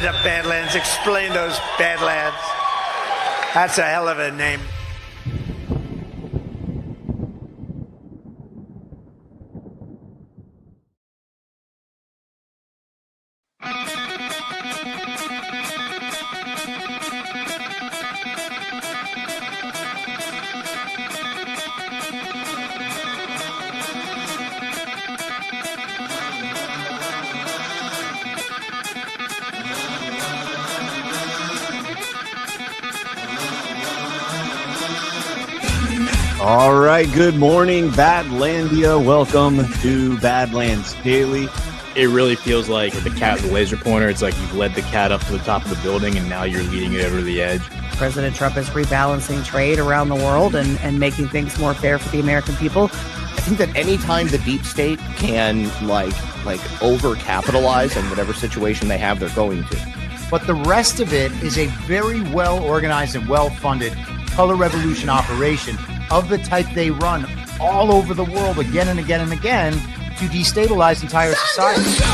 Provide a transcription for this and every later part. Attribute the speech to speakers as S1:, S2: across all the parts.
S1: Rise up, Badlands. Explain those Badlands. That's a hell of a name.
S2: All right, good morning, Badlandia. Welcome to Badlands Daily.
S3: It really feels like the cat with the laser pointer. It's like you've led the cat up to the top of the building, and now you're leading it over the edge.
S4: President Trump is rebalancing trade around the world and making things more fair for the American people.
S5: I think that anytime the deep state can like over-capitalize in whatever situation they have, they're going to.
S6: But the rest of it is a very well-organized and well-funded color revolution operation of the type they run all over the world again and again and again to destabilize entire society.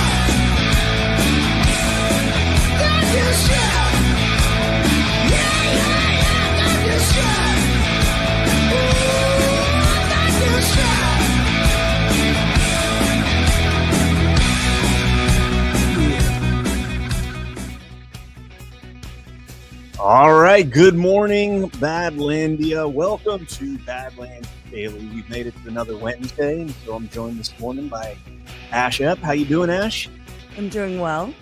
S2: All right, good morning, Badlandia. Welcome to Badlands Daily. We've made it to another Wednesday, and so I'm joined this morning by Ashe Epp. How you doing, Ashe?
S4: I'm doing well.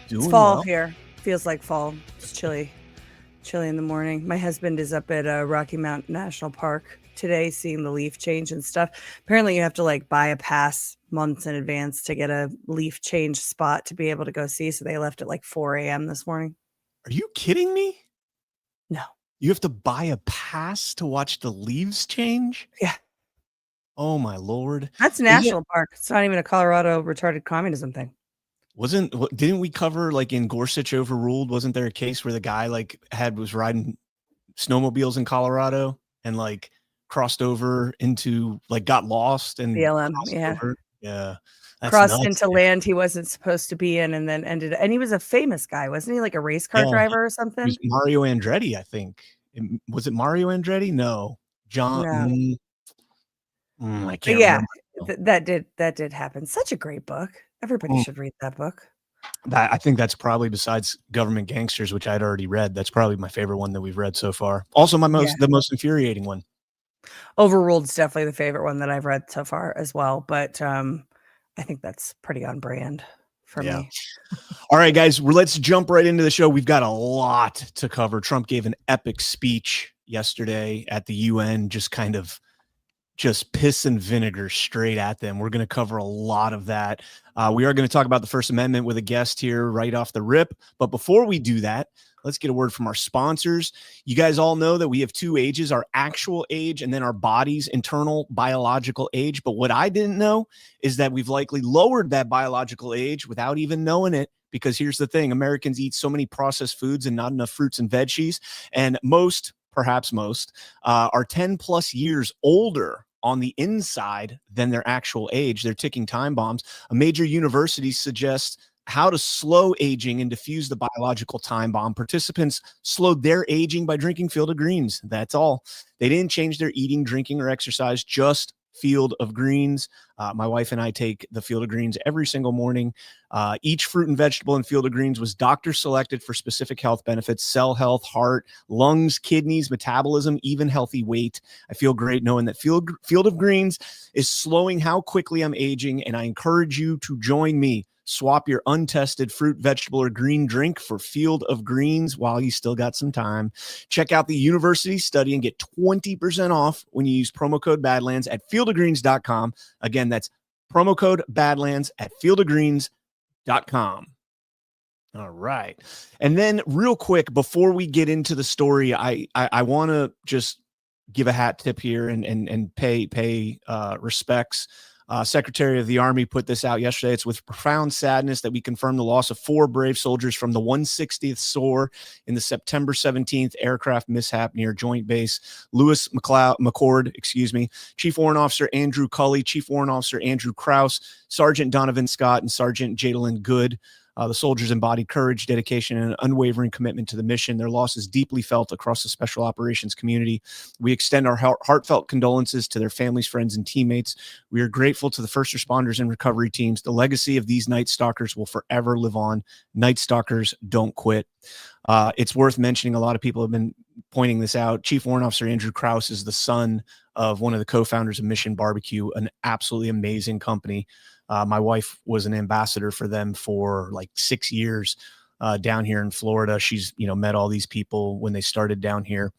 S2: Doing
S4: It's fall
S2: well.
S4: here. Feels like fall. It's chilly in the morning. My husband is up at Rocky Mountain National Park today seeing the leaf change and stuff. Apparently you have to like buy a pass months in advance to get a leaf change spot to be able to go see. So they left at like 4 a.m. this morning.
S2: Are you kidding me?
S4: No.
S2: You have to buy a pass to watch the leaves change?
S4: Yeah.
S2: Oh, my Lord.
S4: That's a national park. It's not even a Colorado retarded communism thing.
S2: Didn't we cover like in Gorsuch Overruled? Wasn't there a case where the guy was riding snowmobiles in Colorado and like crossed over into got lost and
S4: BLM, yeah.
S2: over? Yeah. That's
S4: Crossed
S2: nuts,
S4: into
S2: man.
S4: land he wasn't supposed to be in and then and he was a famous guy, wasn't he? Like a race car driver or
S2: It
S4: something?
S2: was Mario Andretti, I think. Was it Mario Andretti? No. John.
S4: No.
S2: I can't
S4: Yeah,
S2: remember.
S4: that did happen. Such a great book. Everybody should read that book.
S2: I think that's probably, besides Government Gangsters, which I'd already read, that's probably my favorite one that we've read so far. Also the most infuriating one.
S4: Overruled's definitely the favorite one that I've read so far as well, but I think that's pretty on brand for me.
S2: All right, guys, let's jump right into the show. We've got a lot to cover. Trump gave an epic speech yesterday at the UN, just piss and vinegar straight at them. We're going to cover a lot of that. We are going to talk about the First Amendment with a guest here right off the rip. But before we do that, let's get a word from our sponsors. You guys all know that we have two ages, our actual age and then our body's internal biological age. But what I didn't know is that we've likely lowered that biological age without even knowing it. Because here's the thing, Americans eat so many processed foods and not enough fruits and veggies. And perhaps most, are 10 plus years older on the inside than their actual age. They're ticking time bombs. A major university suggests how to slow aging and diffuse the biological time bomb. Participants slowed their aging by drinking Field of Greens. That's all. They didn't change their eating, drinking, or exercise, just Field of Greens. My wife and I take the Field of Greens every single morning. Each fruit and vegetable in Field of Greens was doctor selected for specific health benefits: cell health, heart, lungs, kidneys, metabolism, even healthy weight. I feel great knowing that Field of Greens is slowing how quickly I'm aging, and I encourage you to join me. Swap your untested fruit, vegetable, or green drink for Field of Greens while you still got some time. Check out the university study and get 20% off when you use promo code Badlands at fieldofgreens.com. Again, that's promo code Badlands at fieldofgreens.com. All right. And then real quick, before we get into the story, I want to just give a hat tip here and pay respects. Secretary of the Army put this out yesterday. It's with profound sadness that we confirm the loss of 4 brave soldiers from the 160th SOAR in the September 17th aircraft mishap near Joint Base Lewis McCord, Chief Warrant Officer Andrew Cully, Chief Warrant Officer Andrew Krause, Sergeant Donovan Scott, and Sergeant Jadalyn Good. The soldiers embodied courage, dedication, and an unwavering commitment to the mission. Their loss is deeply felt across the special operations community. We extend our heartfelt condolences to their families, friends, and teammates. We are grateful to the first responders and recovery teams. The legacy of these Night Stalkers will forever live on. Night Stalkers don't quit. It's worth mentioning, a lot of people have been pointing this out. Chief Warrant Officer Andrew Krause is the son of one of the co-founders of Mission Barbecue, an absolutely amazing company. My wife was an ambassador for them for like 6 years down here in Florida. She's, met all these people when they started down here,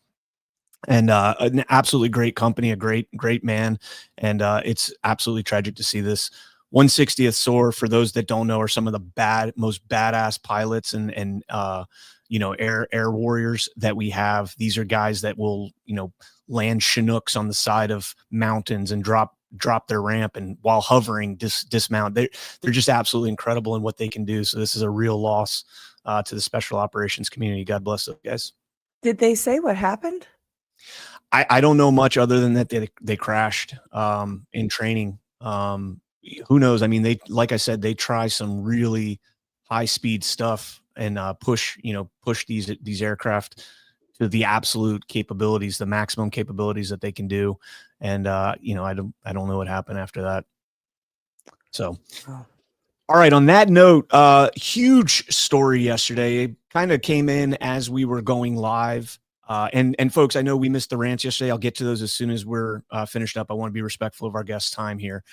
S2: and an absolutely great company, a great man. And it's absolutely tragic to see this. 160th SOAR, for those that don't know, are some of the most badass pilots and air warriors that we have. These are guys that will, land Chinooks on the side of mountains and drop their ramp, and while hovering dismount. They're just absolutely incredible in what they can do. So this is a real loss to the special operations community. God bless those guys.
S4: Did they say what happened?
S2: I don't know much other than that they crashed in training. Who knows? I mean, like I said, they try some really high speed stuff and push these aircraft to the absolute capabilities, the maximum capabilities that they can do. And I don't know what happened after that. So, All right. On that note, huge story yesterday. It kind of came in as we were going live. And folks, I know we missed the rants yesterday. I'll get to those as soon as we're finished up. I want to be respectful of our guests' time here.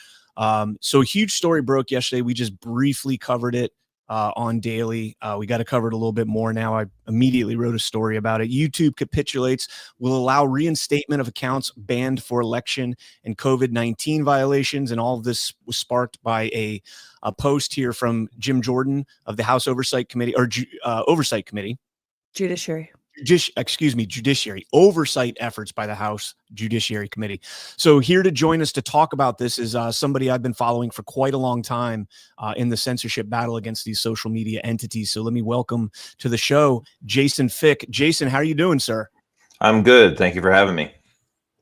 S2: So a huge story broke yesterday. We just briefly covered it on Daily. We got to cover it a little bit more now. I immediately wrote a story about it. YouTube capitulates, will allow reinstatement of accounts banned for election and COVID-19 violations. And all of this was sparked by a post here from Jim Jordan of the House Oversight Committee, or Oversight Committee.
S4: Judiciary
S2: oversight efforts by the House Judiciary Committee. So here to join us to talk about this is somebody I've been following for quite a long time in the censorship battle against these social media entities. So let me welcome to the show, Jason Fick. Jason, how are you doing, sir?
S7: I'm good. Thank you for having me.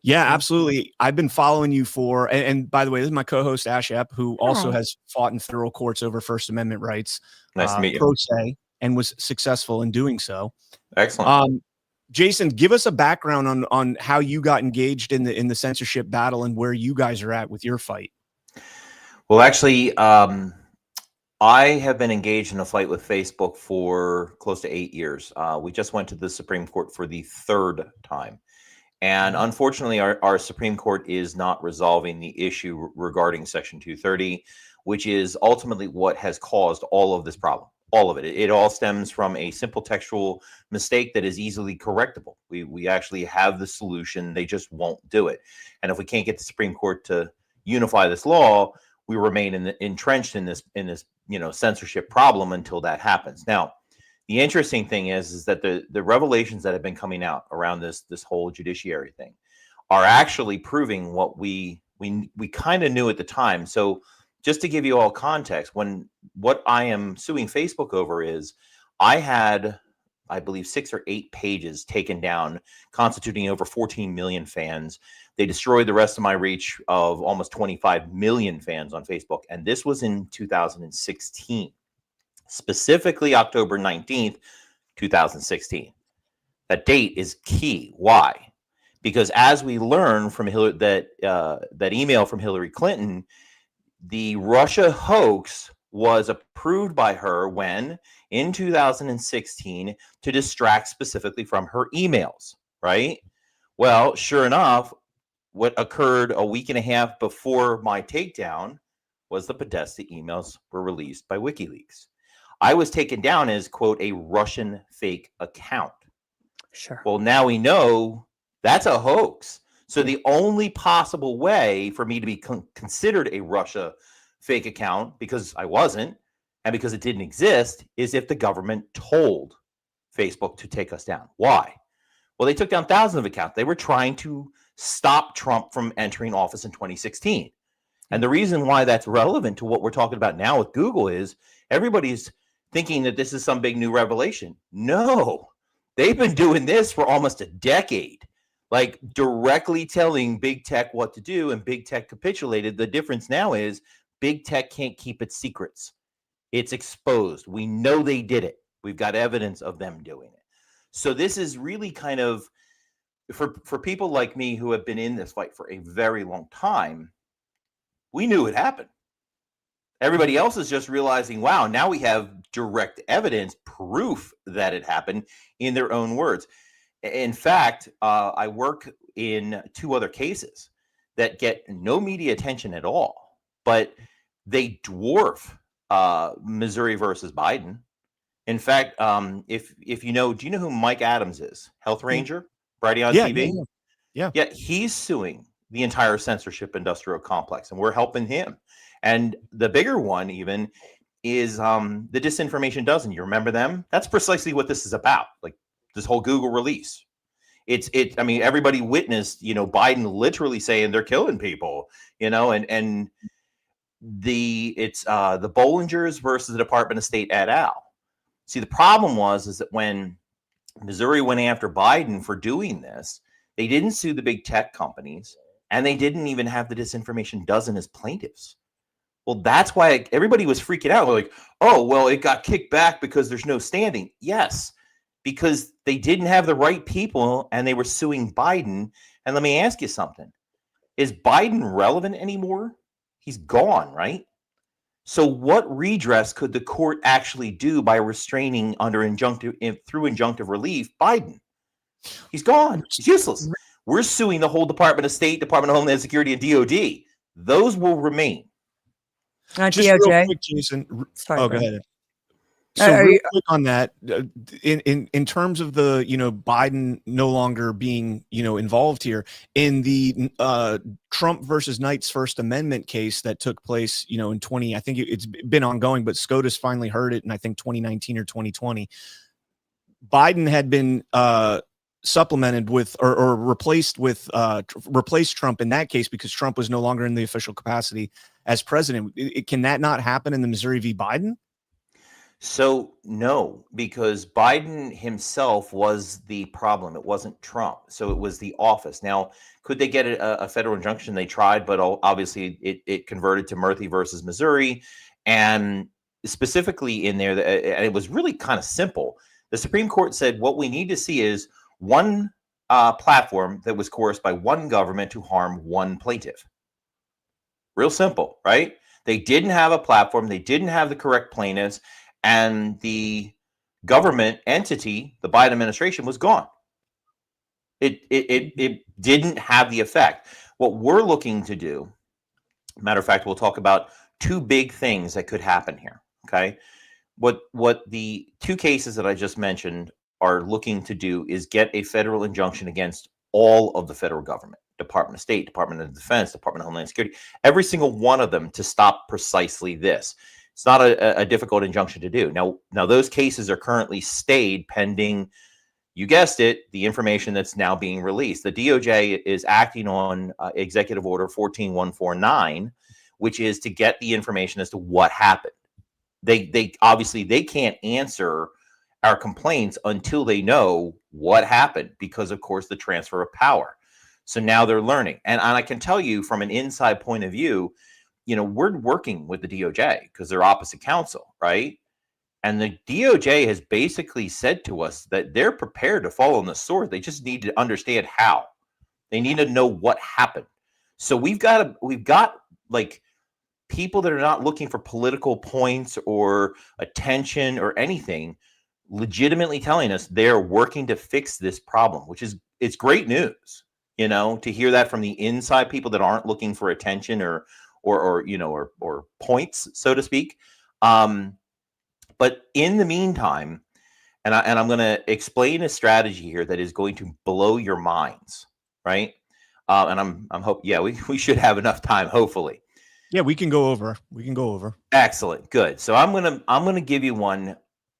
S2: Yeah, absolutely. I've been following you for, and by the way, this is my co-host, Ashe Epp, who also has fought in federal courts over First Amendment rights.
S7: Nice to meet you.
S2: Pro se, and was successful in doing so.
S7: Excellent.
S2: Jason, give us a background on how you got engaged in the censorship battle and where you guys are at with your fight.
S7: Well, actually, I have been engaged in a fight with Facebook for close to 8 years. We just went to the Supreme Court for the third time. And unfortunately, our Supreme Court is not resolving the issue regarding Section 230, which is ultimately what has caused all of this problem. All of it. It all stems from a simple textual mistake that is easily correctable. We actually have the solution. They just won't do it. And if we can't get the Supreme Court to unify this law, we remain entrenched in this censorship problem until that happens. Now, the interesting thing is that the revelations that have been coming out around this whole judiciary thing are actually proving what we kind of knew at the time. So just to give you all context, what I am suing Facebook over is I had, I believe, 6 or 8 pages taken down, constituting over 14 million fans. They destroyed the rest of my reach of almost 25 million fans on Facebook. And this was in 2016, specifically October 19th, 2016. That date is key. Why? Because as we learn from that email from Hillary Clinton, the Russia hoax was approved by her when, in 2016, to distract specifically from her emails, right? Well, sure enough, what occurred a week and a half before my takedown was the Podesta emails were released by WikiLeaks. I was taken down as, quote, a Russian fake account.
S4: Sure.
S7: Well, now we know that's a hoax. So the only possible way for me to be considered a Russia fake account, because I wasn't, and because it didn't exist, is if the government told Facebook to take us down. Why? Well, they took down thousands of accounts. They were trying to stop Trump from entering office in 2016. And the reason why that's relevant to what we're talking about now with Google is everybody's thinking that this is some big new revelation. No, they've been doing this for almost a decade. Like directly telling big tech what to do, and big tech capitulated. The difference now is big tech can't keep its secrets. It's exposed. We know they did it. We've got evidence of them doing it. So this is really kind of, for people like me who have been in this fight for a very long time, we knew it happened. Everybody else is just realizing, wow, now we have direct evidence, proof that it happened in their own words. In fact, I work in 2 other cases that get no media attention at all, but they dwarf Missouri versus Biden. In fact, if you know, do you know who Mike Adams is? Health Ranger, Friday on TV?
S2: Yeah.
S7: He's suing the entire censorship industrial complex, and we're helping him. And the bigger one even is the Disinformation Dozen. You remember them? That's precisely what this is about. Like this whole Google release. I mean, everybody witnessed, Biden literally saying they're killing people, and the Bollingers versus the Department of State et al. See, the problem is that when Missouri went after Biden for doing this, they didn't sue the big tech companies, and they didn't even have the Disinformation Dozen as plaintiffs. Well, that's why everybody was freaking out. We're like, oh, well, it got kicked back because there's no standing. Yes, because they didn't have the right people and they were suing Biden. And let me ask you something. Is Biden relevant anymore? He's gone, right? So what redress could the court actually do by restraining through injunctive relief Biden? He's gone. He's useless. We're suing the whole Department of State, Department of Homeland Security, and DOD. Those will remain.
S2: Just
S4: DOJ.
S2: real quick, Jason.
S4: Sorry,
S2: go ahead. So real quick on that, in terms of the Biden no longer being involved here in the Trump versus Knight's First Amendment case that took place in 20, I think it's been ongoing, but SCOTUS finally heard it in I think 2019 or 2020. Biden had been supplemented with or replaced Trump in that case because Trump was no longer in the official capacity as president. Can that not happen in the Missouri v. Biden?
S7: So no, because Biden himself was the problem. It wasn't Trump. So it was the office. Now, could they get a federal injunction? They tried, but obviously it converted to Murphy versus Missouri. And specifically in there, and it was really kind of simple. The Supreme Court said what we need to see is one platform that was coerced by one government to harm one plaintiff. Real simple, right? They didn't have a platform. They didn't have the correct plaintiffs. And the government entity, the Biden administration, was gone. It didn't have the effect. What we're looking to do, matter of fact, we'll talk about 2 big things that could happen here. Okay. What the 2 cases that I just mentioned are looking to do is get a federal injunction against all of the federal government, Department of State, Department of Defense, Department of Homeland Security, every single one of them to stop precisely this. It's not a difficult injunction to do. Now those cases are currently stayed pending, you guessed it, the information that's now being released. The DOJ is acting on Executive Order 14149, which is to get the information as to what happened. They obviously they can't answer our complaints until they know what happened because, of course, the transfer of power. So now they're learning. And I can tell you from an inside point of view, we're working with the DOJ because they're opposite counsel, right? And the DOJ has basically said to us that they're prepared to fall on the sword. They just need to understand how. They need to know what happened. So we've got like people that are not looking for political points or attention or anything, legitimately telling us they're working to fix this problem, which is, it's great news, to hear that from the inside, people that aren't looking for attention or points, so to speak. But in the meantime, and I'm going to explain a strategy here that is going to blow your minds, right? And I'm hope, yeah, we should have enough time, hopefully.
S2: Yeah, we can go over.
S7: Excellent, good. So I'm gonna give you one.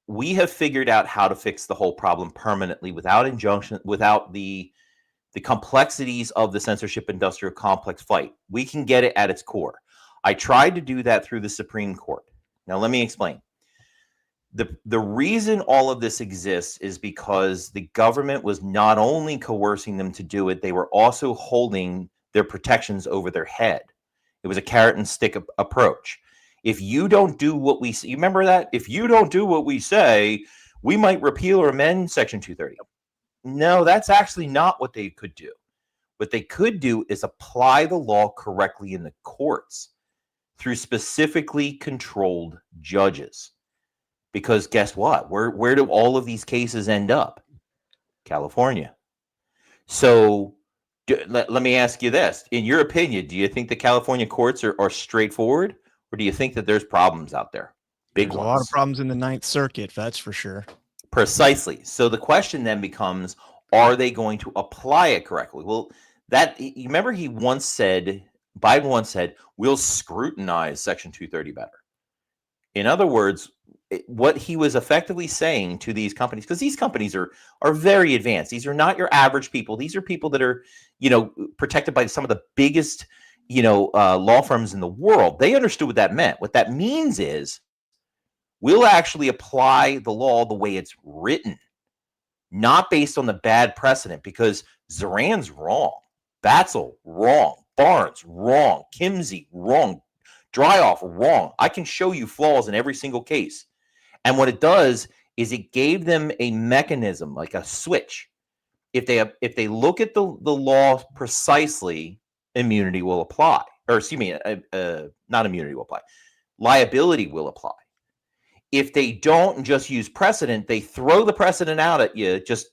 S7: We have figured out how to fix the whole problem permanently without injunction, without the complexities of the censorship industrial complex fight. We can get it at its core. I tried to do that through the Supreme Court. Now let me explain. The reason all of this exists is because the government was not only coercing them to do it, they were also holding their protections over their head. It was a carrot and stick approach. If you don't do what we say, you remember that? If you don't do what we say, we might repeal or amend Section 230. No, that's actually not what they could do. What they could do is apply the law correctly in the courts through specifically controlled judges. Because guess what? Where do all of these cases end up? California. So let me ask you this. In your opinion, do you think the California courts are straightforward? Or do you think that there's problems out there? Big
S2: There's
S7: ones.
S2: a lot of problems in the Ninth Circuit, that's for sure.
S7: Precisely. So the question then becomes, are they going to apply it correctly? Well, you remember Biden once said, we'll scrutinize Section 230 better. In other words, what he was effectively saying to these companies, because these companies are very advanced. These are not your average people. These are people that are, protected by some of the biggest, law firms in the world. They understood what that meant. What that means is we'll actually apply the law the way it's written, not based on the bad precedent, because Zoran's wrong, Batzel wrong, Barnes wrong, Kimsey wrong, Dryoff wrong. I can show you flaws in every single case. And what it does is it gave them a mechanism, like a switch. If they look at the law precisely, immunity will apply. Or excuse me, not immunity will apply. Liability will apply. If they don't and just use precedent, they throw the precedent out at you, just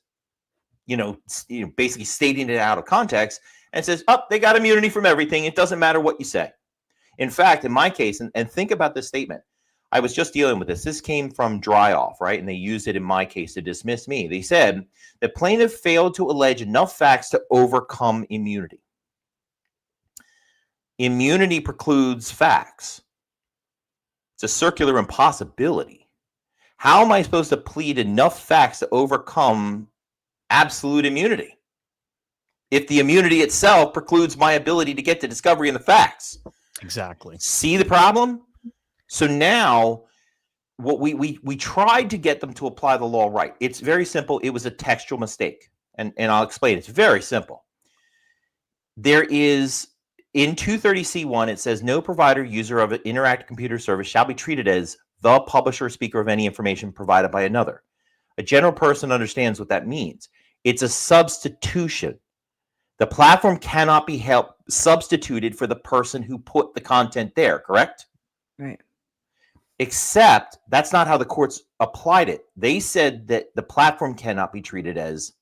S7: basically stating it out of context, and says, they got immunity from everything. It doesn't matter what you say. In fact, in my case, and think about this statement. I was just dealing with this. This came from Dryoff, right? And they used it in my case to dismiss me. They said the plaintiff failed to allege enough facts to overcome immunity. Immunity precludes facts. It's a circular impossibility. How am I supposed to plead enough facts to overcome absolute immunity if the immunity itself precludes my ability to get to discovery and the facts?
S2: Exactly.
S7: See the problem? So now what we tried to get them to apply the law right. It's very simple. It was a textual mistake. And I'll explain. It's very simple. There is, in 230C1, it says no provider, user of an interactive computer service shall be treated as the publisher or speaker of any information provided by another. A general person understands what that means. It's a substitution. The platform cannot be substituted for the person who put the content there, correct?
S4: Right.
S7: Except that's not how the courts applied it. They said that the platform cannot be treated as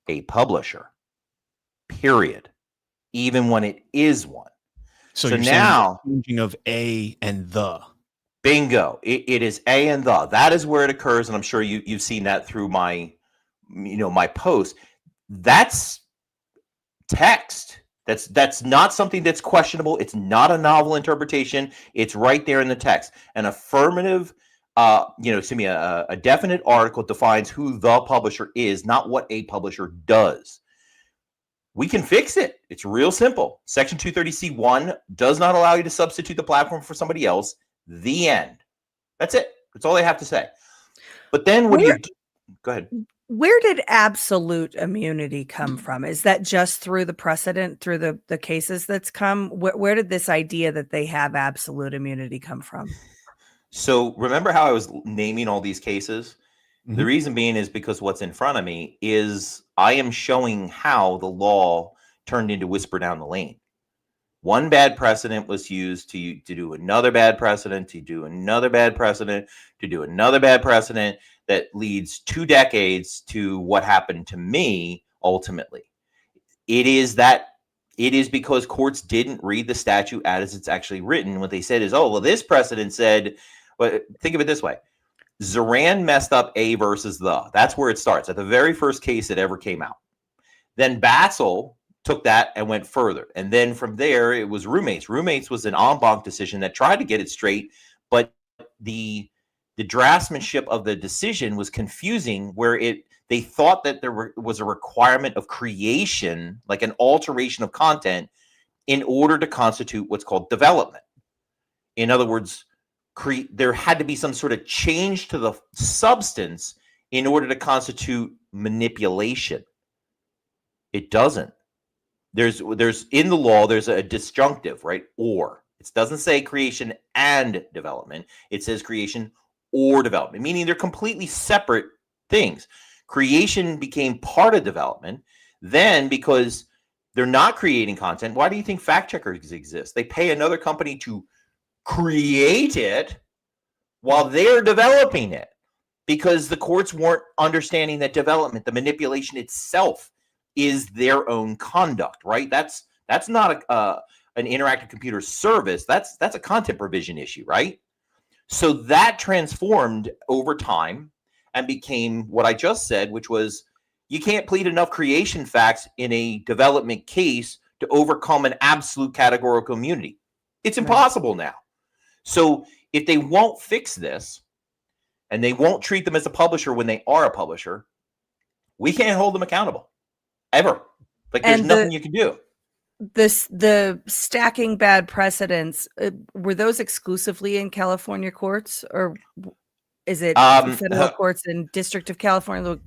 S7: a publisher, period, even when it is one.
S2: So now changing of a and the.
S7: Bingo. It is a and the. That is where it occurs, and I'm sure you've seen that through my post. That's text. That's not something that's questionable. It's not a novel interpretation. It's right there in the text. An affirmative, a definite article defines who the publisher is, not what a publisher does. We can fix it. It's real simple. Section 230C1 does not allow you to substitute the platform for somebody else. The end. That's it. That's all they have to say. But then what do you do? Go ahead.
S4: Where did absolute immunity come from? Is that just through the precedent, through the cases that's come? Where did this idea that they have absolute immunity come from?
S7: So remember how I was naming all these cases?
S2: Mm-hmm.
S7: The reason being is because what's in front of me is I am showing how the law turned into whisper down the lane. One bad precedent was used to do another bad precedent, to do another bad precedent, to do another bad precedent that leads 2 decades to what happened to me ultimately. It is because courts didn't read the statute as it's actually written. What they said is, this precedent said, well, think of it this way. Zoran messed up A versus the. That's where it starts, at the very first case that ever came out. Then Batzel took that and went further. And then from there, it was Roommates. Roommates was an en banc decision that tried to get it straight, but the draftsmanship of the decision was confusing, where they thought that there was a requirement of creation, like an alteration of content, in order to constitute what's called development. In other words, there had to be some sort of change to the substance in order to constitute manipulation. It doesn't. There's in the law, there's a disjunctive, right? Or. It doesn't say creation and development. It says creation or development, meaning they're completely separate things. Creation became part of development. Then, because they're not creating content, why do you think fact checkers exist? They pay another company to create it while they're developing it, because the courts weren't understanding that development, the manipulation itself, is their own conduct, right? That's not an interactive computer service. That's a content provision issue, right? So that transformed over time and became what I just said, which was you can't plead enough creation facts in a development case to overcome an absolute categorical immunity. It's impossible now. So if they won't fix this and they won't treat them as a publisher when they are a publisher, we can't hold them accountable ever. Like there's nothing you can do.
S4: The stacking bad precedents, were those exclusively in California courts, or is it federal courts in District of California?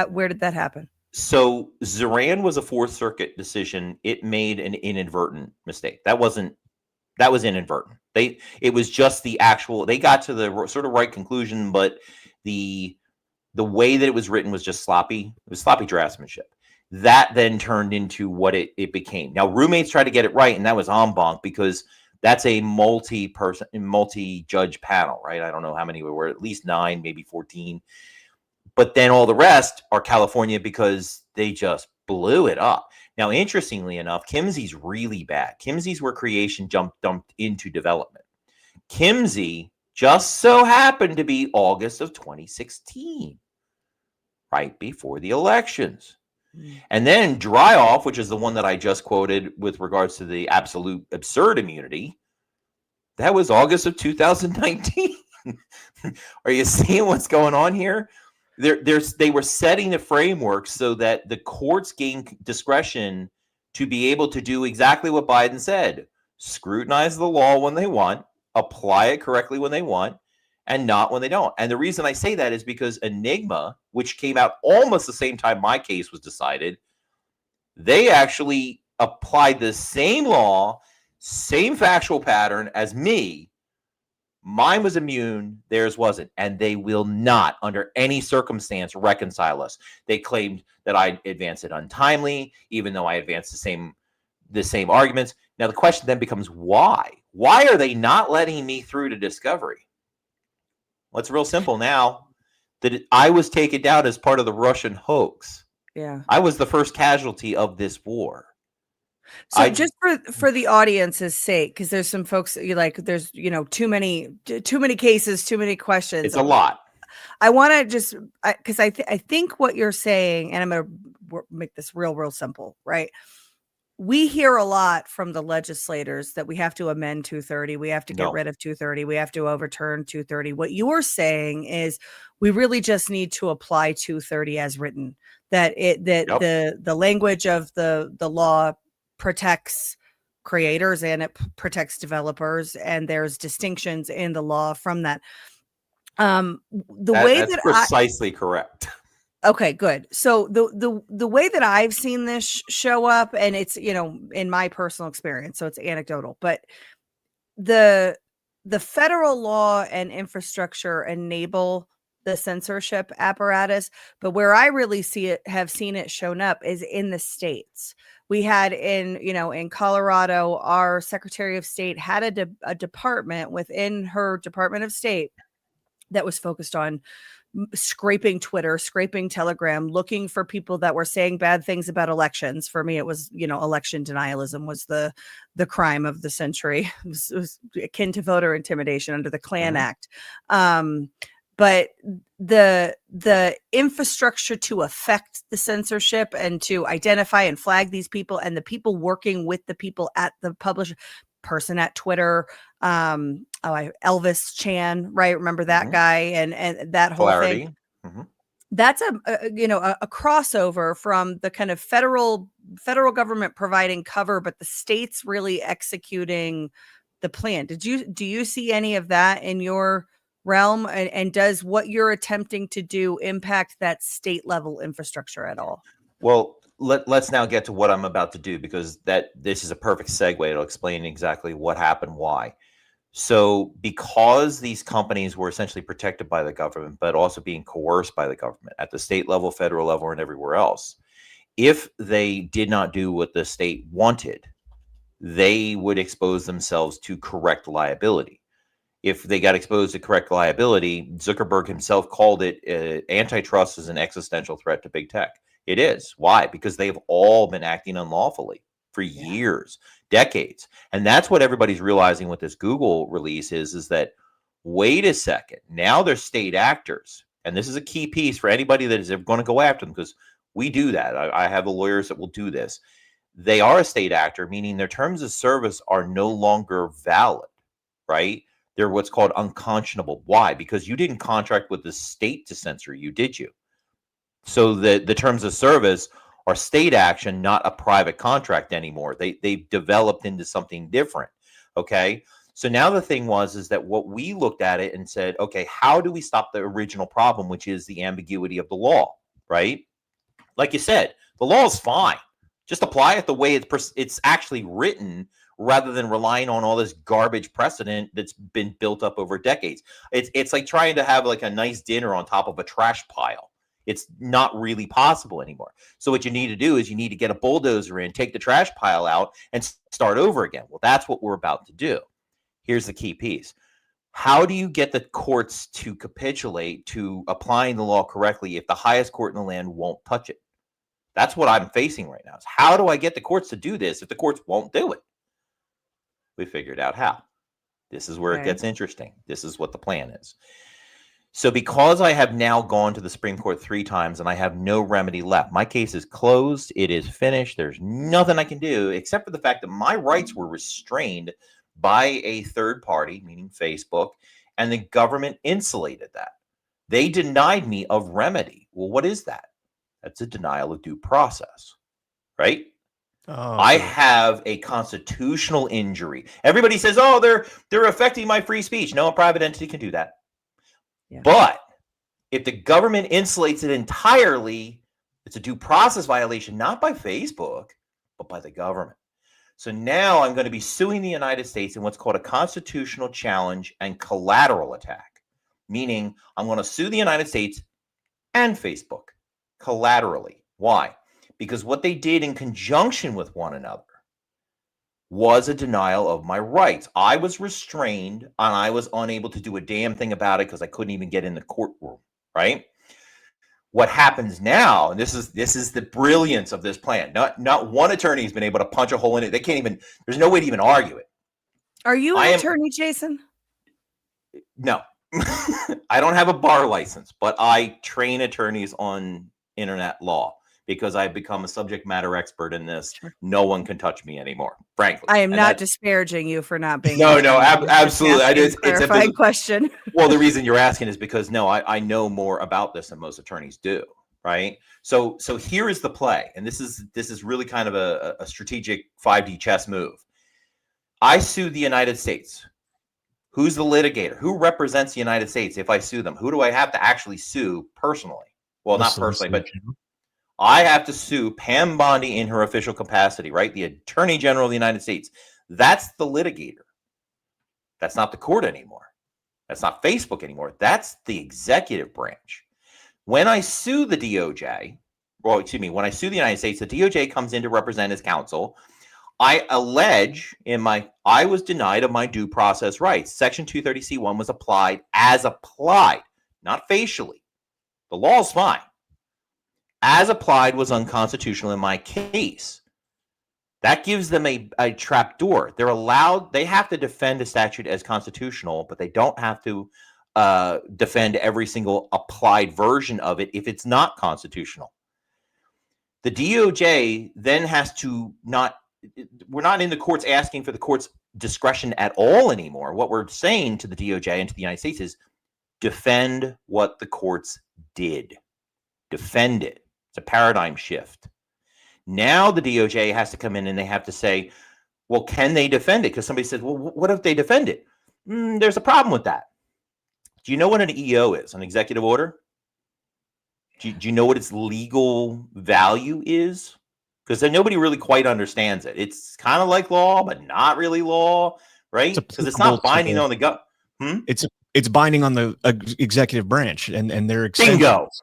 S4: Where did that happen?
S7: So Zoran was a Fourth Circuit decision. It made an inadvertent mistake. That was inadvertent. It was just the actual, they got to the sort of right conclusion, but the way that it was written was just sloppy. It was sloppy draftsmanship. That then turned into what it became. Now, roommates tried to get it right, and that was en banc because that's a multi-judge panel, right? I don't know how many we were, at least 9, maybe 14. But then all the rest are California because they just blew it up. Now, interestingly enough, Kimsey's really bad. Kimsey's where creation dumped into development. Kimsey just so happened to be August of 2016, right before the elections. And then dry off, which is the one that I just quoted with regards to the absolute absurd immunity, that was August of 2019. Are you seeing what's going on here? They were setting the framework so that the courts gain discretion to be able to do exactly what Biden said: scrutinize the law when they want, apply it correctly when they want, and not when they don't. And the reason I say that is because Enigma, which came out almost the same time my case was decided, they actually applied the same law, same factual pattern as me. Mine was immune, theirs wasn't. And they will not, under any circumstance, reconcile us. They claimed that I advanced it untimely, even though I advanced the same arguments. Now, the question then becomes why? Why are they not letting me through to discovery? Well, it's real simple now. That I was taken down as part of the Russian hoax.
S4: Yeah.
S7: I was the first casualty of this war.
S4: So just for the audience's sake, because there's some folks there's too many cases, too many questions.
S7: It's a lot.
S4: I want to just because I think what you're saying, and I'm going to make this real simple, right? We hear a lot from the legislators that we have to amend 230. We have to get rid of 230. We have to overturn 230. What you're saying is we really just need to apply 230 as written. That the language of the law protects creators and it protects developers, and there's distinctions in the law from that. That's
S7: precisely correct.
S4: Okay, good. So the way that I've seen this show up, and it's, in my personal experience, so it's anecdotal, but the federal law and infrastructure enable the censorship apparatus, but where I really have seen it shown up is in the states. We had in Colorado, our Secretary of State had a department within her Department of State that was focused on scraping Twitter, scraping Telegram, looking for people that were saying bad things about elections. For me, it was, election denialism was the crime of the century. It was akin to voter intimidation under the Klan Act. But the infrastructure to affect the censorship and to identify and flag these people, and the people working with the people at the publisher, person at Twitter, Elvis Chan, right? Remember that guy and that whole thing. That's a crossover from the kind of federal government providing cover, but the states really executing the plan. Do you see any of that in your realm? And does what you're attempting to do impact that state level infrastructure at all?
S7: Well, let's now get to what I'm about to do, because this is a perfect segue. It'll explain exactly what happened, why. So because these companies were essentially protected by the government, but also being coerced by the government at the state level, federal level, and everywhere else, if they did not do what the state wanted, they would expose themselves to correct liability. If they got exposed to correct liability, Zuckerberg himself called it antitrust is an existential threat to big tech. It is. Why? Because they've all been acting unlawfully for years, decades. And that's what everybody's realizing with this Google release is that, wait a second, now they're state actors. And this is a key piece for anybody that is going to go after them, because we do that. I have the lawyers that will do this. They are a state actor, meaning their terms of service are no longer valid, right? They're what's called unconscionable. Why? Because you didn't contract with the state to censor you, did you? So the terms of service are state action, not a private contract anymore. They've developed into something different, okay? So now the thing is that what we looked at it and said, okay, how do we stop the original problem, which is the ambiguity of the law, right? Like you said, the law is fine. Just apply it the way it's actually written, rather than relying on all this garbage precedent that's been built up over decades. It's like trying to have like a nice dinner on top of a trash pile. It's not really possible anymore. So what you need to do is you need to get a bulldozer in, take the trash pile out, and start over again. Well, that's what we're about to do. Here's the key piece. How do you get the courts to capitulate to applying the law correctly if the highest court in the land won't touch it? That's what I'm facing right now. Is how do I get the courts to do this if the courts won't do it? We figured out how. This is where it gets interesting. This is what the plan is. So because I have now gone to the Supreme Court 3 times and I have no remedy left, my case is closed. It is finished. There's nothing I can do except for the fact that my rights were restrained by a third party, meaning Facebook, and the government insulated that. They denied me of remedy. Well, what is that? That's a denial of due process, right?
S2: Oh,
S7: I have a constitutional injury. Everybody says, oh, they're affecting my free speech. No, a private entity can do that. Yeah. But if the government insulates it entirely, it's a due process violation, not by Facebook, but by the government. So now I'm going to be suing the United States in what's called a constitutional challenge and collateral attack, meaning I'm going to sue the United States and Facebook collaterally. Why? Because what they did in conjunction with one another was a denial of my rights. I was restrained and I was unable to do a damn thing about it because I couldn't even get in the courtroom, right? What happens now, and this is the brilliance of this plan. Not one attorney has been able to punch a hole in it. They can't even, there's no way to even argue it.
S4: Are you an attorney, Jason?
S7: No. I don't have a bar license, but I train attorneys on internet law. Because I've become a subject matter expert in this. Sure. No one can touch me anymore, frankly.
S4: I am not disparaging you for not being.
S7: No, absolutely. It's a clarifying
S4: question.
S7: Well, the reason you're asking is because I know more about this than most attorneys do, right? So here is the play, and this is really kind of a strategic 5D chess move. I sue the United States. Who's the litigator? Who represents the United States if I sue them? Who do I have to actually sue personally? Well, not personally, but I have to sue Pam Bondi in her official capacity, right? The Attorney General of the United States. That's the litigator. That's not the court anymore. That's not Facebook anymore. That's the executive branch. When I sue the DOJ, when I sue the United States, the DOJ comes in to represent as counsel. I allege I was denied of my due process rights. Section 230C1 was applied, not facially. The law is fine. As applied was unconstitutional in my case. That gives them a trap door. They have to defend a statute as constitutional, but they don't have to defend every single applied version of it if it's not constitutional. The DOJ then has to we're not in the courts asking for the court's discretion at all anymore. What we're saying to the DOJ and to the United States is defend what the courts did. Defend it. It's a paradigm shift. Now the DOJ has to come in and they have to say, well, can they defend it? Because somebody says, well, what if they defend it? There's a problem with that. Do you know what an EO is, an executive order? Do you know what its legal value is? because then nobody really quite understands it. It's kind of like law, but not really law, right? Because it's not binding on the government.
S2: It's binding on the executive branch and their extensions.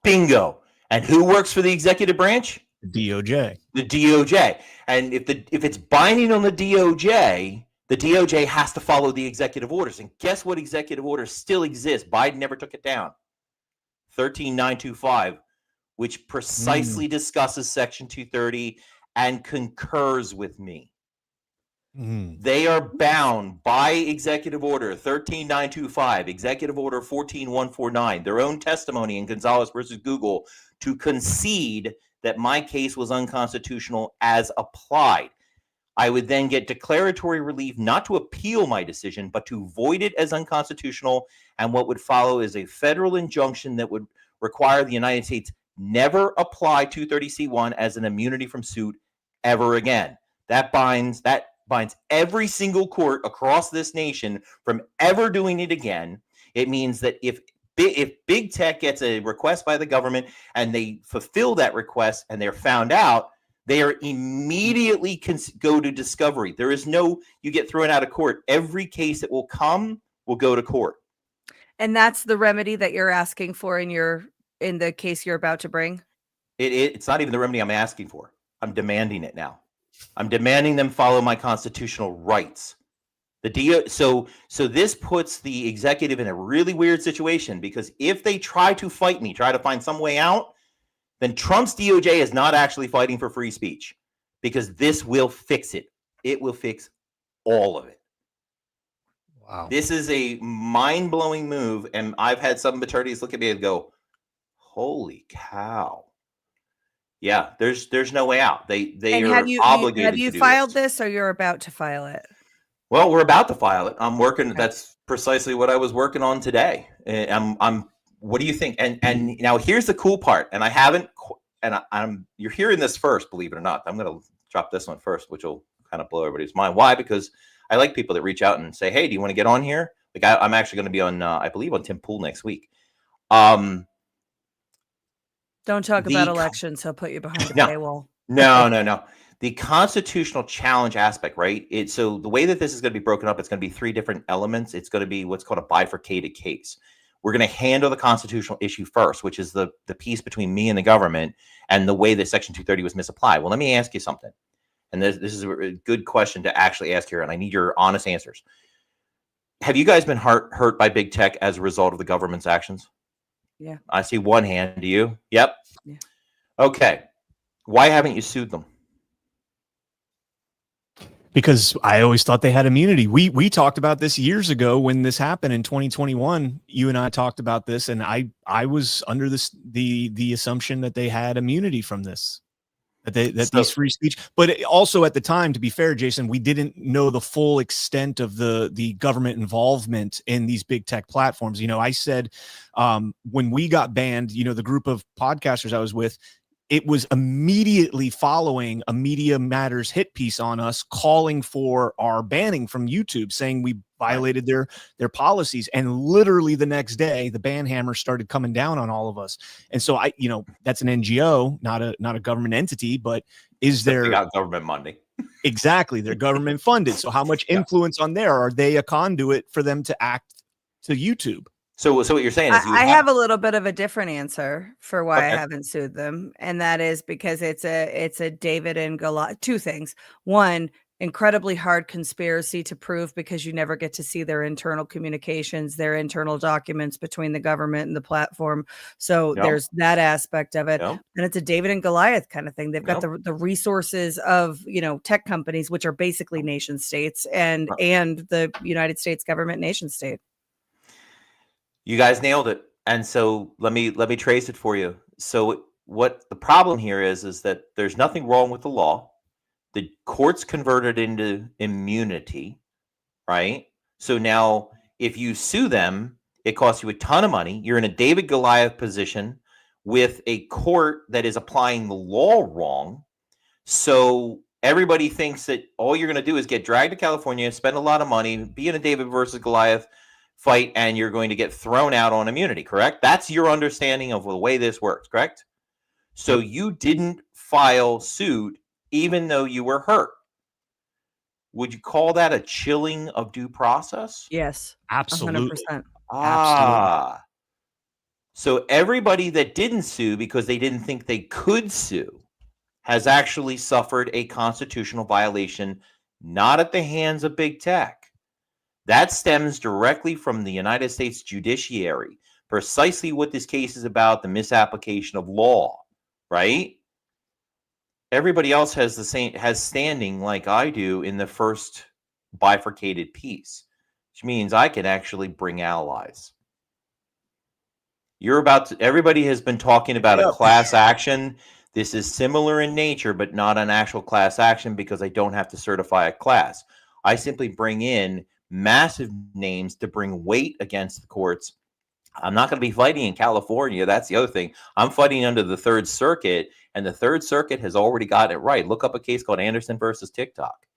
S7: Bingo. And who works for the executive branch?
S2: DOJ.
S7: The DOJ. And if it's binding on the DOJ has to follow the executive orders. And guess what executive order still exists? Biden never took it down. 13925, which precisely discusses Section 230 and concurs with me. They are bound by executive order 13925, executive order 14149, their own testimony in Gonzalez versus Google, to concede that my case was unconstitutional as applied. I would then get declaratory relief not to appeal my decision, but to void it as unconstitutional. And what would follow is a federal injunction that would require the United States never apply 230C1 as an immunity from suit ever again. That binds every single court across this nation from ever doing it again. It means that if big tech gets a request by the government and they fulfill that request and they're found out, they are immediately go to discovery. There is no, you get thrown out of court. Every case that will come will go to court.
S4: And that's the remedy that you're asking for in the case you're about to bring?
S7: It's not even the remedy I'm asking for. I'm demanding it now. I'm demanding them follow my constitutional rights. So this puts the executive in a really weird situation, because if they try to fight me, try to find some way out, then Trump's DOJ is not actually fighting for free speech, because this will fix it. It will fix all of it.
S6: Wow.
S7: This is a mind-blowing move, and I've had some attorneys look at me and go, holy cow. Yeah, there's no way out. They are obligated.
S4: Have you filed this, or you're about to file it?
S7: Well, we're about to file it. I'm working. Okay. That's precisely what I was working on today. What do you think? And now here's the cool part. And I haven't. And you're hearing this first, believe it or not. I'm going to drop this one first, which will kind of blow everybody's mind. Why? Because I like people that reach out and say, "Hey, do you want to get on here?" Like I'm actually going to be on, I believe, on Tim Pool next week.
S4: Don't talk about elections. He'll put you behind the paywall.
S7: No. The constitutional challenge aspect, right? So the way that this is going to be broken up, it's going to be 3 different elements. It's going to be what's called a bifurcated case. We're going to handle the constitutional issue first, which is the piece between me and the government and the way that Section 230 was misapplied. Well, let me ask you something. And this is a good question to actually ask here, and I need your honest answers. Have you guys been hurt by big tech as a result of the government's actions?
S4: Yeah.
S7: I see one hand. Do you? Yep.
S4: Yeah.
S7: Okay. Why haven't you sued them?
S2: Because I always thought they had immunity. We talked about this years ago when this happened in 2021. You and I talked about this, and I was under the assumption that they had immunity from this, these free speech. But also at the time, to be fair, Jason, we didn't know the full extent of the government involvement in these big tech platforms. You know, I said when we got banned, you know, the group of podcasters I was with, it was immediately following a Media Matters hit piece on us calling for our banning from YouTube, saying we violated their policies. And literally the next day, the ban hammer started coming down on all of us. And so that's an NGO, not a government entity, but they
S7: got government money.
S2: Exactly. They're government funded. So how much influence on there? Are they a conduit for them to act to YouTube?
S7: So what you're saying is
S4: I have a little bit of a different answer for why I haven't sued them. And that is because it's a David and Goliath. 2 things. One, incredibly hard conspiracy to prove, because you never get to see their internal communications, their internal documents between the government and the platform. So there's that aspect of it. And it's a David and Goliath kind of thing. They've got the resources of, tech companies, which are basically nation states, and the United States government nation state.
S7: You guys nailed it. And so let me trace it for you. So what the problem here is that there's nothing wrong with the law. The courts converted into immunity, right? So now if you sue them, it costs you a ton of money. You're in a David Goliath position with a court that is applying the law wrong. So everybody thinks that all you're going to do is get dragged to California, spend a lot of money, be in a David versus Goliath fight, and you're going to get thrown out on immunity, correct? That's your understanding of the way this works, correct? So you didn't file suit even though you were hurt. Would you call that a chilling of due process?
S4: Yes.
S2: Absolutely.
S4: 100%.
S7: Ah. So everybody that didn't sue because they didn't think they could sue has actually suffered a constitutional violation, not at the hands of big tech. That stems directly from the United States judiciary. Precisely what this case is about, the misapplication of law, right? Everybody else has standing like I do in the first bifurcated piece, which means I can actually bring allies. Everybody has been talking about a class action. This is similar in nature, but not an actual class action because I don't have to certify a class. I simply bring in massive names to bring weight against the courts. I'm not going to be fighting in California. That's the other thing. I'm fighting under the Third Circuit, and the Third Circuit has already got it right. Look up a case called Anderson versus TikTok.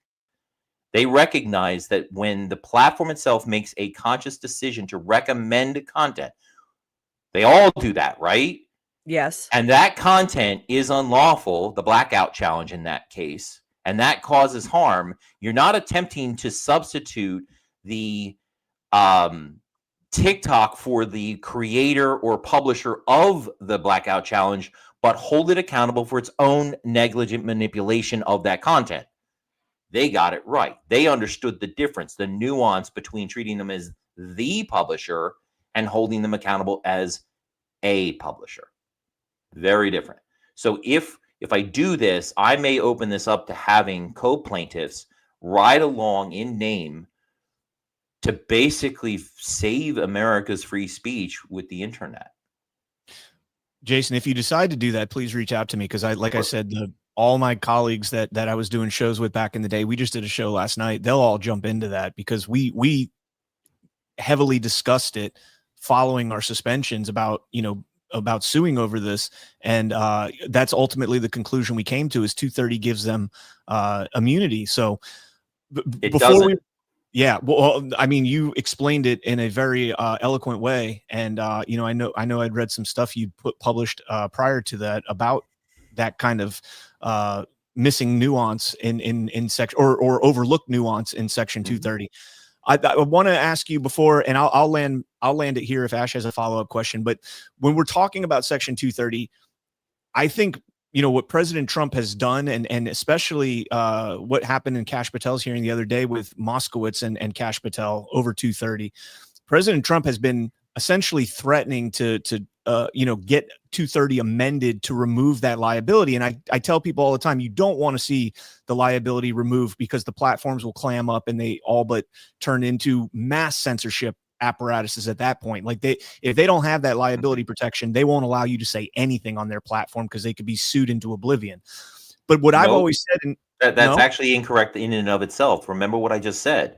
S7: They recognize that when the platform itself makes a conscious decision to recommend content, they all do that, right?
S4: Yes.
S7: And that content is unlawful, the blackout challenge in that case, and that causes harm. You're not attempting to substitute the TikTok for the creator or publisher of the blackout challenge, but hold it accountable for its own negligent manipulation of that content. They got it right. They understood the difference, the nuance between treating them as the publisher and holding them accountable as a publisher. Very different. So if I do this, I may open this up to having co-plaintiffs ride along in name to basically save America's free speech with the internet.
S2: Jason, if you decide to do that, please reach out to me because I said, all my colleagues that I was doing shows with back in the day, we just did a show last night. They'll all jump into that because we heavily discussed it following our suspensions about suing over this. And that's ultimately the conclusion we came to is 230 gives them immunity. So well, I mean, you explained it in a very eloquent way. And, I know I'd read some stuff you published prior to that about that kind of missing nuance in section or overlooked nuance in section 230. I want to ask you before, and I'll land it here if Ash has a follow-up question. But when we're talking about section 230, I think, what President Trump has done and especially what happened in Kash Patel's hearing the other day with Moskowitz and Kash Patel over 230, President Trump has been essentially threatening to get 230 amended to remove that liability. And I tell people all the time, you don't want to see the liability removed because the platforms will clam up and they all but turn into mass censorship apparatuses at that point. Like if they don't have that liability protection, they won't allow you to say anything on their platform because they could be sued into oblivion. But what I've always said,
S7: that's actually incorrect in and of itself. Remember what I just said.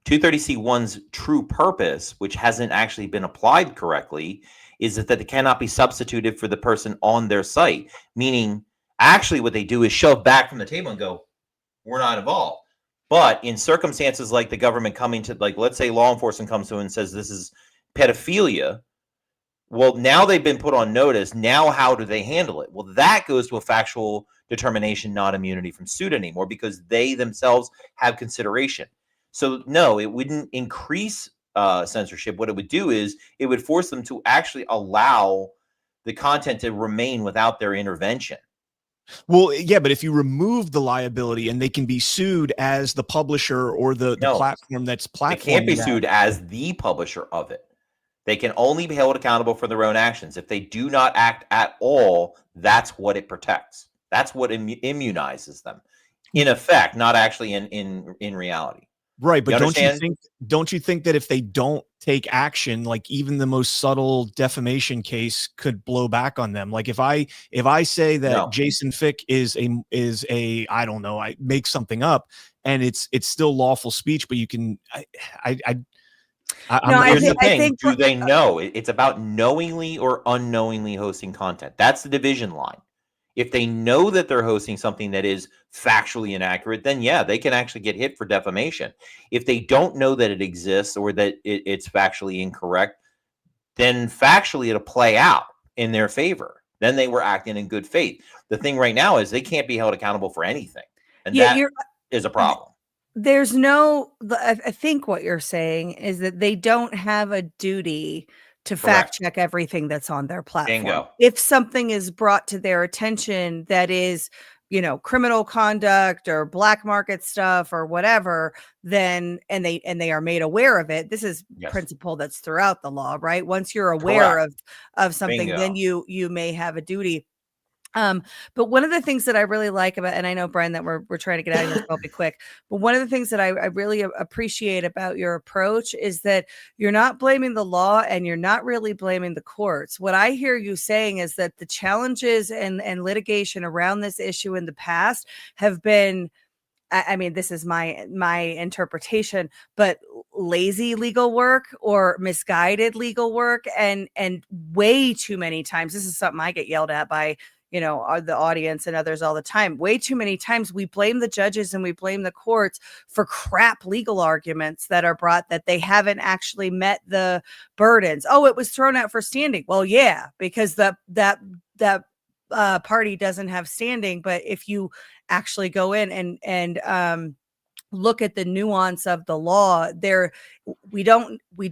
S7: 230C1's true purpose, which hasn't actually been applied correctly, is that it cannot be substituted for the person on their site. Meaning, actually what they do is shove back from the table and go, we're not involved. But in circumstances like the government coming to, like, let's say law enforcement comes to and says this is pedophilia. Well, now they've been put on notice. Now how do they handle it? Well, that goes to a factual determination, not immunity from suit anymore, because they themselves have consideration. So no, it wouldn't increase censorship. What it would do is it would force them to actually allow the content to remain without their intervention.
S2: Well, yeah, but if you remove the liability and they can be sued as the publisher or the platform that's platforming,
S7: they can't be sued as the publisher of it. They can only be held accountable for their own actions. If they do not act at all, that's what it protects. That's what immunizes them, in effect, not actually in reality.
S2: Right, but don't you think that if they don't take action, like even the most subtle defamation case could blow back on them? Like if I say that Jason Fick is a I don't know, I make something up and it's still lawful speech, but you can
S7: here's the thing. Do they know? It's about knowingly or unknowingly hosting content. That's the division line. If they know that they're hosting something that is factually inaccurate, then yeah, they can actually get hit for defamation. If they don't know that it exists or that it's factually incorrect, then factually it'll play out in their favor. Then they were acting in good faith. The thing right now is they can't be held accountable for anything. And
S4: Yeah,
S7: that is a problem.
S4: There's no, I think what you're saying is that they don't have a duty to fact check everything that's on their platform.
S7: Bingo.
S4: If something is brought to their attention that is, criminal conduct or black market stuff or whatever, then and they are made aware of it. This is principle that's throughout the law, right? Once you're aware of something,
S7: Bingo.
S4: then you may have a duty. But one of the things that I really like about, and I know, Brian, that we're trying to get out of here, so I'll be quick, but one of the things that I really appreciate about your approach is that you're not blaming the law and you're not really blaming the courts. What I hear you saying is that the challenges and litigation around this issue in the past have been, I mean, this is my interpretation, but lazy legal work or misguided legal work, and way too many times, this is something I get yelled at by the audience and others all the time. Way too many times we blame the judges and we blame the courts for crap legal arguments that are brought that they haven't actually met the burdens. Oh, it was thrown out for standing. Well, yeah, because that party doesn't have standing. But if you actually go in and look at the nuance of the law, we don't one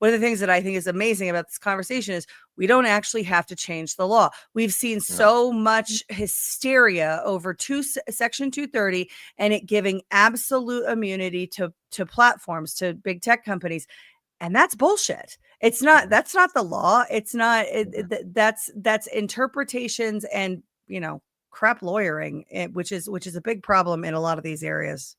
S4: of the things that I think is amazing about this conversation is we don't actually have to change the law. We've seen so much hysteria over Section 230 and it giving absolute immunity to platforms, to big tech companies. And that's bullshit. It's not, that's not the law. It's not, that's interpretations and, crap lawyering, which is a big problem in a lot of these areas.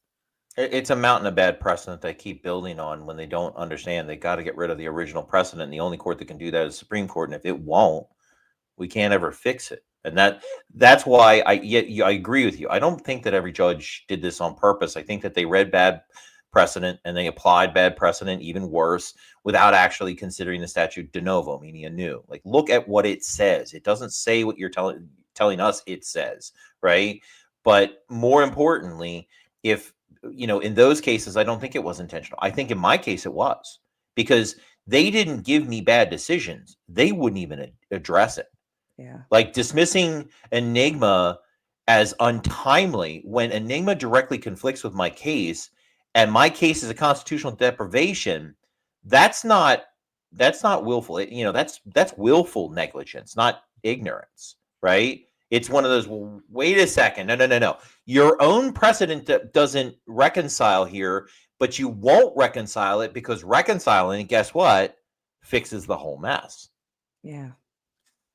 S7: It's a mountain of bad precedent they keep building on when they don't understand they got to get rid of the original precedent. And the only court that can do that is the Supreme Court. And if it won't, we can't ever fix it. And that's why I agree with you. I don't think that every judge did this on purpose. I think that they read bad precedent and they applied bad precedent, even worse, without actually considering the statute de novo, meaning anew. Like, look at what it says. It doesn't say what you're telling us it says, right? But more importantly, if in those cases, I don't think it was intentional. I think in my case it was, because they didn't give me bad decisions. They wouldn't even address it.
S4: Yeah.
S7: Like dismissing Enigma as untimely when Enigma directly conflicts with my case and my case is a constitutional deprivation. That's not willful. That's willful negligence, not ignorance, right? It's one of those, well, wait a second. No. Your own precedent doesn't reconcile here, but you won't reconcile it because reconciling, guess what, fixes the whole mess.
S4: Yeah.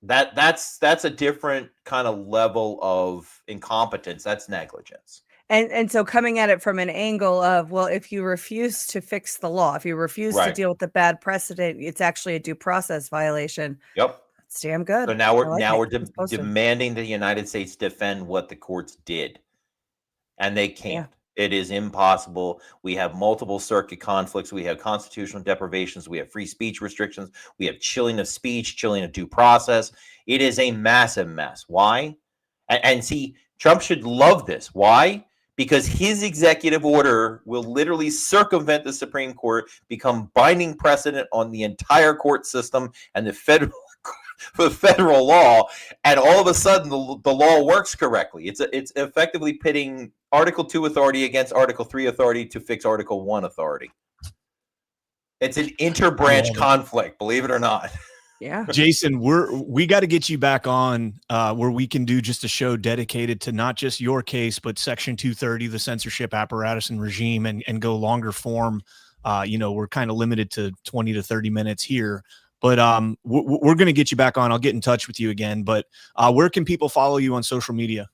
S7: That's a different kind of level of incompetence. That's negligence.
S4: And so coming at it from an angle of, well, if you refuse to fix the law, if you refuse to deal with the bad precedent, it's actually a due process violation.
S7: Yep.
S4: It's damn good.
S7: So now we're demanding the United States defend what the courts did, and they can't. Yeah. It is impossible. We have multiple circuit conflicts. We have constitutional deprivations. We have free speech restrictions. We have chilling of speech, chilling of due process. It is a massive mess. Why? And see, Trump should love this. Why? Because his executive order will literally circumvent the Supreme Court, become binding precedent on the entire court system and the federal law, and all of a sudden the law works correctly. It's effectively pitting Article 2 authority against Article 3 authority to fix Article 1 authority. It's an interbranch conflict, believe it or not.
S4: Yeah.
S2: Jason, we got to get you back on where we can do just a show dedicated to not just your case, but Section 230, the censorship apparatus and regime, and go longer form. We're kind of limited to 20 to 30 minutes here. But we're going to get you back on. I'll get in touch with you again. But where can people follow you on social media?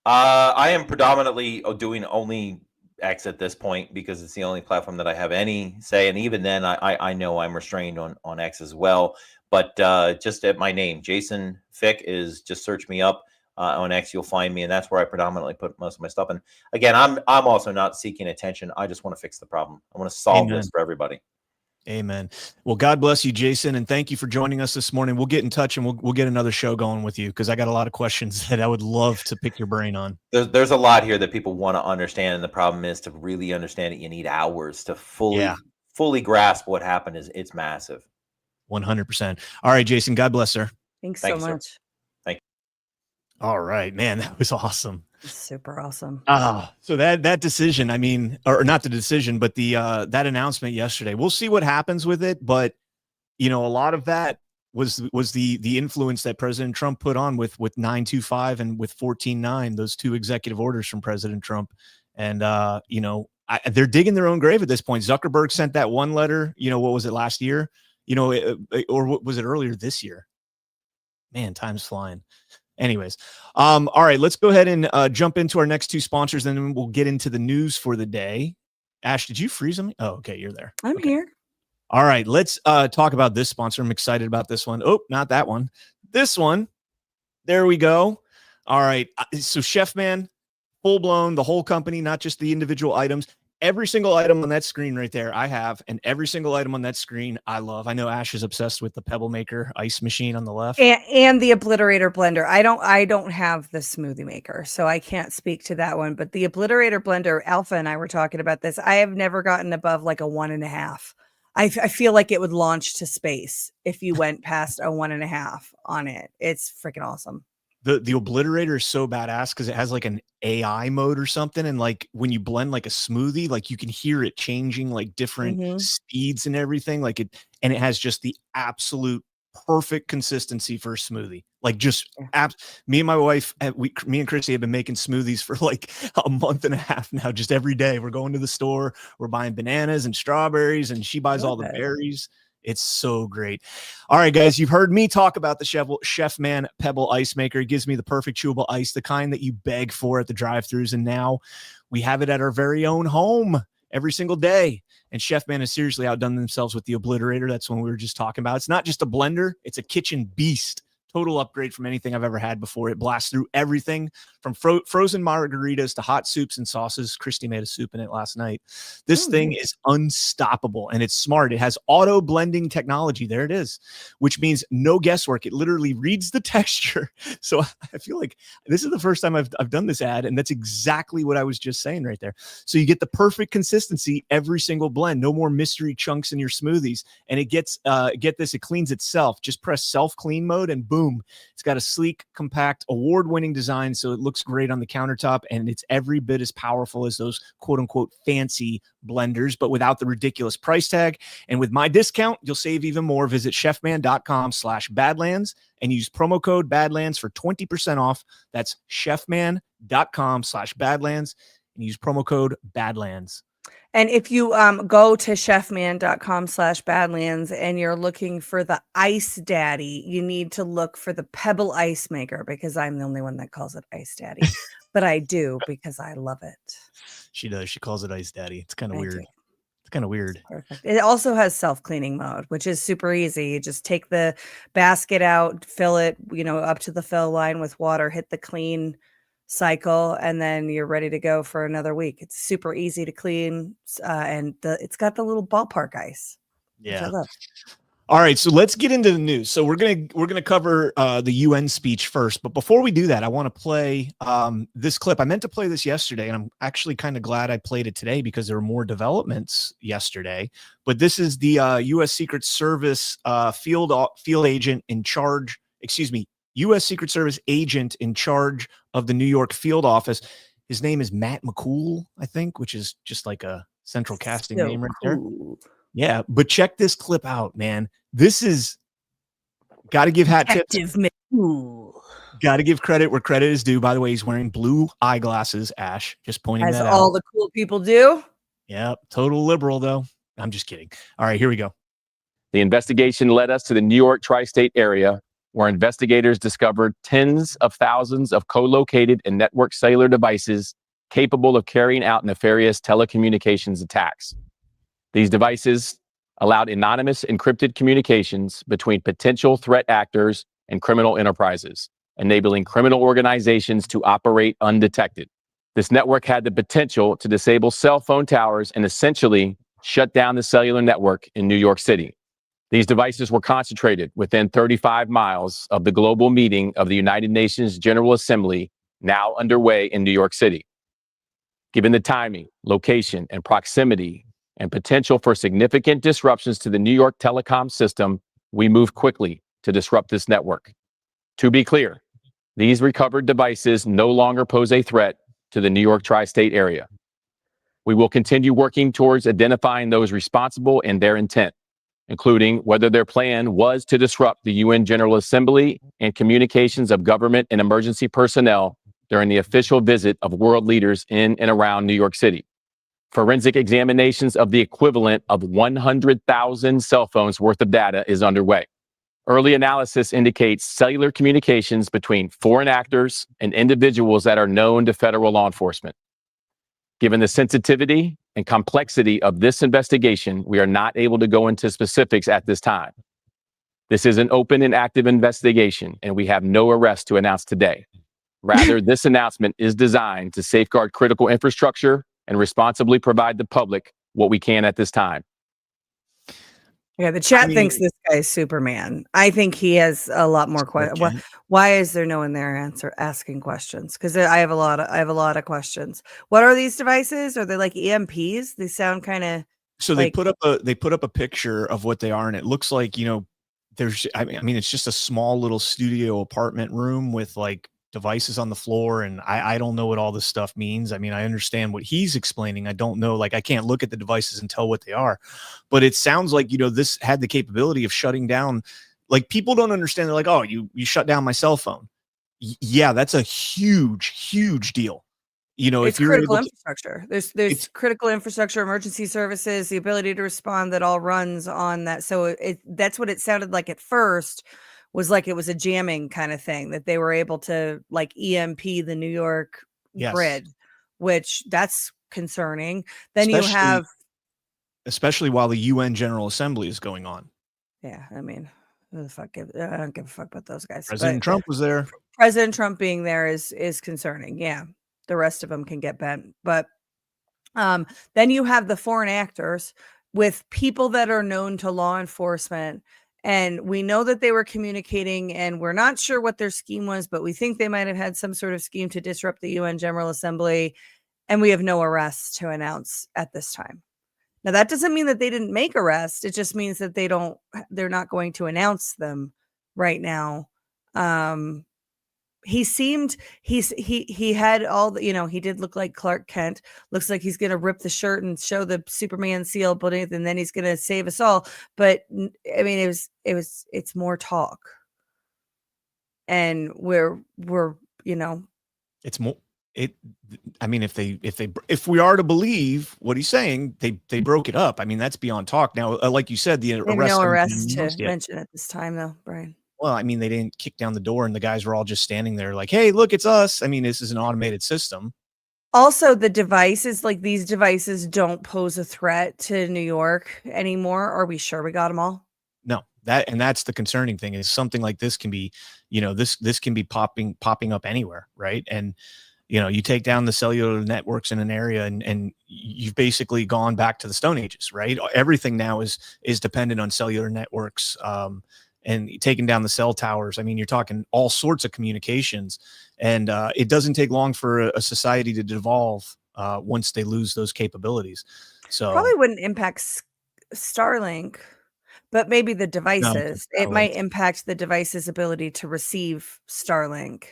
S7: I am predominantly doing only X at this point because it's the only platform that I have any say. And even then, I know I'm restrained on X as well. But just at my name, Jason Fick, just search me up on X. You'll find me. And that's where I predominantly put most of my stuff. And again, I'm also not seeking attention. I just want to fix the problem. I want to solve this for everybody.
S2: Amen. Well, God bless you, Jason, and thank you for joining us this morning. We'll get in touch and we'll get another show going with you because I got a lot of questions that I would love to pick your brain on.
S7: There's a lot here that people want to understand, and the problem is to really understand it, you need hours to fully grasp what happened. It's massive.
S2: 100%. All right, Jason. God bless, sir.
S4: Thanks so much.
S7: Sir.
S2: All right, man, that was awesome.
S4: Super awesome.
S2: So that decision, I mean, or not the decision, but the that announcement yesterday. We'll see what happens with it, but you know, a lot of that was the influence that President Trump put on with 925 and with 14.9, those two executive orders from President Trump. And you know, they're digging their own grave at this point. Zuckerberg sent that one letter, you know, what was it, last year? You know, or was it earlier this year? Man, time's flying. Anyways, all right, let's go ahead and jump into our next two sponsors, and then we'll get into the news for the day. Ash, did you freeze them? Oh, okay, you're there.
S4: I'm
S2: okay.
S4: here.
S2: All right, let's talk about this sponsor. I'm excited about this one. Oh, not that one. This one. There we go. All right, so Chef Man, full blown, the whole company, not just the individual items. Every single item on that screen right there, I have, and every single item on that screen, I love. I know Ash is obsessed with the Pebble Maker ice machine on the left,
S4: and the Obliterator blender. I don't have the smoothie maker, so I can't speak to that one. But the Obliterator blender, Alpha and I were talking about this. I have never gotten above like a 1.5. I feel like it would launch to space if you went past a 1.5 on it. It's freaking awesome.
S2: The Obliterator is so badass because it has like an AI mode or something, and like when you blend like a smoothie, like you can hear it changing like different speeds and everything, like it, and it has just the absolute perfect consistency for a smoothie. Like just me and my wife, me and Chrissy have been making smoothies for like 1.5 months now. Just every day we're going to the store, we're buying bananas and strawberries, and she buys all the berries. It's so great. All right, guys, you've heard me talk about the Chef Man Pebble Ice Maker. It gives me the perfect chewable ice, the kind that you beg for at the drive-thrus, and now we have it at our very own home every single day. And Chef Man has seriously outdone themselves with the Obliterator. That's one we were just talking about. It's not just a blender, it's a kitchen beast. Total upgrade from anything I've ever had before. It blasts through everything from frozen margaritas to hot soups and sauces. Christy made a soup in it last night. This thing is unstoppable, and it's smart. It has auto blending technology. There it is, which means no guesswork. It literally reads the texture. So I feel like this is the first time I've done this ad, and that's exactly what I was just saying right there. So you get the perfect consistency every single blend. No more mystery chunks in your smoothies. And it gets, get this, it cleans itself. Just press self-clean mode, and boom. It's got a sleek, compact, award-winning design, so it looks great on the countertop, and it's every bit as powerful as those quote-unquote fancy blenders, but without the ridiculous price tag. And with my discount, you'll save even more. Visit chefman.com/Badlands and use promo code Badlands for 20% off. That's chefman.com/Badlands and use promo code Badlands.
S4: And if you go to chefman.com/Badlands and you're looking for the Ice Daddy, you need to look for the Pebble Ice Maker, because I'm the only one that calls it Ice Daddy. But I do, because I love it.
S2: She does. She calls it Ice Daddy. It's kind of weird. It's kind of weird.
S4: Perfect. It also has self-cleaning mode, which is super easy. You just take the basket out, fill it, you know, up to the fill line with water, hit the clean cycle, and then you're ready to go for another week. It's super easy to clean, and it's got the little ballpark ice.
S2: Yeah.
S4: Which I love.
S2: All right, so let's get into the news. So we're gonna cover the UN speech first, but before we do that, I want to play this clip. I meant to play this yesterday, and I'm actually kind of glad I played it today because there were more developments yesterday. But this is the U.S. Secret Service field agent in charge. Excuse me, U.S. Secret Service agent in charge of the New York field office. His name is Matt McCool, I think, which is just like a central casting name right there. Yeah, but check this clip out, man. This is got to give hat tips. Got to give credit where credit is due. By the way, he's wearing blue eyeglasses, Ash. Just pointing that out.
S4: As all the cool people do.
S2: Yeah, total liberal, though. I'm just kidding. All right, here we go.
S8: The investigation led us to the New York tri-state area, where investigators discovered tens of thousands of co-located and networked cellular devices capable of carrying out nefarious telecommunications attacks. These devices allowed anonymous encrypted communications between potential threat actors and criminal enterprises, enabling criminal organizations to operate undetected. This network had the potential to disable cell phone towers and essentially shut down the cellular network in New York City. These devices were concentrated within 35 miles of the global meeting of the United Nations General Assembly, now underway in New York City. Given the timing, location, and proximity, and potential for significant disruptions to the New York telecom system, we moved quickly to disrupt this network. To be clear, These recovered devices no longer pose a threat to the New York tri-state area. We will continue working towards identifying those responsible and their intent, including whether their plan was to disrupt the UN General Assembly and communications of government and emergency personnel during the official visit of world leaders in and around New York City. Forensic examinations of the equivalent of 100,000 cell phones worth of data is underway. Early analysis indicates cellular communications between foreign actors and individuals that are known to federal law enforcement. Given the sensitivity and complexity of this investigation, we are not able to go into specifics at this time. This is an open and active investigation, and we have no arrest to announce today. Rather, this announcement is designed to safeguard critical infrastructure and responsibly provide the public what we can at this time.
S4: Yeah, the chat thinks this guy is Superman. I think he has a lot more questions. Why is there no one there asking questions? Because I have a lot of questions. What are these devices? Are they like EMPs? They sound kind of.
S2: So they put up a picture of what they are, and it looks like, you know, there's. I mean, it's just a small little studio apartment room with like devices on the floor, and I don't know what all this stuff means. I mean, I understand what he's explaining. I don't know, like I can't look at the devices and tell what they are, but it sounds like, you know, this had the capability of shutting down. Like, people don't understand. They're like, oh, you shut down my cell phone. Yeah, that's a huge deal. You know,
S4: it's
S2: if you're
S4: critical infrastructure, there's critical infrastructure, emergency services, the ability to respond, that all runs on that. So that's what it sounded like at first. Was like it was a jamming kind of thing, that they were able to like EMP the New York grid, which that's concerning. Then especially
S2: while the UN General Assembly is going on.
S4: Yeah, I mean, who the fuck I don't give a fuck about those guys.
S2: President Trump was there.
S4: President Trump being there is concerning. Yeah, the rest of them can get bent, but then you have the foreign actors with people that are known to law enforcement. And we know that they were communicating, and we're not sure what their scheme was, but we think they might have had some sort of scheme to disrupt the UN General Assembly. And we have no arrests to announce at this time. Now, that doesn't mean that they didn't make arrests. It just means that they're not going to announce them right now. He had all the, you know, he did look like Clark Kent. Looks like he's going to rip the shirt and show the Superman seal beneath, and then he's going to save us all. But I mean, it's more talk. And we're, you know,
S2: it's more, I mean, if we are to believe what he's saying, they broke it up. I mean, that's beyond talk. Now, like you said, the arrest.
S4: No arrest to mention at this time, though, Brian.
S2: Well, I mean, they didn't kick down the door, and the guys were all just standing there like, hey, look, it's us. I mean, this is an automated system.
S4: Also, the devices, like these devices don't pose a threat to New York anymore. Are we sure we got them all?
S2: No, that's the concerning thing, is something like this can be, you know, this can be popping up anywhere. Right. And, you know, you take down the cellular networks in an area, and you've basically gone back to the Stone Ages. Right. Everything now is dependent on cellular networks. And taking down the cell towers. I mean, you're talking all sorts of communications, and it doesn't take long for a society to devolve once they lose those capabilities. So
S4: probably wouldn't impact Starlink, but maybe the devices. It might impact the device's ability to receive Starlink.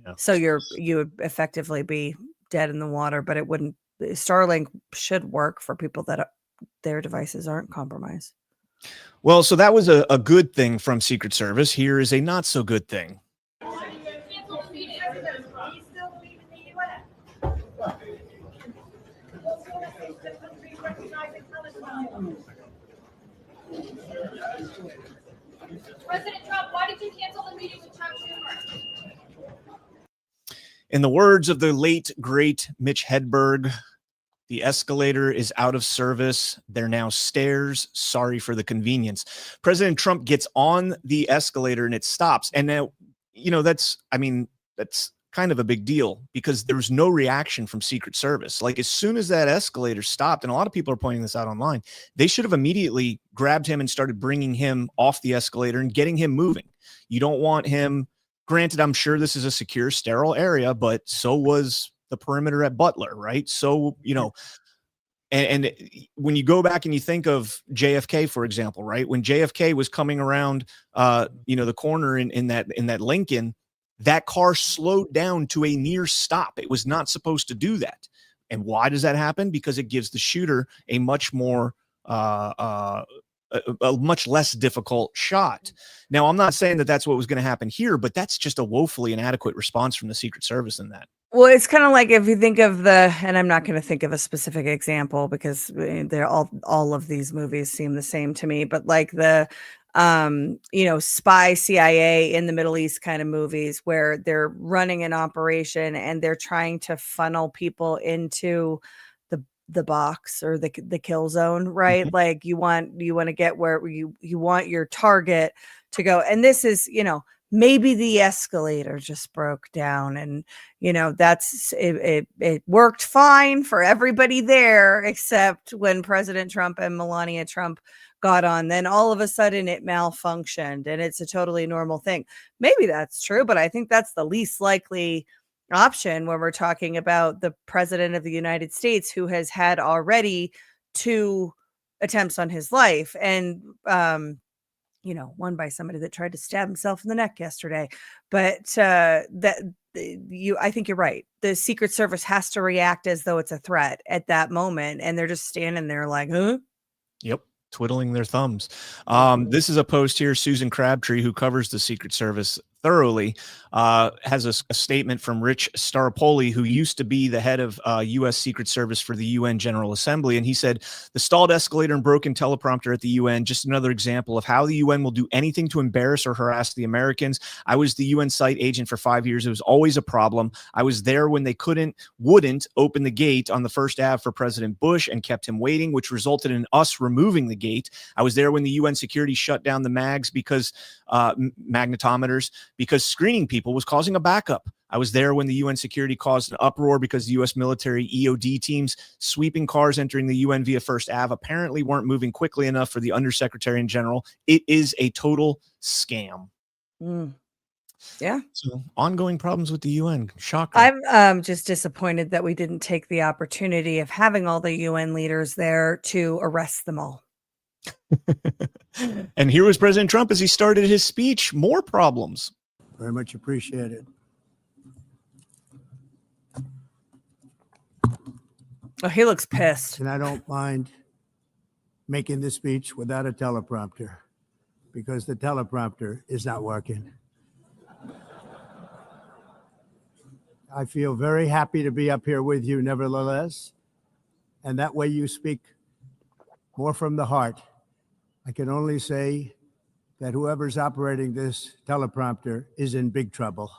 S4: Yeah. So you would effectively be dead in the water, but it wouldn't. Starlink should work for people that their devices aren't compromised.
S2: Well, so that was a good thing from Secret Service. Here is a not so good thing.
S9: President Trump, why did you cancel the meeting with Chuck Schumer?
S2: In the words of the late, great Mitch Hedberg, the escalator is out of service. They're now stairs. Sorry for the convenience. President Trump gets on the escalator and it stops. And now, you know, that's kind of a big deal, because there's no reaction from Secret Service. Like, as soon as that escalator stopped, and a lot of people are pointing this out online, they should have immediately grabbed him and started bringing him off the escalator and getting him moving. You don't want him. Granted, I'm sure this is a secure, sterile area, but so was the perimeter at Butler, right? So, you know, and when you go back and you think of JFK, for example, right? When JFK was coming around, you know, the corner in that Lincoln, That car slowed down to a near stop. It was not supposed to do that. And why does that happen? Because it gives the shooter a much more a much less difficult shot. Now, I'm not saying that that's what was going to happen here, but that's just a woefully inadequate response from the Secret Service in that.
S4: Well, it's kind of like if you think of and I'm not going to think of a specific example because they're all of these movies seem the same to me, but like the spy CIA in the Middle East kind of movies where they're running an operation and they're trying to funnel people into the box or the kill zone, right? Like you want to get where you want your target to go. And this is, maybe the escalator just broke down and, that's it worked fine for everybody there, except when President Trump and Melania Trump got on, then all of a sudden it malfunctioned and it's a totally normal thing. Maybe that's true, but I think that's the least likely option when we're talking about the president of the United States who has had already 2 attempts on his life and one by somebody that tried to stab himself in the neck yesterday. But I think you're right. The Secret Service has to react as though it's a threat at that moment, and they're just standing there like, huh?
S2: Yep. Twiddling their thumbs. This is a post here. Susan Crabtree, who covers the Secret Service thoroughly, has a statement from Rich Staropoli, who used to be the head of U.S. Secret Service for the UN General Assembly. And he said, the stalled escalator and broken teleprompter at the UN, just another example of how the UN will do anything to embarrass or harass the Americans. I was the UN site agent for 5 years. It was always a problem. I was there when they wouldn't open the gate on the First Ave for President Bush and kept him waiting, which resulted in us removing the gate. I was there when the UN security shut down the mags because magnetometers, because screening people was causing a backup. I was there when the UN security caused an uproar because the U.S. military EOD teams sweeping cars entering the UN via First Ave apparently weren't moving quickly enough for the Undersecretary in General. It is a total scam.
S4: Yeah.
S2: So ongoing problems with the UN. Shocker.
S4: I'm just disappointed that we didn't take the opportunity of having all the UN leaders there to arrest them all.
S2: And here was President Trump as he started his speech. More problems.
S10: Very much appreciated.
S4: Oh, he looks pissed.
S10: And I don't mind making this speech without a teleprompter because the teleprompter is not working. I feel very happy to be up here with you nevertheless. And that way you speak more from the heart. I can only say that whoever's operating this teleprompter is in big trouble.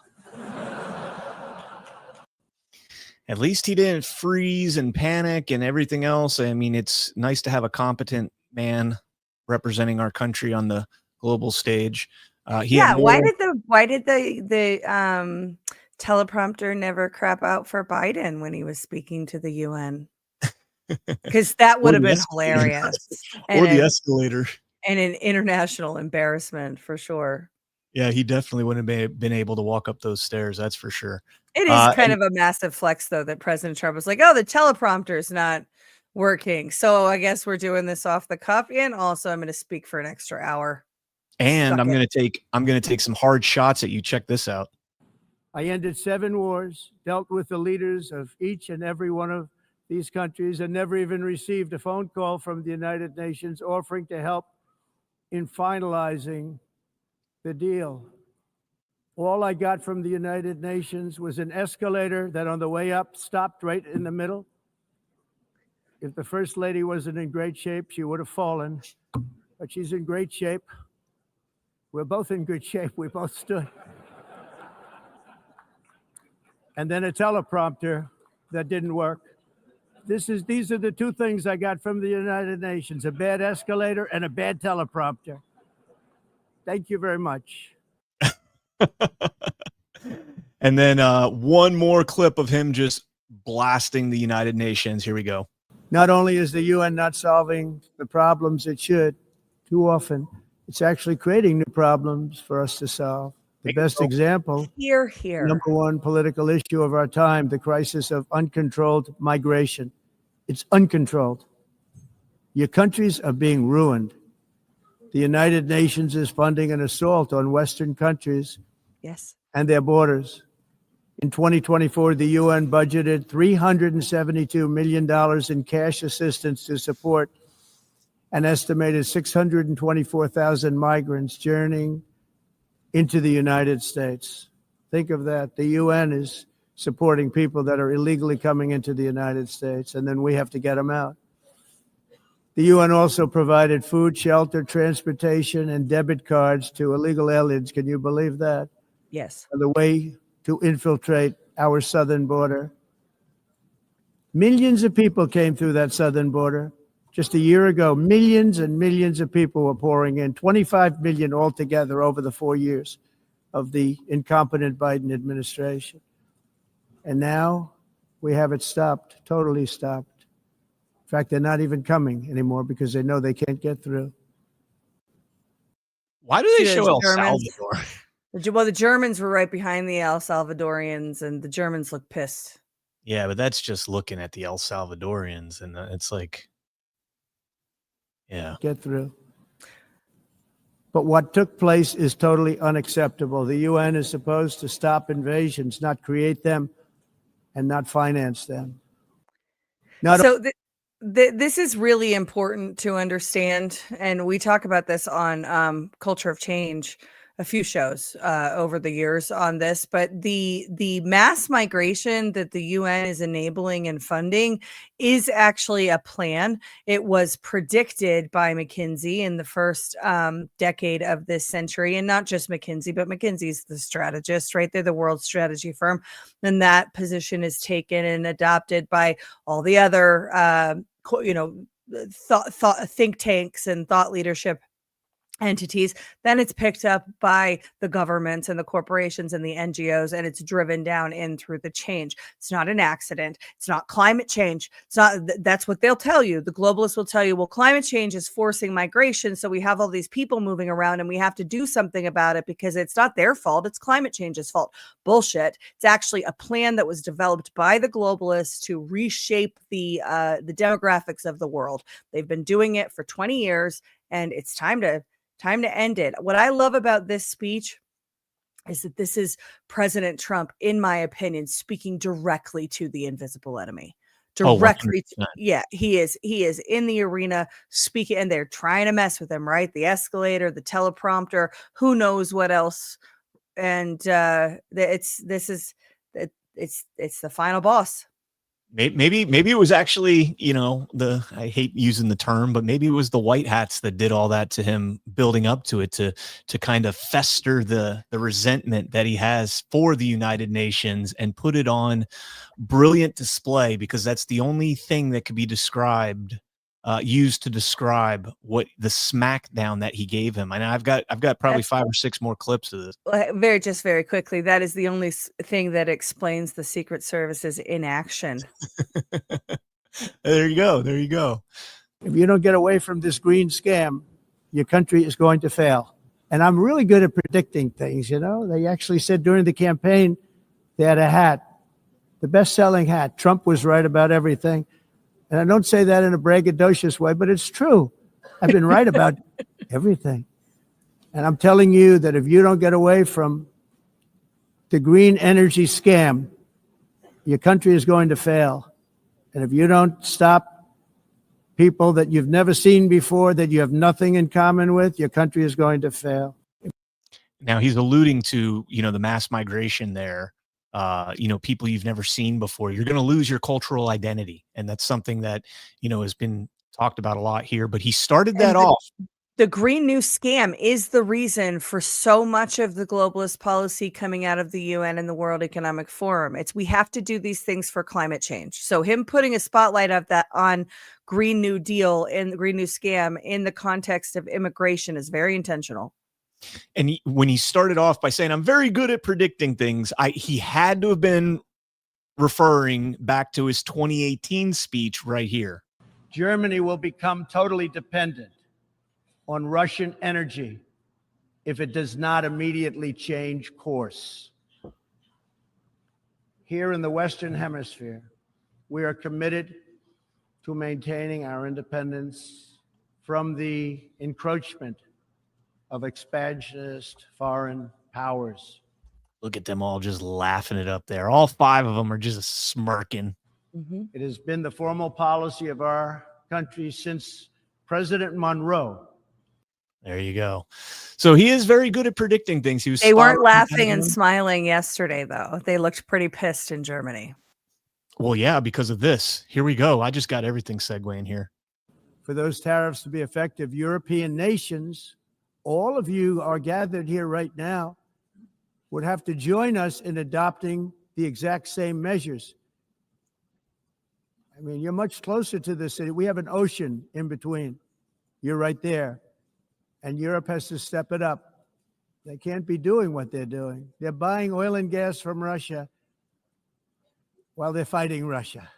S2: At least he didn't freeze and panic and everything else. I mean, it's nice to have a competent man representing our country on the global stage.
S4: Why did the teleprompter never crap out for Biden when he was speaking to the UN? Because that would have been hilarious.
S2: Or the escalator.
S4: And an international embarrassment for sure.
S2: Yeah, he definitely wouldn't have been able to walk up those stairs. That's for sure.
S4: It is kind of a massive flex, though, that President Trump was like, oh, the teleprompter's not working. So I guess we're doing this off the cuff. And also I'm going to speak for an extra hour.
S2: And I'm going to take some hard shots at you. Check this out.
S10: I ended 7 wars, dealt with the leaders of each and every one of these countries, and never even received a phone call from the United Nations offering to help in finalizing the deal. All I got from the United Nations was an escalator that on the way up stopped right in the middle. If the First Lady wasn't in great shape, she would have fallen, but she's in great shape. We're both in good shape. We both stood. And then a teleprompter that didn't work. These are the 2 things I got from the United Nations, a bad escalator and a bad teleprompter. Thank you very much.
S2: And then one more clip of him just blasting the United Nations. Here we go.
S10: Not only is the UN not solving the problems it should too often, it's actually creating new problems for us to solve. The best example,
S4: here.
S10: Number 1 political issue of our time, the crisis of uncontrolled migration. It's uncontrolled. Your countries are being ruined. The United Nations is funding an assault on Western countries.
S4: Yes.
S10: and their borders. In 2024, the UN budgeted $372 million in cash assistance to support an estimated 624,000 migrants journeying into the United States. Think of that. The UN is supporting people that are illegally coming into the United States, and then we have to get them out. The UN also provided food, shelter, transportation, and debit cards to illegal aliens. Can you believe that?
S4: Yes.
S10: On the way to infiltrate our southern border. Millions of people came through that southern border. Just a year ago, millions and millions of people were pouring in, 25 million altogether over the 4 years of the incompetent Biden administration. And now we have it stopped, totally stopped. In fact, they're not even coming anymore because they know they can't get through.
S2: Why do they
S4: See,
S2: show
S4: those
S2: El
S4: Germans?
S2: Salvador?
S4: Well, the Germans were right behind the El Salvadorians, and the Germans look pissed.
S2: Yeah, but that's just looking at the El Salvadorians, and it's like, yeah.
S10: Get through. But what took place is totally unacceptable. The UN is supposed to stop invasions, not create them and not finance them.
S4: This is really important to understand, and we talk about this on Culture of Change, a few shows over the years on this, but the mass migration that the UN is enabling and funding is actually a plan. It was predicted by McKinsey in the first decade of this century, and not just McKinsey, but McKinsey's the strategist, right? They're the world strategy firm, and that position is taken and adopted by all the other, think tanks and thought leadership entities. Then it's picked up by the governments and the corporations and the NGOs, and it's driven down in through the change. It's not an accident. It's not climate change. It's not. That's what they'll tell you. The globalists will tell you, well, climate change is forcing migration, so we have all these people moving around and we have to do something about it because it's not their fault. It's climate change's fault. Bullshit. It's actually a plan that was developed by the globalists to reshape the demographics of the world. They've been doing it for 20 years, and it's time to end it. What I love about this speech is that this is President Trump, in my opinion, speaking directly to the invisible enemy. Directly. He is in the arena speaking, and they're trying to mess with him, right? The escalator, the teleprompter, who knows what else. And it's the final boss.
S2: Maybe it was actually, I hate using the term, but maybe it was the white hats that did all that to him, building up to it, to kind of fester the resentment that he has for the United Nations and put it on brilliant display, because that's the only thing that could be used to describe what the smackdown that he gave him. And I've got probably 5 or 6 more clips of this.
S4: Very quickly. That is the only thing that explains the Secret Service's inaction.
S2: There you go.
S10: If you don't get away from this green scam, your country is going to fail. And I'm really good at predicting things. They actually said during the campaign, they had a hat, the best-selling hat. Trump was right about everything. And I don't say that in a braggadocious way, but it's true. I've been right about everything. And I'm telling you that if you don't get away from the green energy scam, your country is going to fail. And if you don't stop people that you've never seen before, that you have nothing in common with, your country is going to fail.
S2: Now he's alluding to, the mass migration there. People you've never seen before. You're going to lose your cultural identity. And that's something that, has been talked about a lot here, but he started that off.
S4: The Green New Scam is the reason for so much of the globalist policy coming out of the UN and the World Economic Forum. We have to do these things for climate change. So him putting a spotlight of that on Green New Deal and the Green New Scam in the context of immigration is very intentional.
S2: And when he started off by saying, I'm very good at predicting things, he had to have been referring back to his 2018 speech right here.
S10: Germany will become totally dependent on Russian energy if it does not immediately change course. Here in the Western Hemisphere, we are committed to maintaining our independence from the encroachment of expansionist foreign powers.
S2: Look at them all just laughing it up there. All 5 of them are just smirking.
S10: It has been the formal policy of our country since President Monroe.
S2: There you go. So he is very good at predicting things.
S4: They weren't laughing and smiling yesterday, though. They looked pretty pissed in Germany.
S2: Well, yeah, because of this. Here we go. I just got everything segueing here.
S10: For those tariffs to be effective, European nations, all of you are gathered here right now, would have to join us in adopting the exact same measures. I mean, you're much closer to the city. We have an ocean in between. You're right there. And Europe has to step it up. They can't be doing what they're doing. They're buying oil and gas from Russia while they're fighting Russia.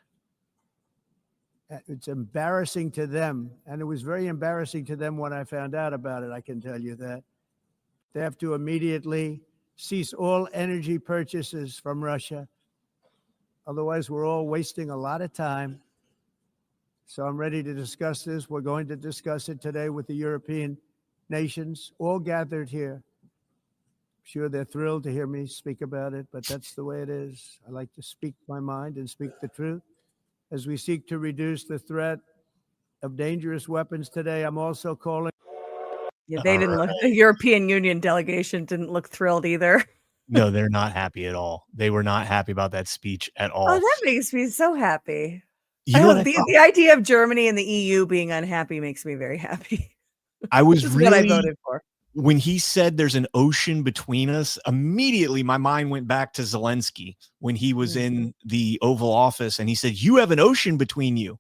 S10: It's embarrassing to them. And it was very embarrassing to them when I found out about it, I can tell you that. They have to immediately cease all energy purchases from Russia. Otherwise, we're all wasting a lot of time. So I'm ready to discuss this. We're going to discuss it today with the European nations, all gathered here. I'm sure they're thrilled to hear me speak about it, but that's the way it is. I like to speak my mind and speak the truth. As we seek to reduce the threat of dangerous weapons today, I'm also calling.
S4: Yeah, they didn't look. The European Union delegation didn't look thrilled either.
S2: No, they're not happy at all. They were not happy about that speech at all.
S4: Oh, that makes me so happy.
S2: You know
S4: the idea of Germany and the EU being unhappy makes me very happy.
S2: I was
S4: This is
S2: really,
S4: what I voted for.
S2: when he said there's an ocean between us, immediately my mind went back to Zelensky when he was in the Oval Office and he said, you have an ocean between you.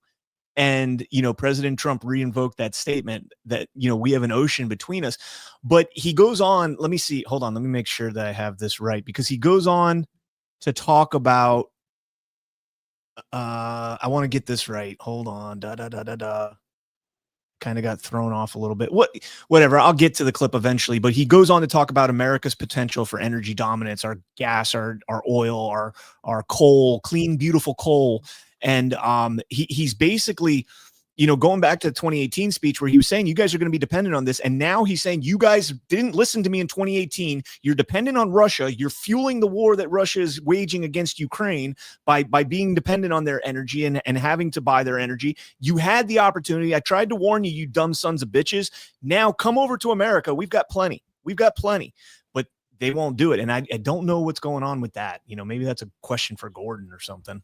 S2: And, you know, President Trump reinvoked that statement that, you know, we have an ocean between us. But he goes on, let me see, hold on, let me make sure that I have this right, because he goes on to talk about, I want to get this right. Hold on, kind of got thrown off a little bit. Whatever, I'll get to the clip eventually, but he goes on to talk about America's potential for energy dominance, our gas, our oil, our coal, clean, beautiful coal. And he's basically, you know, going back to the 2018 speech where he was saying, you guys are going to be dependent on this. And now he's saying, you guys didn't listen to me in 2018. You're dependent on Russia. You're fueling the war that Russia is waging against Ukraine by being dependent on their energy and having to buy their energy. You had the opportunity. I tried to warn you, you dumb sons of bitches. Now come over to America. We've got plenty. But they won't do it. And I don't know what's going on with that. You know, maybe that's a question for Gordon or something.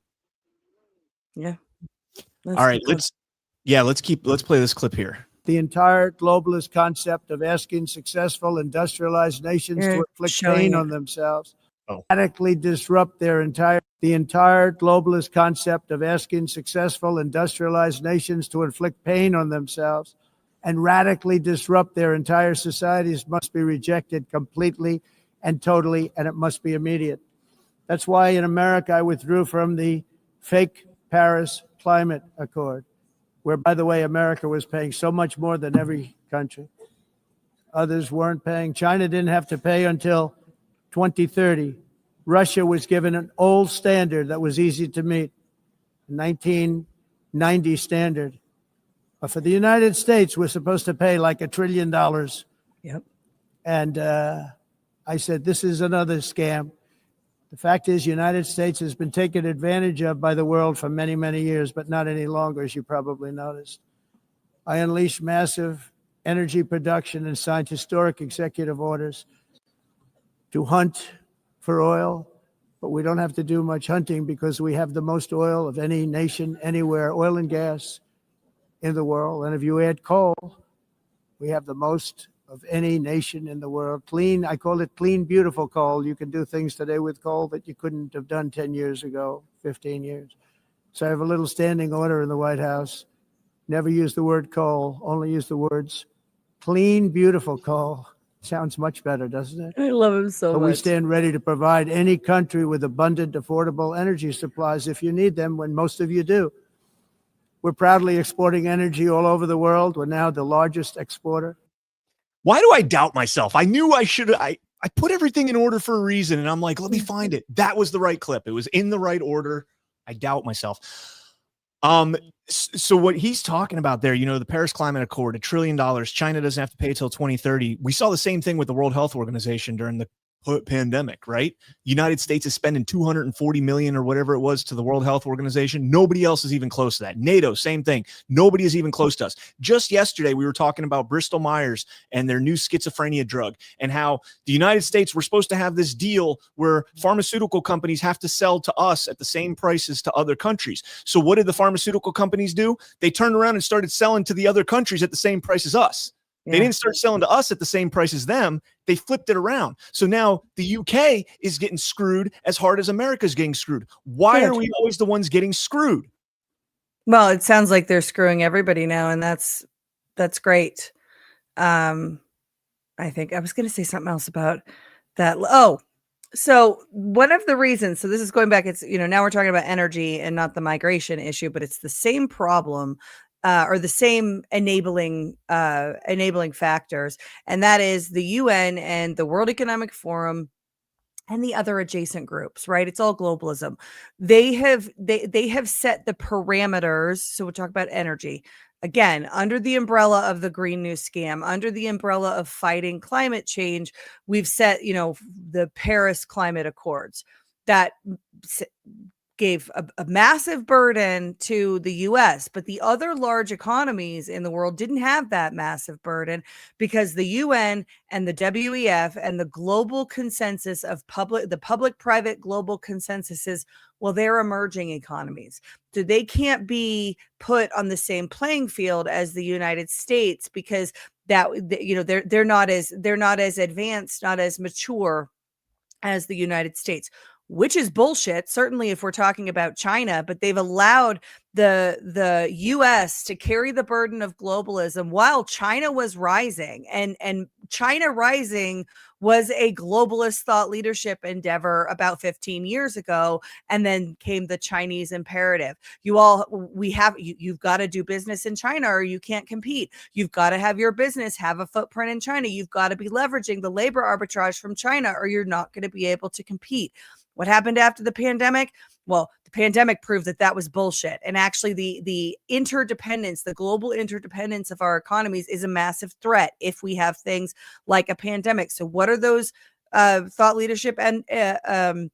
S4: Yeah.
S2: All right. Let's play this clip here.
S10: The entire globalist concept of asking successful industrialized nations to inflict pain on themselves, radically disrupt the entire globalist concept of asking successful industrialized nations to inflict pain on themselves and radically disrupt their entire societies must be rejected completely and totally, and it must be immediate. That's why in America I withdrew from the fake Paris Climate Accord, where, by the way, America was paying so much more than every country. Others weren't paying. China didn't have to pay until 2030. Russia was given an old standard that was easy to meet, 1990 standard. But for the United States, we're supposed to pay like $1 trillion.
S4: Yep.
S10: And I said, this is another scam. The fact is, the United States has been taken advantage of by the world for many, many years, but not any longer, as you probably noticed. I unleashed massive energy production and signed historic executive orders to hunt for oil, but we don't have to do much hunting because we have the most oil of any nation anywhere, oil and gas in the world. And if you add coal, we have the most of any nation in the world. Clean, I call it clean, beautiful coal. You can do things today with coal that you couldn't have done 10 years ago, 15 years. So I have a little standing order in the White House. Never use the word coal, only use the words clean, beautiful coal. Sounds much better, doesn't it?
S4: I love him so much.
S10: We stand ready to provide any country with abundant, affordable energy supplies if you need them, when most of you do. We're proudly exporting energy all over the world. We're now the largest exporter.
S2: Why do I doubt myself? I knew I should. I put everything in order for a reason, and I'm like, let me find it. That was the right clip. It was in the right order. I doubt myself. So what he's talking about there, you know, the Paris Climate Accord, $1 trillion. China doesn't have to pay till 2030. We saw the same thing with the World Health Organization during the pandemic, right? United States is spending 240 million or whatever it was to the World Health Organization. Nobody else is even close to that. NATO, same thing. Nobody is even close to us. Just yesterday, we were talking about Bristol Myers and their new schizophrenia drug, and how the United States, we're supposed to have this deal where pharmaceutical companies have to sell to us at the same prices to other countries. So what did the pharmaceutical companies do? They turned around and started selling to the other countries at the same price as us. They didn't start selling to us at the same price as them. They flipped it around. So now the UK is getting screwed as hard as America's getting screwed. Why are we always the ones getting screwed?
S4: Well, it sounds like they're screwing everybody now, and that's great. I think I was going to say something else about that. Oh, so one of the reasons, so this is going back, it's, now we're talking about energy and not the migration issue, but it's the same problem. Or the same enabling factors, and that is the UN and the World Economic Forum and the other adjacent groups, right? It's all globalism. They have set the parameters. So we'll talk about energy again under the umbrella of the Green New Scam, under the umbrella of fighting climate change. We've set, the Paris Climate Accords that gave a massive burden to the US, but the other large economies in the world didn't have that massive burden because the UN and the WEF and the global consensus of the public-private global consensus is, well, they're emerging economies. So they can't be put on the same playing field as the United States because they're not as advanced, not as mature as the United States, which is bullshit, certainly if we're talking about China, but they've allowed the US to carry the burden of globalism while China was rising. And China rising was a globalist thought leadership endeavor about 15 years ago. And then came the Chinese imperative. You've got to do business in China or you can't compete. You've got to have your business have a footprint in China. You've got to be leveraging the labor arbitrage from China or you're not going to be able to compete. What happened after the pandemic? Well, the pandemic proved that was bullshit. And actually the interdependence, the global interdependence of our economies is a massive threat if we have things like a pandemic. So what are those thought leadership and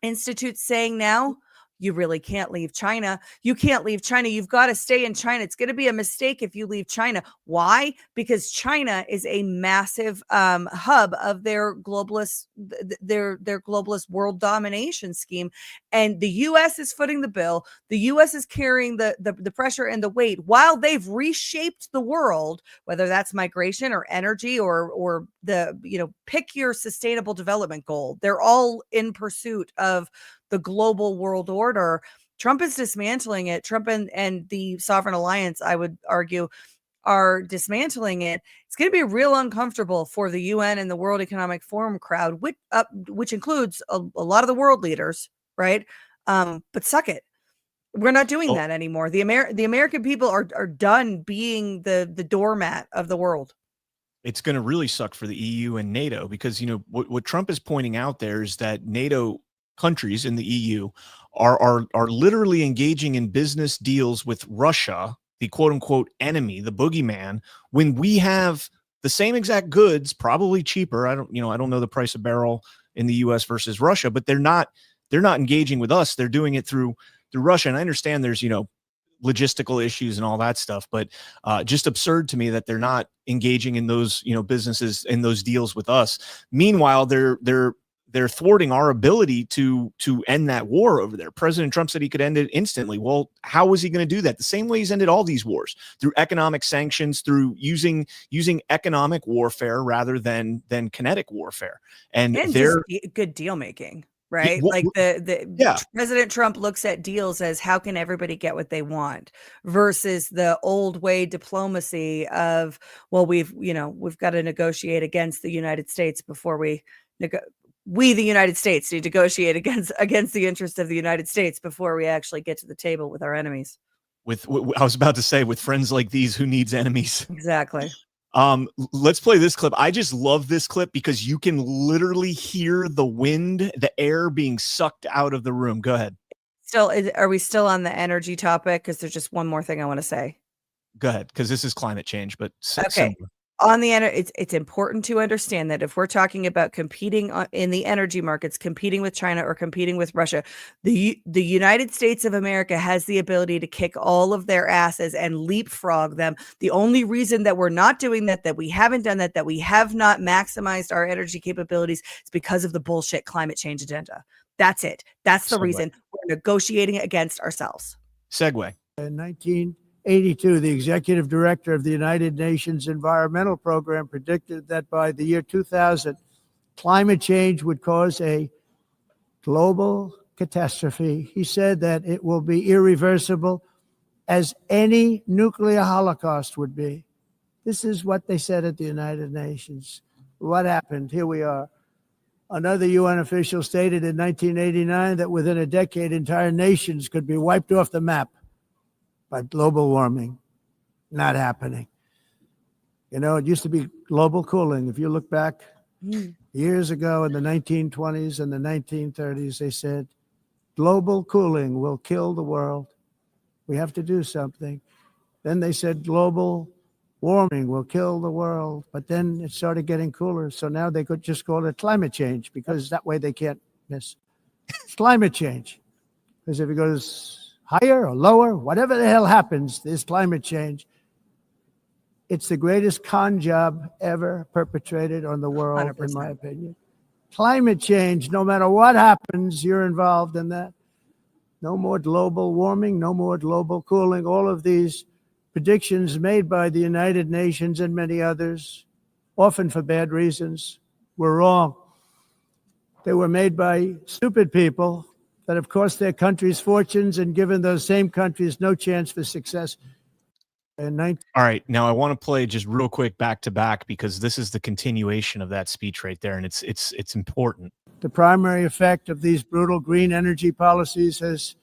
S4: institutes saying now? You really can't leave China. You can't leave China. You've got to stay in China. It's going to be a mistake if you leave China. Why? Because China is a massive hub of their globalist, their globalist world domination scheme. And the U.S. is footing the bill. The U.S. is carrying the pressure and the weight while they've reshaped the world, whether that's migration or energy or the, pick your sustainable development goal. They're all in pursuit of the global world order. Trump is dismantling it. Trump and the Sovereign Alliance, I would argue, are dismantling it. It's going to be real uncomfortable for the UN and the World Economic Forum crowd, which includes a lot of the world leaders, right? But suck it. We're not doing that anymore. The American people are done being the doormat of the world.
S2: It's going to really suck for the EU and NATO because, what Trump is pointing out there is that NATO countries in the EU are literally engaging in business deals with Russia, the quote unquote enemy, the boogeyman, when we have the same exact goods, probably cheaper. I don't know the price of barrel in the US versus Russia, but they're not engaging with us. They're doing it through Russia. And I understand there's, logistical issues and all that stuff, but just absurd to me that they're not engaging in those, businesses in those deals with us. Meanwhile, they're thwarting our ability to end that war over there. President Trump said he could end it instantly. Well, how was he going to do that? The same way he's ended all these wars, through economic sanctions, through using economic warfare rather than kinetic warfare. And they're
S4: good deal making, right? The President Trump looks at deals as how can everybody get what they want versus the old way diplomacy of, well, we've got to negotiate against the United States before we the United States need to negotiate against the interest of the United States before we actually get to the table with our enemies.
S2: I was about to say, with friends like these, who needs enemies?
S4: Exactly.
S2: Let's play this clip. I just love this clip because you can literally hear the wind, the air being sucked out of the room. Go ahead.
S4: Are we still on the energy topic? Because there's just one more thing I want to say.
S2: Go ahead, because this is climate change, but
S4: okay. on the it's important to understand that if we're talking about competing in the energy markets, competing with China or competing with Russia, the United States of America has the ability to kick all of their asses and leapfrog them. The only reason that we're not doing that we haven't done that we have not maximized our energy capabilities is because of the bullshit climate change agenda. That's it. That's the reason we're negotiating against ourselves.
S2: Segue.
S10: In 1982, the executive director of the United Nations Environmental Program predicted that by the year 2000, climate change would cause a global catastrophe. He said that it will be irreversible as any nuclear holocaust would be. This is what they said at the United Nations. What happened? Here we are. Another UN official stated in 1989 that within a decade, entire nations could be wiped off the map by global warming. Not happening. You know, it used to be global cooling. If you look back years ago in the 1920s and the 1930s, they said, global cooling will kill the world. We have to do something. Then they said global warming will kill the world. But then it started getting cooler. So now they could just call it climate change because that way they can't miss. It's climate change. Because if it goes higher or lower, whatever the hell happens, there's climate change. It's the greatest con job ever perpetrated on the world, 100%. In my opinion. Climate change, no matter what happens, you're involved in that. No more global warming, no more global cooling. All of these predictions made by the United Nations and many others, often for bad reasons, were wrong. They were made by stupid people that have cost their countries fortunes and given those same countries no chance for success. All
S2: right, now I want to play just real quick back to back because this is the continuation of that speech right there, and it's important.
S10: The primary effect of these brutal green energy policies has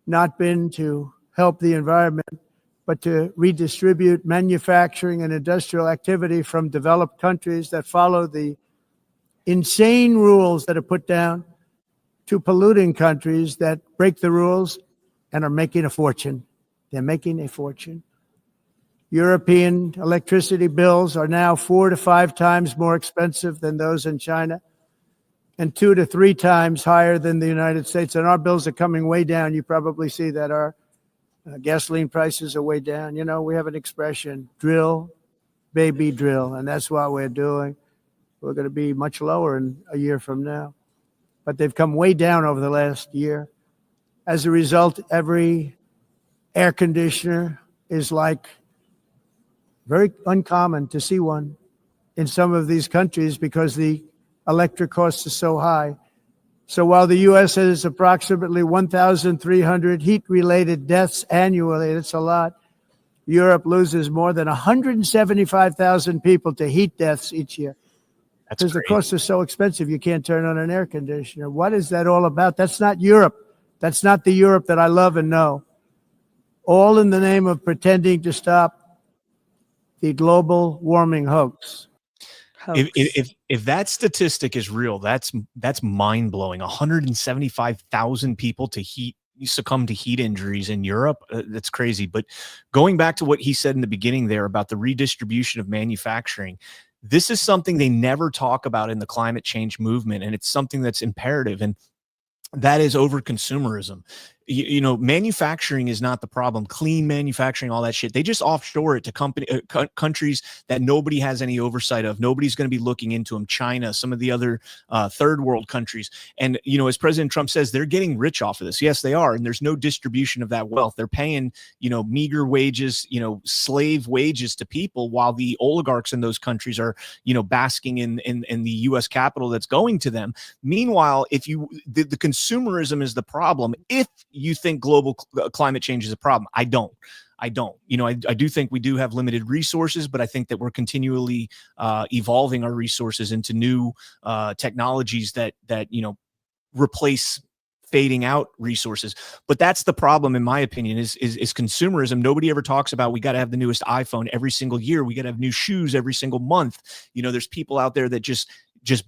S10: not been to help the environment, but to redistribute manufacturing and industrial activity from developed countries that follow the insane rules that are put down to polluting countries that break the rules and are making a fortune. They're making a fortune. European electricity bills are now 4 to 5 times more expensive than those in China and 2 to 3 times higher than the United States. And our bills are coming way down. You probably see that our gasoline prices are way down. You know, we have an expression, drill, baby, drill. And that's what we're doing. We're going to be much lower in a year from now. But they've come way down over the last year. As a result, every air conditioner is like very uncommon to see one in some of these countries because the electric costs are so high. So while the U.S. has approximately 1,300 heat-related deaths annually, that's a lot, Europe loses more than 175,000 people to heat deaths each year. Because the costs are so expensive, you can't turn on an air conditioner. What is that all about? That's not Europe. That's not the Europe that I love and know. All in the name of pretending to stop the global warming hoax.
S2: If that statistic is real, that's mind blowing. 175,000 people succumb to heat injuries in Europe. That's crazy. But going back to what he said in the beginning there about the redistribution of manufacturing, this is something they never talk about in the climate change movement, and it's something that's imperative. And that is over consumerism. You know, manufacturing is not the problem. Clean manufacturing, all that shit. They just offshore it to countries that nobody has any oversight of. Nobody's going to be looking into them. China, some of the other third world countries. And, you know, as President Trump says, they're getting rich off of this. Yes, they are. And there's no distribution of that wealth. They're paying, you know, meager wages, you know, slave wages to people while the oligarchs in those countries are, you know, basking in the U.S. capital that's going to them. Meanwhile, if the consumerism is the problem, if you think global climate change is a problem. I don't. You know, I do think we do have limited resources, but I think that we're continually evolving our resources into new technologies that you know, replace fading out resources. But that's the problem, in my opinion, is consumerism. Nobody ever talks about we got to have the newest iPhone every single year. We got to have new shoes every single month. You know, there's people out there that just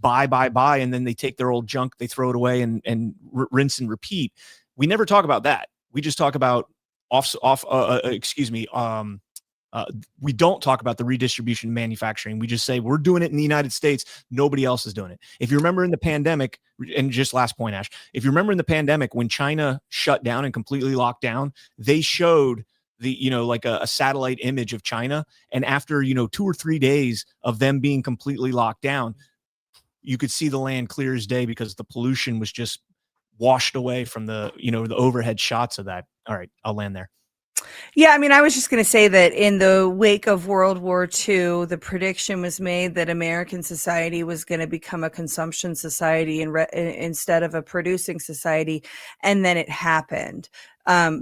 S2: buy, and then they take their old junk, they throw it away and rinse and repeat. We never talk about that. We just talk about We don't talk about the redistribution and manufacturing. We just say we're doing it in the United States. Nobody else is doing it. If you remember in the pandemic, and just last point, Ash, if you remember in the pandemic when China shut down and completely locked down, they showed like a satellite image of China. And after, 2 or 3 days of them being completely locked down, you could see the land clear as day because the pollution was just washed away from the overhead shots of that. All right, I'll land there.
S4: Yeah, I mean, I was just going to say that in the wake of World War II, the prediction was made that American society was going to become a consumption society instead of a producing society. And then it happened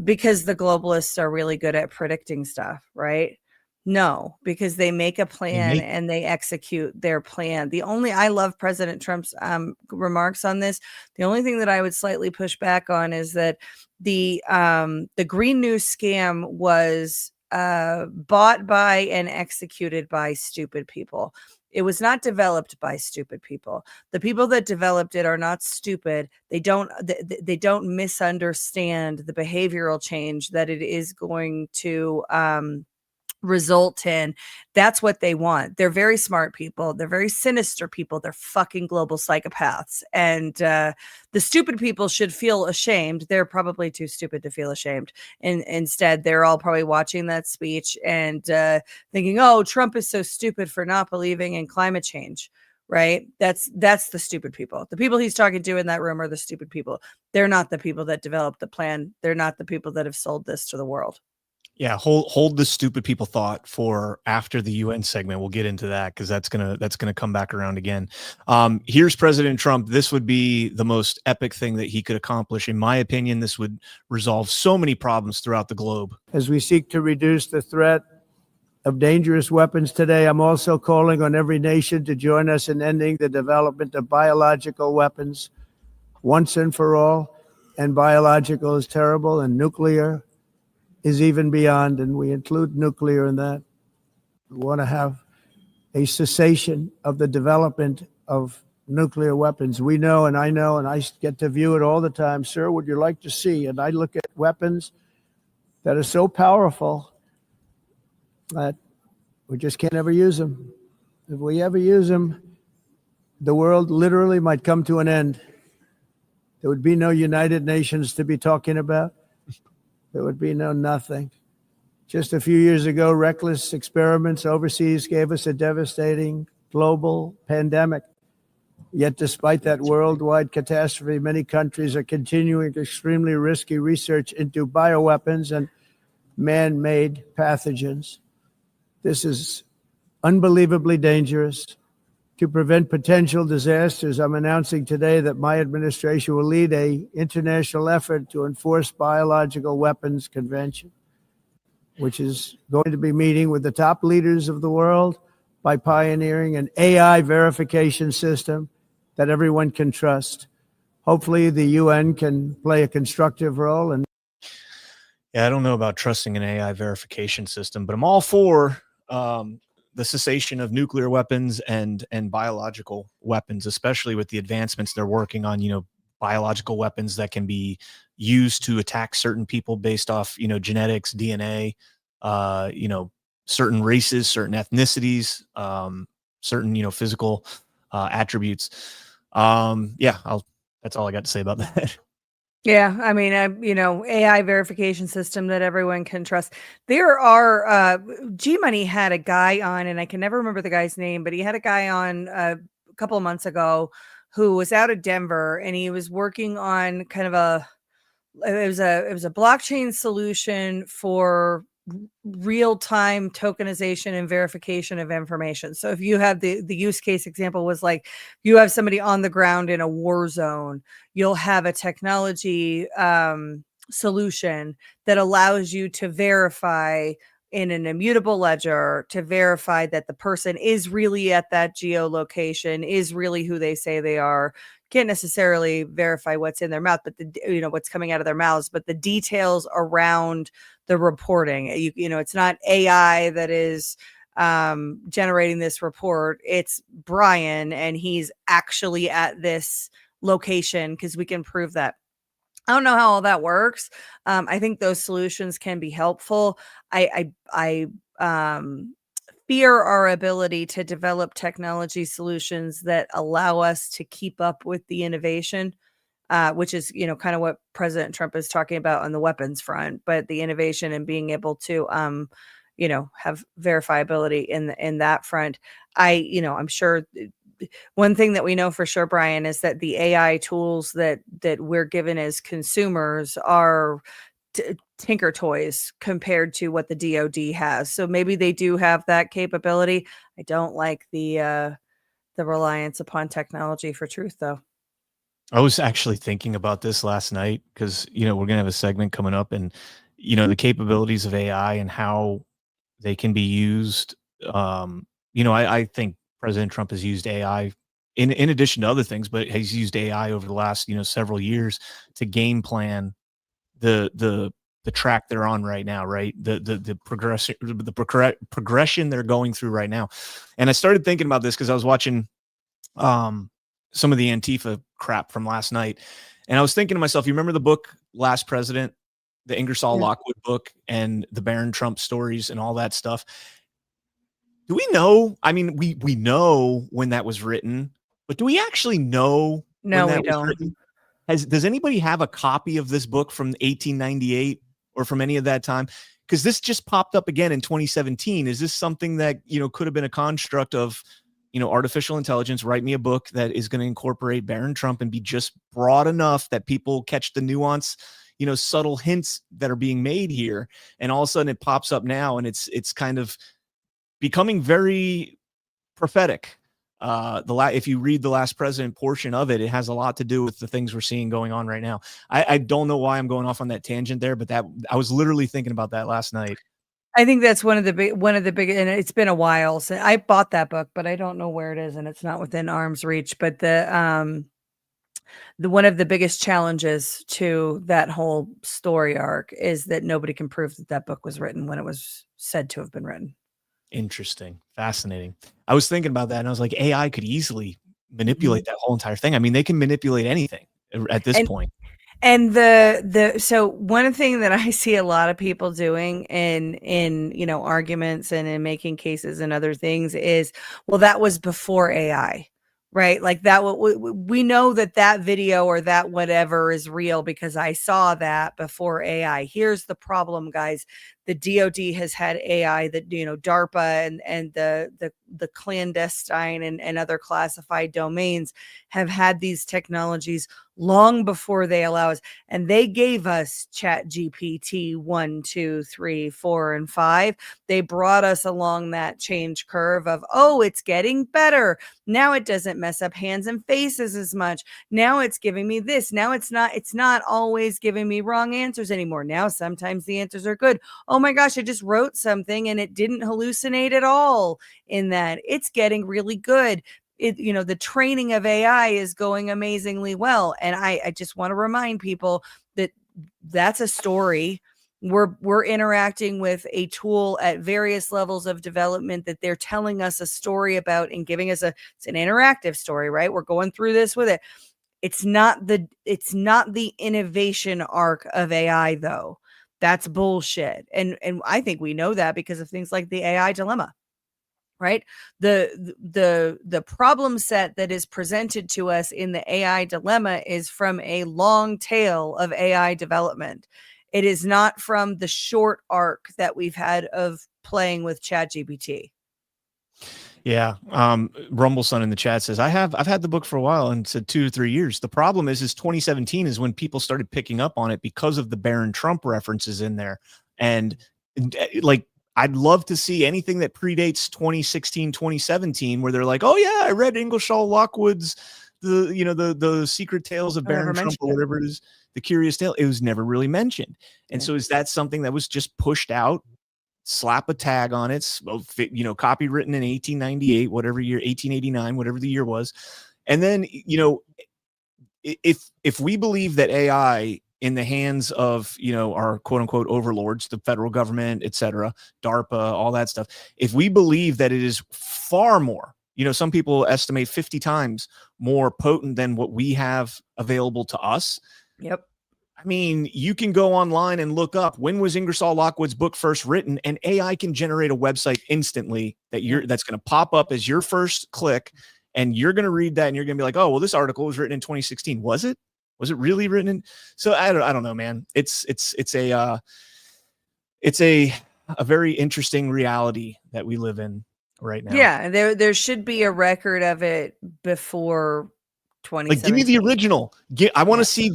S4: because the globalists are really good at predicting stuff, right? No, because they make a plan and they execute their plan. I love President Trump's remarks on this. The only thing that I would slightly push back on is that the Green New scam was bought by and executed by stupid people. It was not developed by stupid people. The people that developed it are not stupid. They don't misunderstand the behavioral change that it is going to result in. That's what they want. They're very smart people. They're very sinister people. They're fucking global psychopaths. And the stupid people should feel ashamed. They're probably too stupid to feel ashamed. And instead, they're all probably watching that speech and thinking, oh, Trump is so stupid for not believing in climate change. Right? That's the stupid people. The people he's talking to in that room are the stupid people. They're not the people that developed the plan. They're not the people that have sold this to the world.
S2: Yeah, hold the stupid people thought for after the UN segment. We'll get into that because that's gonna come back around again. Here's President Trump. This would be the most epic thing that he could accomplish. In my opinion, this would resolve so many problems throughout the globe.
S10: As we seek to reduce the threat of dangerous weapons today, I'm also calling on every nation to join us in ending the development of biological weapons once and for all. And biological is terrible, and nuclear is even beyond, and we include nuclear in that. We want to have a cessation of the development of nuclear weapons. We know, and I get to view it all the time. Sir, would you like to see? And I look at weapons that are so powerful that we just can't ever use them. If we ever use them, the world literally might come to an end. There would be no United Nations to be talking about. There would be no nothing. Just a few years ago, reckless experiments overseas gave us a devastating global pandemic. Yet despite that worldwide catastrophe, many countries are continuing extremely risky research into bioweapons and man-made pathogens. This is unbelievably dangerous. To prevent potential disasters, I'm announcing today that my administration will lead an international effort to enforce biological weapons convention, which is going to be meeting with the top leaders of the world by pioneering an AI verification system that everyone can trust. Hopefully the UN can play a constructive role. And
S2: yeah, I don't know about trusting an AI verification system, but I'm all for the cessation of nuclear weapons and biological weapons, especially with the advancements they're working on, biological weapons that can be used to attack certain people based off, genetics, DNA, certain races, certain ethnicities, certain, physical attributes. That's all I got to say about that.
S4: Yeah, I mean, AI verification system that everyone can trust. There are, G-Money had a guy on, and I can never remember the guy's name, but he had a guy on a couple of months ago who was out of Denver, and he was working on kind of it was a blockchain solution for real-time tokenization and verification of information. So if you have the use case example was like you have somebody on the ground in a war zone, you'll have a technology solution that allows you to verify in an immutable ledger, to verify that the person is really at that geolocation, is really who they say they are. Can't necessarily verify what's in their mouth, but what's coming out of their mouths, but the details around the reporting. It's not AI that is generating this report. It's Brian, and he's actually at this location because we can prove that. I don't know how all that works. I think those solutions can be helpful. I fear our ability to develop technology solutions that allow us to keep up with the innovation, which is, kind of what President Trump is talking about on the weapons front, but the innovation and being able to, have verifiability in that front. I'm sure one thing that we know for sure, Brian, is that the AI tools that we're given as consumers are tinker toys compared to what the DoD has. So maybe they do have that capability. I don't like the reliance upon technology for truth, though.
S2: I was actually thinking about this last night because, we're going to have a segment coming up and, the capabilities of AI and how they can be used. I think President Trump has used AI in addition to other things, but he's used AI over the last, several years to game plan the track they're on right now, right? The progression they're going through right now. And I started thinking about this because I was watching some of the Antifa crap from last night. And I was thinking to myself, you remember the book Last President, the Ingersoll Lockwood book and the Barron Trump stories and all that stuff? Do we know? I mean, we know when that was written, but do we actually know
S4: No,
S2: when that
S4: we
S2: was
S4: don't.
S2: written? Does anybody have a copy of this book from 1898 or from any of that time? Because this just popped up again in 2017. Is this something that, could have been a construct of, artificial intelligence? Write me a book that is going to incorporate Barron Trump and be just broad enough that people catch the nuance, subtle hints that are being made here. And all of a sudden it pops up now and it's kind of becoming very prophetic. If you read the Last President portion of it, it has a lot to do with the things we're seeing going on right now. I don't know why I'm going off on that tangent there, but I was literally thinking about that last night.
S4: I think that's one of the big, and it's been a while since I bought that book, but I don't know where it is, and it's not within arm's reach. But the one of the biggest challenges to that whole story arc is that nobody can prove that book was written when it was said to have been written.
S2: Interesting. Fascinating. I was thinking about that and I was like, AI could easily manipulate that whole entire thing. I mean, they can manipulate anything at this point.
S4: And so one thing that I see a lot of people doing in arguments and in making cases and other things is, well, that was before AI. Right? Like that, we know that video or that whatever is real because I saw that before AI. Here's the problem, guys. The DoD has had AI that, DARPA and the clandestine and other classified domains have had these technologies long before they allow us. And they gave us Chat GPT 1, 2, 3, 4, and 5. They brought us along that change curve of, it's getting better. Now it doesn't mess up hands and faces as much. Now it's giving me this. Now it's not always giving me wrong answers anymore. Now sometimes the answers are good. Oh my gosh, I just wrote something and it didn't hallucinate at all in that. It's getting really good. The training of AI is going amazingly well. And I just want to remind people that that's a story. We're interacting with a tool at various levels of development that they're telling us a story about and giving us it's an interactive story, right? We're going through this with it. It's not the innovation arc of AI though. That's bullshit. And I think we know that because of things like the AI dilemma. Right? The problem set that is presented to us in the AI dilemma is from a long tail of AI development. It is not from the short arc that we've had of playing with ChatGPT.
S2: Yeah. Rumbleson in the chat says, I've had the book for a while and said 2 to 3 years. The problem is 2017 is when people started picking up on it because of the Barron Trump references in there. And like, I'd love to see anything that predates 2016, 2017, where they're like, oh yeah, I read Ingersoll Lockwood's, the Secret Tales of Barron Trump or whatever it is, the Curious Tale. It was never really mentioned. And so is that something that was just pushed out, slap a tag on it, copywritten in 1898, whatever year, 1889, whatever the year was. And then, if we believe that AI in the hands of, our quote unquote overlords, the federal government, et cetera, DARPA, all that stuff. If we believe that it is far more, some people estimate 50 times more potent than what we have available to us.
S4: Yep.
S2: I mean, you can go online and look up when was Ingersoll Lockwood's book first written, and AI can generate a website instantly that's going to pop up as your first click, and you're going to read that and you're going to be like, oh, well, this article was written in 2016. Was it really written in? So I don't know, man. It's a very interesting reality that we live in right now.
S4: Yeah, there should be a record of it before 2017.
S2: Like, give me the original. I want to see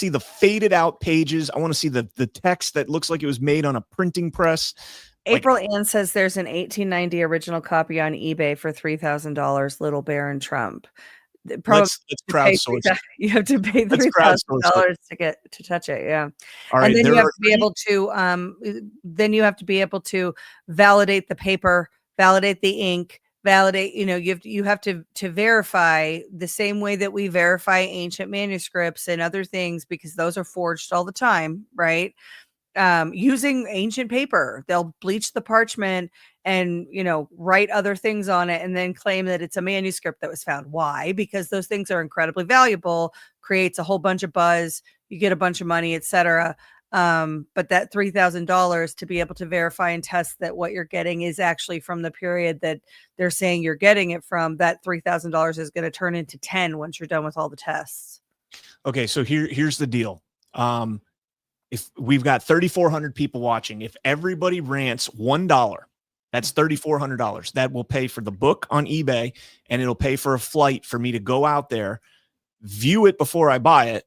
S2: the faded out pages. I want to see the text that looks like it was made on a printing press.
S4: April Ann says there's an 1890 original copy on eBay for $3,000. Little Baron Trump.
S2: Let's crowdsource.
S4: You have to pay $3,000 to touch it. Yeah.
S2: All right.
S4: And then you have to be able to. Then you have to be able to validate the paper, validate the ink. Validate, you have to verify the same way that we verify ancient manuscripts and other things, because those are forged all the time, right? Using ancient paper, they'll bleach the parchment and write other things on it and then claim that it's a manuscript that was found. Why? Because those things are incredibly valuable, creates a whole bunch of buzz, you get a bunch of money, etc. But that $3,000 to be able to verify and test that what you're getting is actually from the period that they're saying you're getting it from, that $3,000 is going to turn into 10 once you're done with all the tests.
S2: Okay. So here's the deal. If we've got 3,400 people watching, if everybody rants $1, that's $3,400. That will pay for the book on eBay, and it'll pay for a flight for me to go out there, view it before I buy it,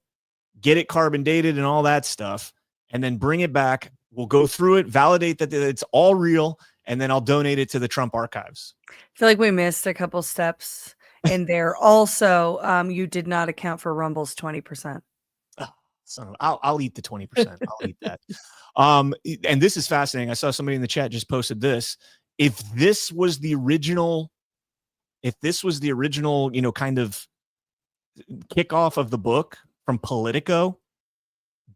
S2: get it carbon dated and all that stuff, and then bring it back. We'll go through it, validate that it's all real, and then I'll donate it to the Trump archives.
S4: I feel like we missed a couple steps in there. Also, you did not account for Rumble's 20%.
S2: So I'll eat the 20%. I'll eat that. And this is fascinating. I saw somebody in the chat just posted this. If this was the original, kind of kickoff of the book from Politico,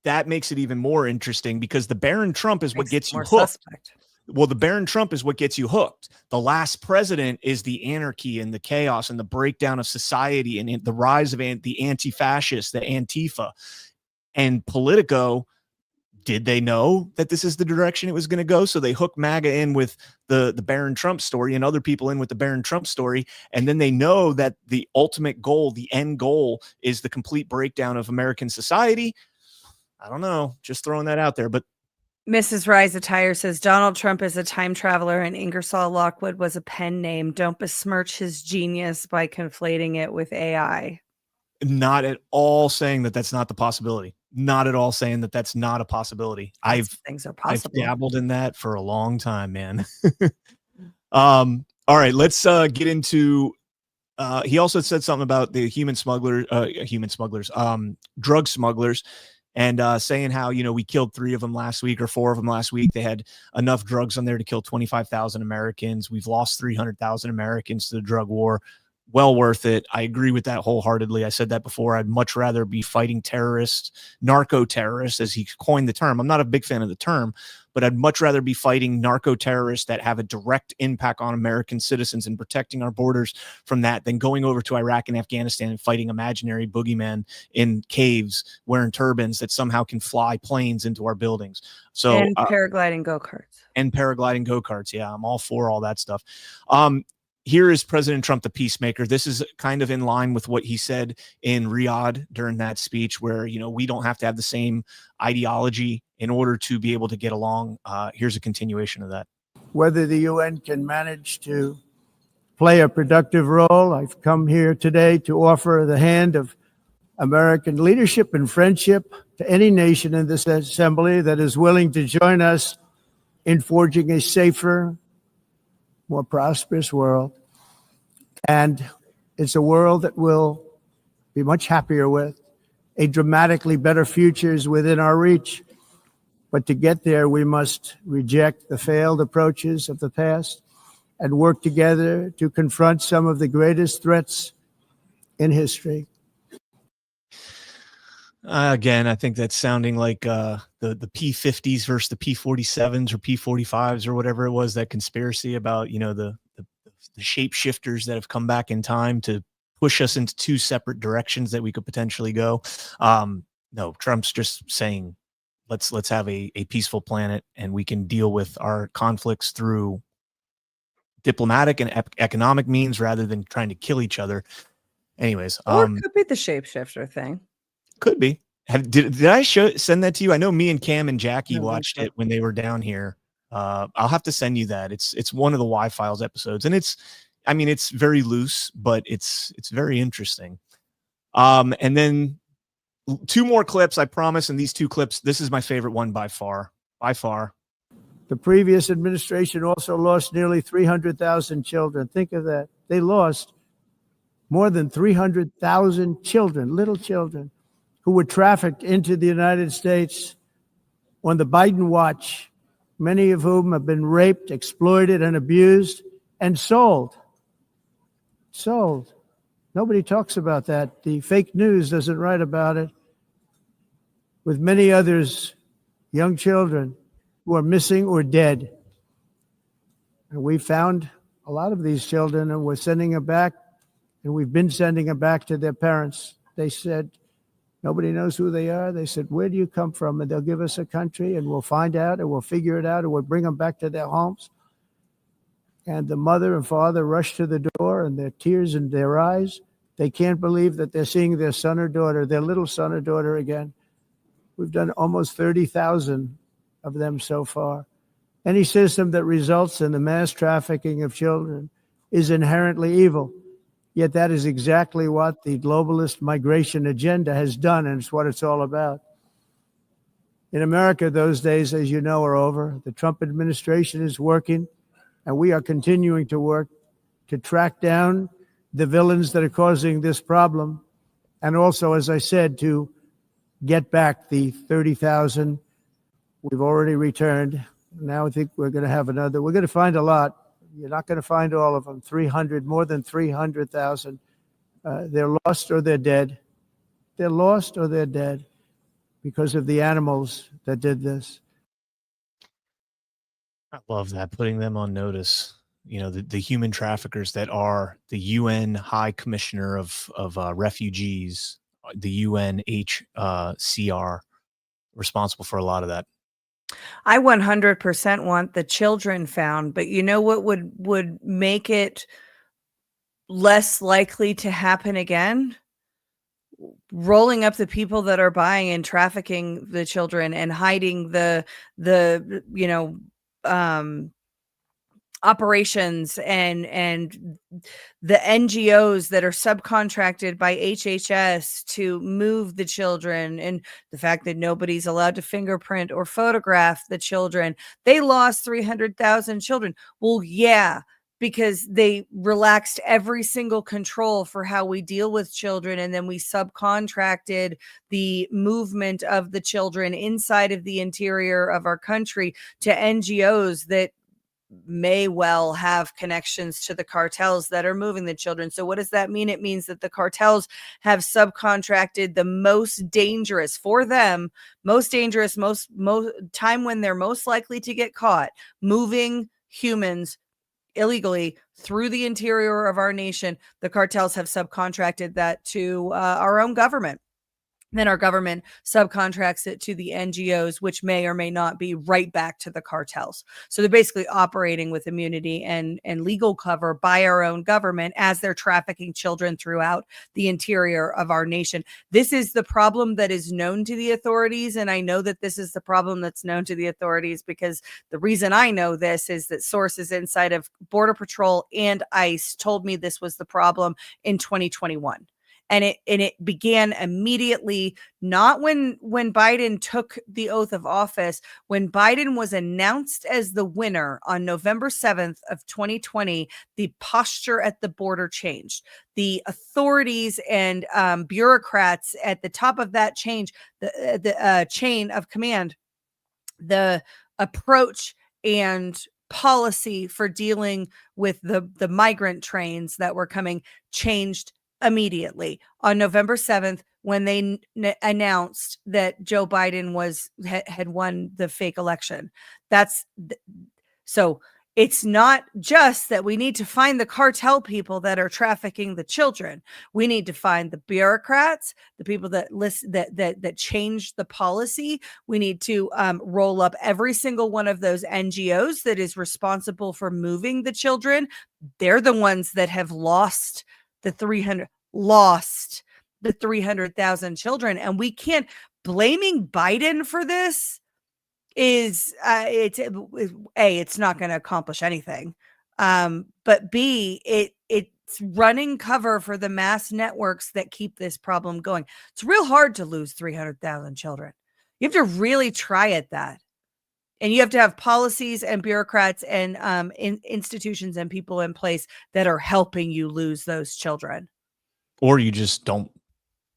S2: that makes it even more interesting, because the Baron Trump is what gets you hooked. Suspect. Well, the Baron Trump is what gets you hooked. The Last President is the anarchy and the chaos and the breakdown of society and the rise of the anti-fascists, the Antifa. And Politico, did they know that this is the direction it was going to go? So they hook MAGA in with the Baron Trump story and other people in with the Baron Trump story. And then they know that the ultimate goal, the end goal, is the complete breakdown of American society. I don't know, just throwing that out there. But
S4: Mrs. Rise Attire says Donald Trump is a time traveler and Ingersoll Lockwood was a pen name. Don't besmirch his genius by conflating it with AI.
S2: Not at all saying that that's not the possibility. Not at all saying that that's not a possibility.
S4: Things are possible.
S2: I've dabbled in that for a long time, man. All right, let's get into. He also said something about the drug smugglers, and saying how we killed 3 of them last week or 4 of them last week. They had enough drugs on there to kill 25,000 Americans. We've lost 300,000 Americans to the drug war. Well worth it. I agree with that wholeheartedly. I said that before. I'd much rather be fighting terrorists, narco-terrorists, as he coined the term. I'm not a big fan of the term, but I'd much rather be fighting narco-terrorists that have a direct impact on American citizens and protecting our borders from that than going over to Iraq and Afghanistan and fighting imaginary boogeymen in caves wearing turbans that somehow can fly planes into our buildings. So
S4: and paragliding
S2: go-karts. Yeah, I'm all for all that stuff. Here is President Trump, the peacemaker. This is kind of in line with what he said in Riyadh during that speech, where, we don't have to have the same ideology in order to be able to get along. Here's a continuation of that.
S10: Whether the UN can manage to play a productive role, I've come here today to offer the hand of American leadership and friendship to any nation in this assembly that is willing to join us in forging a safer, more prosperous world. And it's a world that we'll be much happier with. A dramatically better future is within our reach. But to get there, we must reject the failed approaches of the past and work together to confront some of the greatest threats in history.
S2: Again, I think that's sounding like the P-50s versus the P-47s or P-45s or whatever it was, that conspiracy about, the shapeshifters that have come back in time to push us into 2 separate directions that we could potentially go. No, Trump's just saying, let's have a peaceful planet, and we can deal with our conflicts through diplomatic and economic means rather than trying to kill each other. Anyways,
S4: Or it could be the shapeshifter thing.
S2: could be. Did I send that to you? I know me and Cam and Jackie
S4: No,
S2: watched it when they were down here. I'll have to send you that. It's one of the Y Files episodes, and it's very loose, but it's very interesting. And then 2 more clips, I promise. And these 2 clips, this is my favorite one by far.
S10: The previous administration also lost nearly 300,000 children. Think of that. They lost more than 300,000 children, little children, who were trafficked into the United States on the Biden watch, many of whom have been raped, exploited, and abused, and sold. Sold. Nobody talks about that. The fake news doesn't write about it. With many others, young children who are missing or dead. And we found a lot of these children, and we're sending them back, and we've been sending them back to their parents. They said, nobody knows who they are. They said, where do you come from? And they'll give us a country, and we'll find out, and we'll figure it out, and we'll bring them back to their homes. And the mother and father rush to the door, and their tears in their eyes. They can't believe that they're seeing their son or daughter, their little son or daughter again. We've done almost 30,000 of them so far. Any system that results in the mass trafficking of children is inherently evil. Yet that is exactly what the globalist migration agenda has done, and it's what it's all about. In America, those days, as you know, are over. The Trump administration is working, and we are continuing to work to track down the villains that are causing this problem, and also, as I said, to get back the 30,000 we've already returned. Now I think we're going to have another. We're going to find a lot. You're not going to find all of them. More than 300,000. They're lost or they're dead. They're lost or they're dead because of the animals that did this.
S2: I love that, putting them on notice. You know, the human traffickers that are the UN High Commissioner of Refugees, the UNHCR, responsible for a lot of that.
S4: I 100% want the children found, but you know what would make it less likely to happen again? Rolling up the people that are buying and trafficking the children and hiding the operations and the NGOs that are subcontracted by HHS to move the children, and the fact that nobody's allowed to fingerprint or photograph the children. They lost 300,000 children. Well, yeah, because they relaxed every single control for how we deal with children, and then we subcontracted the movement of the children inside of the interior of our country to NGOs that may well have connections to the cartels that are moving the children. So what does that mean? It means that the cartels have subcontracted the most dangerous for them, most dangerous, most time when they're most likely to get caught, moving humans illegally through the interior of our nation. The cartels have subcontracted that to our own government. Then our government subcontracts it to the NGOs, which may or may not be right back to the cartels. So they're basically operating with immunity and legal cover by our own government as they're trafficking children throughout the interior of our nation. This is the problem that is known to the authorities. And I know that this is the problem that's known to the authorities because the reason I know this is that sources inside of Border Patrol and ICE told me this was the problem in 2021. And it began immediately, not when Biden took the oath of office. When Biden was announced as the winner on November 7th of 2020, the posture at the border changed. The authorities and bureaucrats at the top of that change, the chain of command, the approach and policy for dealing with the migrant trains that were coming changed immediately on November 7th, when they announced that Joe Biden had won the fake election. So It's not just that we need to find the cartel people that are trafficking the children. We need to find the bureaucrats, the people that that change the policy. We need to roll up every single one of those NGOs that is responsible for moving the children. They're the ones that have lost the 300,000 children, and we can't. Blaming Biden for this is it's not going to accomplish anything, but B, it's running cover for the mass networks that keep this problem going. It's real hard to lose 300,000 children. You have to really try at that, and you have to have policies and bureaucrats and institutions and people in place that are helping you lose those children,
S2: or you just don't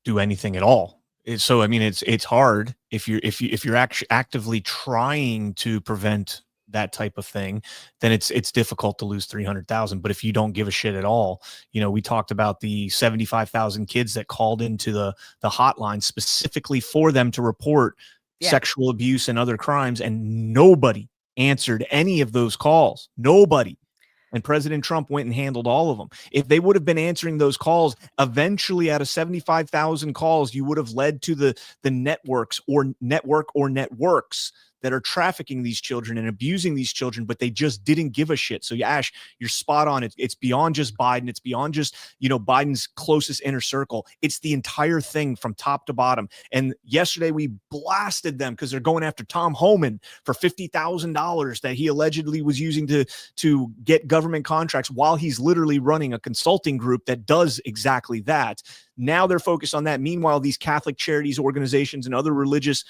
S2: do anything at all. So I mean, it's hard if you're actually actively trying to prevent that type of thing, then it's difficult to lose 300,000. But if you don't give a shit at all, we talked about the 75,000 kids that called into the hotline specifically for them to report sexual abuse and other crimes, and nobody answered any of those calls. Nobody. And President Trump went and handled all of them. If they would have been answering those calls, eventually out of 75,000 calls, you would have led to the networks or networks that are trafficking these children and abusing these children, but they just didn't give a shit. So Ash, you're spot on. It's beyond just Biden. It's beyond just, Biden's closest inner circle. It's the entire thing from top to bottom. And yesterday we blasted them because they're going after Tom Homan for $50,000 that he allegedly was using to get government contracts while he's literally running a consulting group that does exactly that. Now they're focused on that. Meanwhile, these Catholic charities, organizations, and other religious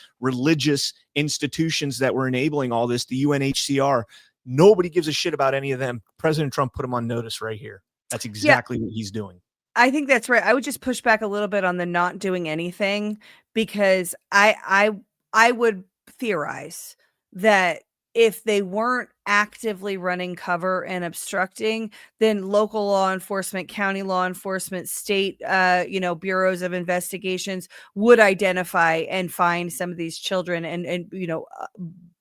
S2: institutions that were enabling all this, the UNHCR, nobody gives a shit about any of them. President Trump put them on notice right here. That's exactly what he's doing.
S4: I think that's right. I would just push back a little bit on the not doing anything, because I would theorize that if they weren't actively running cover and obstructing, then local law enforcement, county law enforcement, state, bureaus of investigations would identify and find some of these children and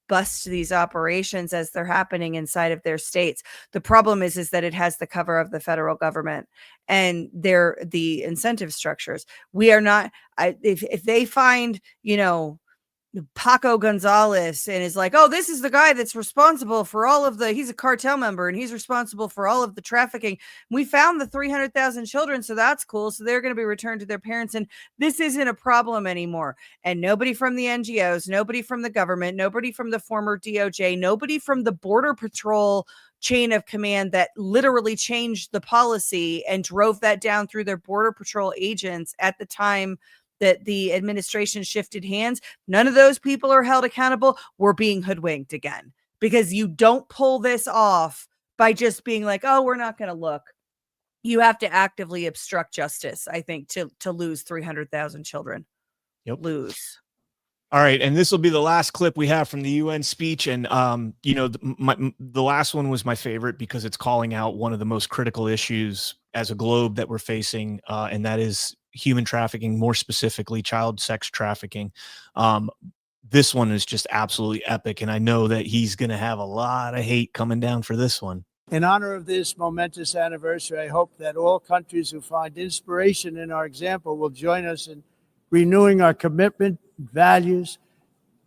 S4: bust these operations as they're happening inside of their states. The problem is that it has the cover of the federal government and the incentive structures. We are not, if they find, Paco Gonzalez and is like, oh, this is the guy that's responsible for all of he's a cartel member and he's responsible for all of the trafficking. We found the 300,000 children. So that's cool. So they're going to be returned to their parents. And this isn't a problem anymore. And nobody from the NGOs, nobody from the government, nobody from the former DOJ, nobody from the Border Patrol chain of command that literally changed the policy and drove that down through their Border Patrol agents at the time that the administration shifted hands. None of those people are held accountable. We're being hoodwinked again, because you don't pull this off by just being like, oh, we're not going to look. You have to actively obstruct justice, I think, to lose 300,000 children. Lose.
S2: All right, and this will be the last clip we have from the UN speech, and the last one was my favorite because it's calling out one of the most critical issues as a globe that we're facing, and that is human trafficking, more specifically child sex trafficking. This one is just absolutely epic, and I know that he's going to have a lot of hate coming down for this one.
S10: In honor of this momentous anniversary, I hope that all countries who find inspiration in our example will join us in renewing our commitment, values,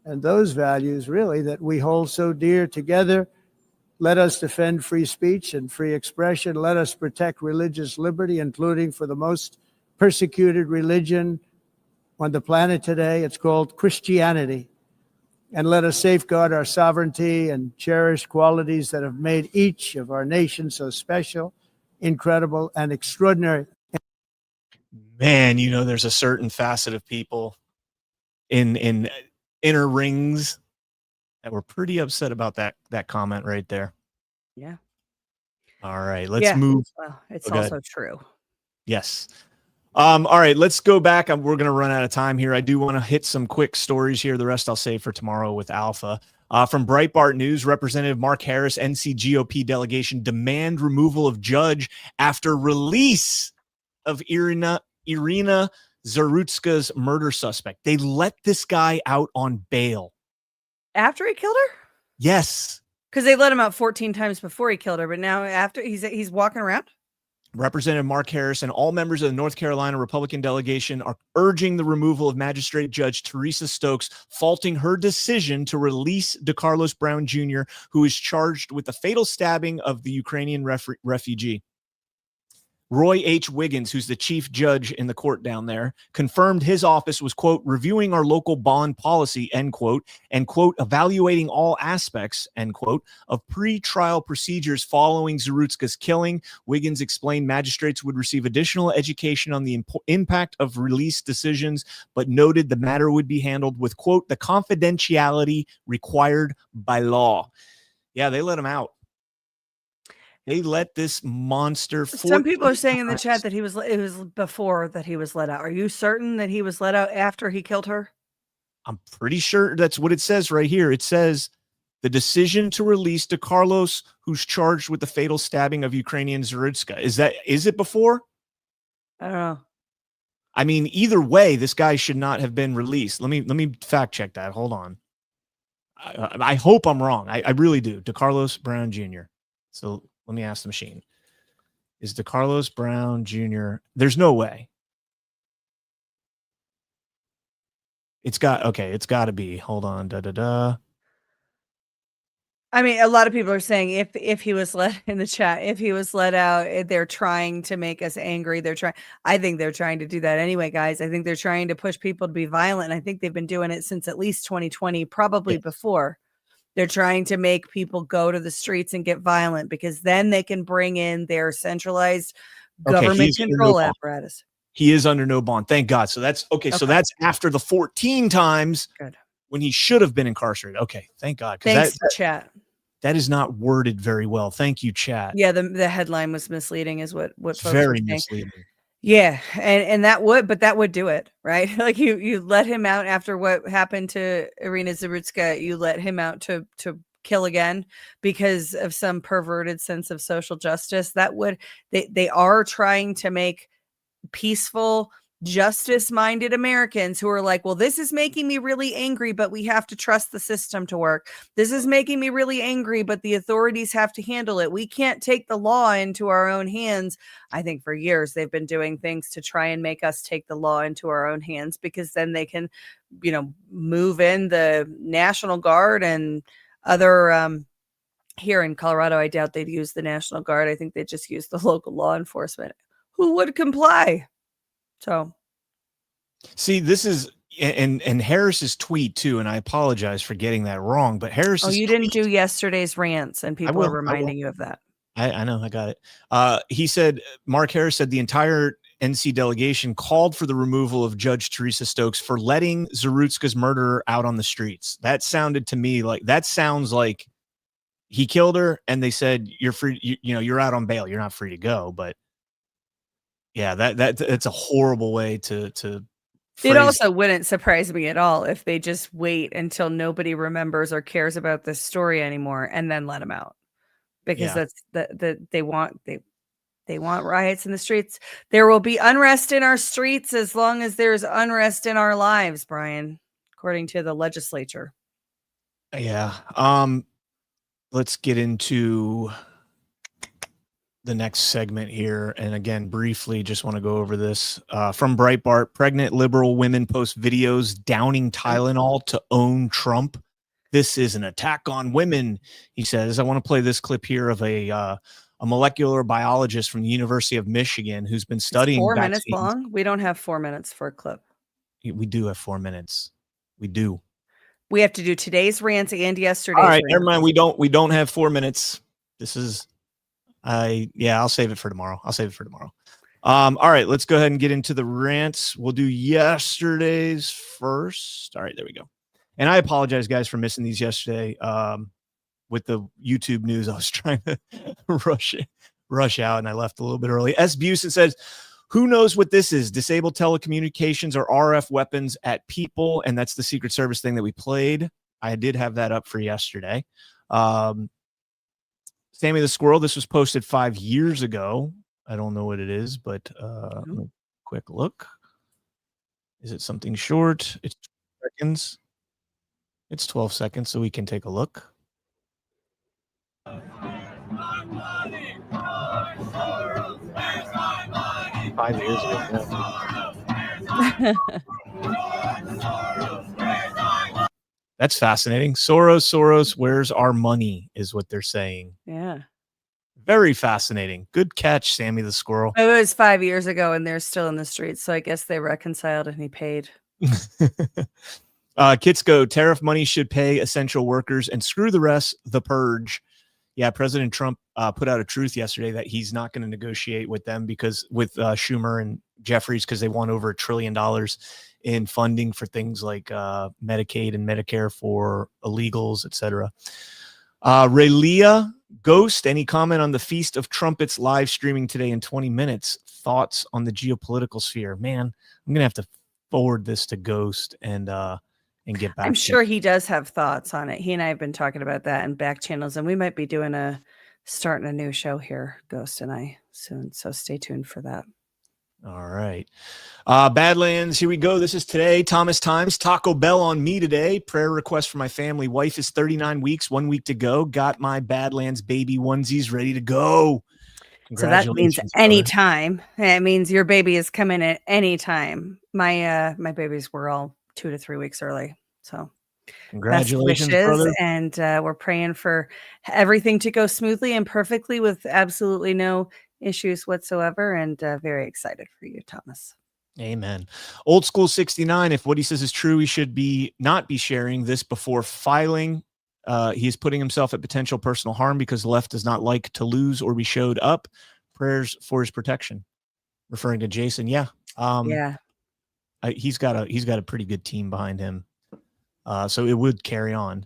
S10: and those values really that we hold so dear together. Let us defend free speech and free expression. Let us protect religious liberty, including for the most persecuted religion on the planet today. It's called Christianity. And let us safeguard our sovereignty and cherish qualities that have made each of our nations so special, incredible, and extraordinary.
S2: Man, there's a certain facet of people in inner rings that were pretty upset about that comment right there.
S4: Yeah.
S2: All right, let's move.
S4: Well, it's also true.
S2: Yes. All right, let's go back. We're going to run out of time here. I do want to hit some quick stories here. The rest I'll save for tomorrow with Alpha. From Breitbart News, Representative Mark Harris, NC GOP delegation demand removal of judge after release of Irina Zarutska's murder suspect. They let this guy out on bail.
S4: After he killed her?
S2: Yes.
S4: Because they let him out 14 times before he killed her, but now after he's walking around.
S2: Representative Mark Harris and all members of the North Carolina Republican delegation are urging the removal of Magistrate Judge Teresa Stokes, faulting her decision to release DeCarlos Brown Jr., who is charged with the fatal stabbing of the Ukrainian refugee. Roy H. Wiggins, who's the chief judge in the court down there, confirmed his office was, quote, reviewing our local bond policy, end quote, and, quote, evaluating all aspects, end quote, of pre-trial procedures following Zarutska's killing. Wiggins explained magistrates would receive additional education on the impact of release decisions, but noted the matter would be handled with, quote, the confidentiality required by law. Yeah, they let him out. They let this monster.
S4: Some people are saying in the chat that it was before that he was let out. Are you certain that he was let out after he killed her?
S2: I'm pretty sure that's what it says right here. It says the decision to release DeCarlos, who's charged with the fatal stabbing of Ukrainian Zarutska. Is it before?
S4: I don't know.
S2: I mean, either way, this guy should not have been released. Let me fact check that. Hold on. I hope I'm wrong. I really do. DeCarlos Brown Jr. So let me ask the machine. Is DeCarlos Brown Jr. There's no way. It's got to be. Hold on.
S4: I mean, a lot of people are saying if he was let in the chat, if he was let out, they're trying to make us angry. I think they're trying to do that anyway, guys. I think they're trying to push people to be violent. I think they've been doing it since at least 2020, probably before. They're trying to make people go to the streets and get violent because then they can bring in their centralized government control apparatus.
S2: He is under no bond. Thank God. So that's okay. So that's after the 14 times when he should have been incarcerated. Okay. Thank God.
S4: Thanks, chat.
S2: That is not worded very well. Thank you, chat.
S4: Yeah. The headline was misleading is what folks
S2: very
S4: were saying.
S2: Misleading.
S4: Yeah, and that would do it, right? Like you let him out after what happened to Irina Zarutska, you let him out to kill again because of some perverted sense of social justice. They are trying to make peaceful, justice-minded Americans who are like, well, this is making me really angry, but we have to trust the system to work. This is making me really angry, but the authorities have to handle it. We can't take the law into our own hands. I think for years they've been doing things to try and make us take the law into our own hands because then they can, move in the National Guard and other here in Colorado. I doubt they'd use the National Guard. I think they just use the local law enforcement who would comply. So,
S2: see, this is and Harris's tweet too, and I apologize for getting that wrong. But Harris,
S4: you didn't do yesterday's rants, and people are reminding you of that.
S2: I know, I got it. He said, Mark Harris said the entire NC delegation called for the removal of Judge Teresa Stokes for letting Zarutska's murderer out on the streets. That sounded to me sounds like he killed her, and they said you're free. You're out on bail. You're not free to go, but. Yeah, that's a horrible way to
S4: It also wouldn't surprise me at all if they just wait until nobody remembers or cares about this story anymore and then let them out. Because that's they want riots in the streets. There will be unrest in our streets as long as there's unrest in our lives, Brian, according to the legislature.
S2: Yeah. Let's get into the next segment here. And again, briefly, just want to go over this. From Breitbart, pregnant liberal women post videos downing Tylenol to own Trump. This is an attack on women, he says. I want to play this clip here of a molecular biologist from the University of Michigan who's been studying
S4: 4
S2: vaccines.
S4: minutes long? We don't have 4 minutes for a clip.
S2: We do have 4 minutes. We do.
S4: We have to do today's rants and yesterday's
S2: All right,
S4: rants.
S2: never mind. We don't have 4 minutes. This is... I'll save it for tomorrow. All right, let's go ahead and get into the rants. We'll do yesterday's first. All right, there we go. And I apologize, guys, for missing these yesterday. With the YouTube news, I was trying to rush out, and I left a little bit early. S. Busen says, who knows what this is? Disable telecommunications or RF weapons at people. And that's the Secret Service thing that we played. I did have that up for yesterday. Sammy the Squirrel, this was posted 5 years ago. I don't know what it is, but quick look. Is it something short? It's 12 seconds. It's 12 seconds, so we can take a look.
S3: 5 years ago.
S2: That's fascinating. Soros, where's our money is what they're saying.
S4: Yeah.
S2: Very fascinating. Good catch, Sammy the Squirrel.
S4: It was 5 years ago and they're still in the streets. So I guess they reconciled and he paid.
S2: Kitsko, tariff money should pay essential workers and screw the rest, the purge. Yeah, President Trump put out a truth yesterday that he's not going to negotiate with them because with Schumer and Jeffries because they want over $1 trillion in funding for things like Medicaid and Medicare for illegals, etc. Raylia Ghost, any comment on the Feast of Trumpets live streaming today in 20 minutes? Thoughts on the geopolitical sphere? Man, I'm gonna have to forward this to Ghost and get back.
S4: I'm sure he does have thoughts on it. He and I have been talking about that in back channels, and we might be starting a new show here, Ghost and I, soon. So stay tuned for that.
S2: All right. Badlands, here we go. This is today. Thomas Times, Taco Bell on me today. Prayer request for my family. Wife is 39 weeks, 1 week to go. Got my Badlands baby onesies ready to go.
S4: So that means anytime. It means your baby is coming at any time. My babies were all 2 to 3 weeks early. So
S2: congratulations,
S4: best wishes,
S2: brother.
S4: and we're praying for everything to go smoothly and perfectly with absolutely no issues whatsoever, and very excited for you, Thomas.
S2: Amen. Old School 69, if what he says is true, he should not be sharing this before filing. He is putting himself at potential personal harm because the left does not like to lose or be showed up. Prayers for his protection. Referring to Jason. Yeah. He's got a pretty good team behind him. So it would carry on.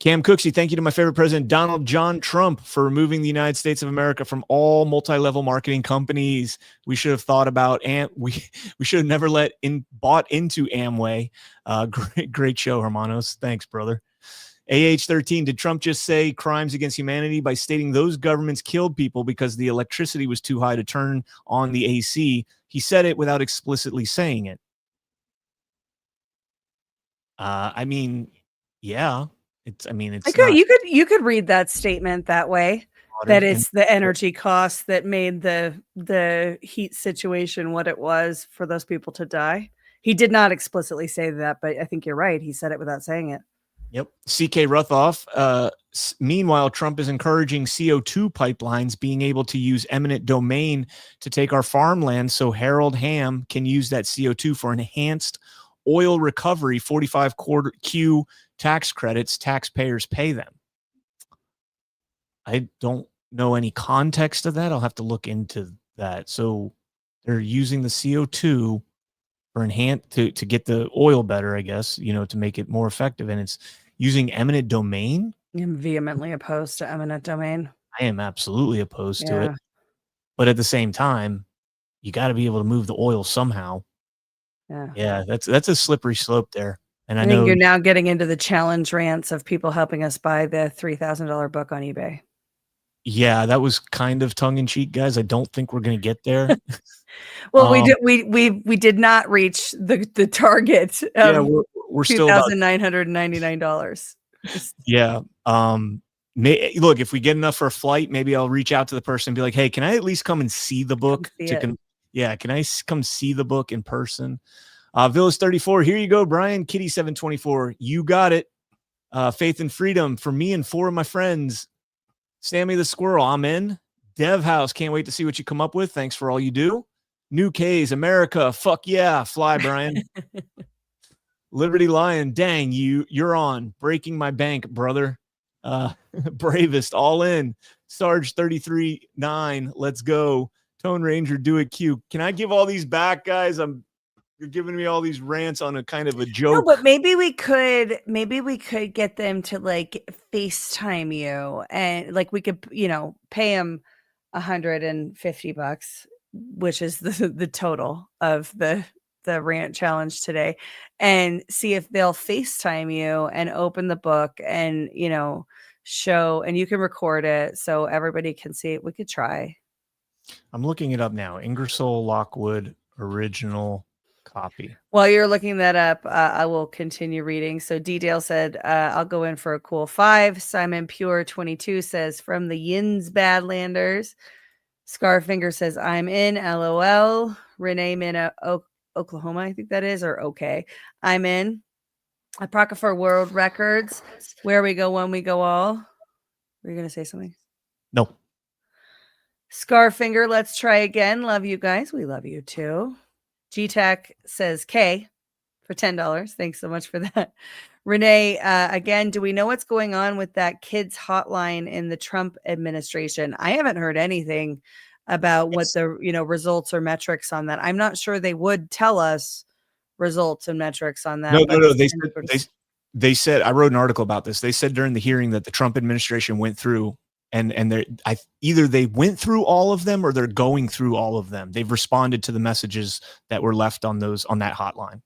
S2: Cam Cooksey, thank you to my favorite president, Donald John Trump, for removing the United States of America from all multi-level marketing companies. We should have thought about, and we should have never bought into Amway. Great show, Hermanos. Thanks, brother. AH13, did Trump just say crimes against humanity by stating those governments killed people because the electricity was too high to turn on the AC? He said it without explicitly saying it. I mean, yeah.
S4: You could read that statement that way, that it's the energy costs that made the heat situation what it was for those people to die. He did not explicitly say that, but I think you're right. He said it without saying it.
S2: Yep. CK Ruthoff. Meanwhile, Trump is encouraging CO2 pipelines being able to use eminent domain to take our farmland so Harold Ham can use that CO2 for enhanced oil recovery, 45Q tax credits. Taxpayers pay them. I don't know any context of that. I'll have to look into that. So they're using the CO2 for to get the oil better, I guess, to make it more effective. And it's using eminent domain.
S4: I'm vehemently opposed to eminent domain.
S2: I am absolutely opposed to it. But at the same time, you got to be able to move the oil somehow. Yeah, that's a slippery slope there. And I know
S4: you're now getting into the challenge rants of people helping us buy the $3,000 book on eBay.
S2: Yeah, that was kind of tongue in cheek, guys. I don't think we're going to get there.
S4: Well, we did not reach the target.
S2: We're still
S4: $2,999.
S2: Yeah. Look, if we get enough for a flight, maybe I'll reach out to the person and be like, "Hey, can I at least come and see the book?" Can I come see the book in person? Villas 34, here you go, Brian. Kitty 724, you got it. Faith and Freedom for me and 4 of my friends. Sammy the Squirrel, I'm in. Dev House, can't wait to see what you come up with. Thanks for all you do. New K's, America, fuck yeah, fly, Brian. Liberty Lion, dang, you're on. Breaking my bank, brother. Bravest, all in. Sarge 33-9, let's go. Tone Ranger, do it Q. Can I give all these back, guys? You're giving me all these rants on a kind of a joke.
S4: No, but maybe we could get them to like FaceTime you, and like we could, pay them $150, which is the total of the rant challenge today, and see if they'll FaceTime you and open the book and show, and you can record it so everybody can see it. We could try.
S2: I'm looking it up now. Ingersoll Lockwood original. Copy.
S4: While you're looking that up, I will continue reading. So D-Dale said, I'll go in for a cool 5. Simon Pure 22 says, from the Yins Badlanders. Scarfinger says, I'm in, LOL. Renee Min, Oklahoma, I think that is, or okay. I'm in. Apocrypha for World Records. Where we go, when we go all. Were you going to say something?
S2: No.
S4: Scarfinger, let's try again. Love you guys. We love you too. GTAC says K for $10. Thanks so much for that. Renee, again, do we know what's going on with that kids hotline in the Trump administration? I haven't heard anything about what the results or metrics on that. I'm not sure they would tell us results and metrics on that.
S2: No. They said I wrote an article about this. They said during the hearing that the Trump administration went through and either they went through all of them or they're going through all of them. They've responded to the messages that were left on that hotline.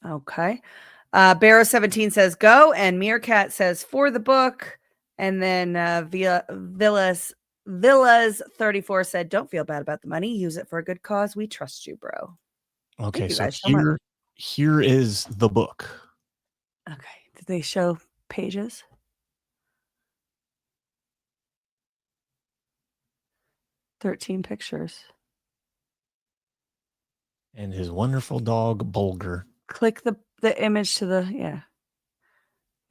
S4: Okay. Barrow 17 says go, and Meerkat says for the book, and then Villas 34 said don't feel bad about the money. Use it for a good cause. We trust you, bro.
S2: Okay, so here is the book.
S4: Okay. Did they show pages? "13 pictures.
S2: And his wonderful dog, Bulger.
S4: Click the image to the, yeah.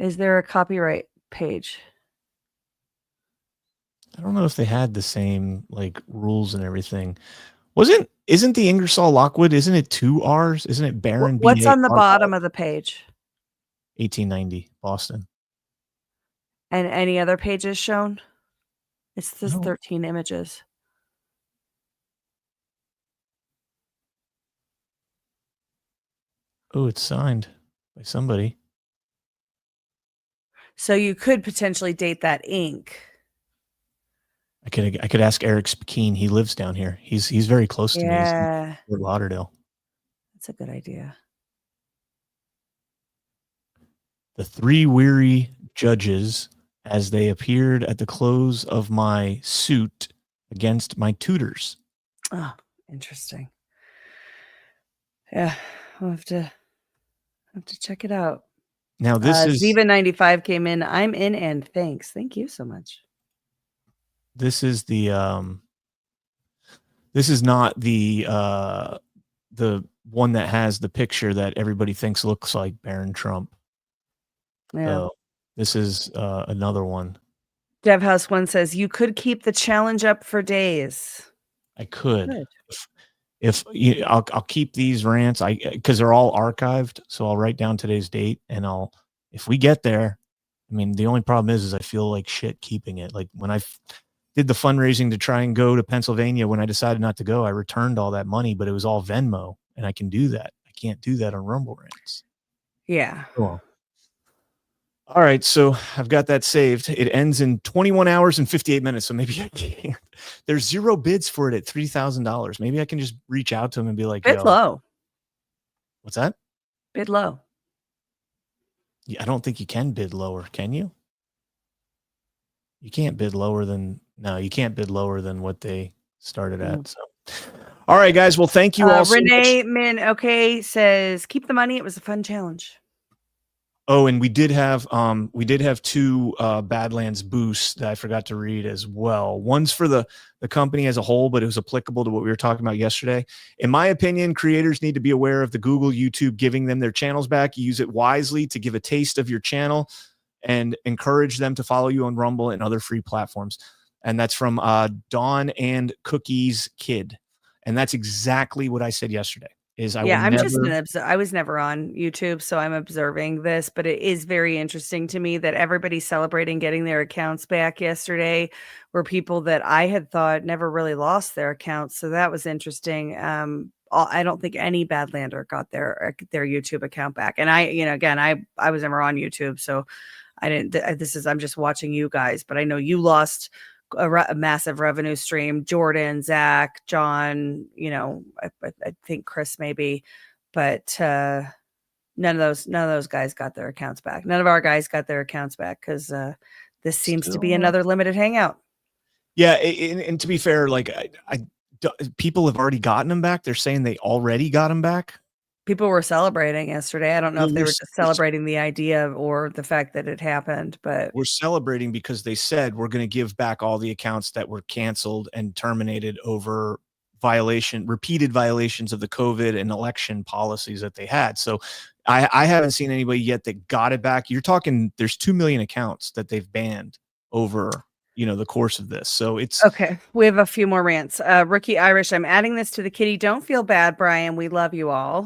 S4: Is there a copyright page?
S2: I don't know if they had the same like rules and everything. Isn't the Ingersoll Lockwood, isn't it 2 R's? Isn't it Baron?
S4: What's on the bottom of the page?
S2: 1890, Boston.
S4: And any other pages shown? It's this
S2: No.
S4: 13 images.
S2: Oh, it's signed by somebody.
S4: So you could potentially date that ink.
S2: I could ask Eric Spakeen. He lives down here. He's very close to me. He's
S4: Yeah,
S2: in Fort Lauderdale.
S4: that's a good idea.
S2: The 3 weary judges as they appeared at the close of my suit against my tutors.
S4: Oh, interesting. Yeah, I'll have to check it out.
S2: Now this is
S4: Ziva 95 came in. I'm in, and thanks. Thank you so much.
S2: this is the this is not the one that has the picture that everybody thinks looks like Barron Trump.
S4: Yeah.
S2: This is another one.
S4: DevHouse 1 says you could keep the challenge up for days.
S2: I could.
S4: Good.
S2: I'll keep these rants because they're all archived, so I'll write down today's date and if we get there. I mean, the only problem is I feel like shit keeping it. Like when I did the fundraising to try and go to Pennsylvania, when I decided not to go, I returned all that money, but it was all Venmo, and I can do that. I can't do that on Rumble Rants.
S4: Yeah.
S2: Cool. All right, so I've got that saved. It ends in 21 hours and 58 minutes, so maybe I can't. There's 0 bids for it at $3,000. Maybe I can just reach out to him and be like,
S4: Bid low.
S2: What's that?
S4: Bid low.
S2: Yeah, I don't think you can bid lower, can you? You can't bid lower than what they started at. So, all right, guys. Well, thank you all.
S4: Renee Min, okay, says keep the money. It was a fun challenge.
S2: Oh, and we did have 2 Badlands boosts that I forgot to read as well. One's for the company as a whole, but it was applicable to what we were talking about yesterday. In my opinion, creators need to be aware of the Google, YouTube giving them their channels back. Use it wisely to give a taste of your channel and encourage them to follow you on Rumble and other free platforms. And that's from Dawn and Cookies Kid. And that's exactly what I said yesterday. I was never on YouTube, so I'm observing this, but it is very interesting to me that everybody's celebrating getting their accounts back yesterday were people that I had thought never really lost their accounts. So that was interesting. I don't think any Badlander got their YouTube account back. And I was never on YouTube, so I didn't, I'm just watching you guys, but I know you lost a massive revenue stream. Jordan, Zach, John, I think Chris maybe, but none of those guys got their accounts back. None of our guys got their accounts back because this seems to be another limited hangout. Yeah, and to be fair, like I people have already gotten them back. They're saying they already got them back.
S4: People were celebrating yesterday. I don't know
S2: Well,
S4: if they were just celebrating the idea or the fact that it happened, but
S2: we're celebrating because they said we're going to give back all the accounts that were canceled and terminated over repeated violations of the COVID and election policies that they had. So I haven't seen anybody yet that got it back. You're talking, there's 2 million accounts that they've banned over, the course of this. So it's
S4: okay. We have a few more rants. Rookie Irish, I'm adding this to the kitty. Don't feel bad, Brian. We love you all.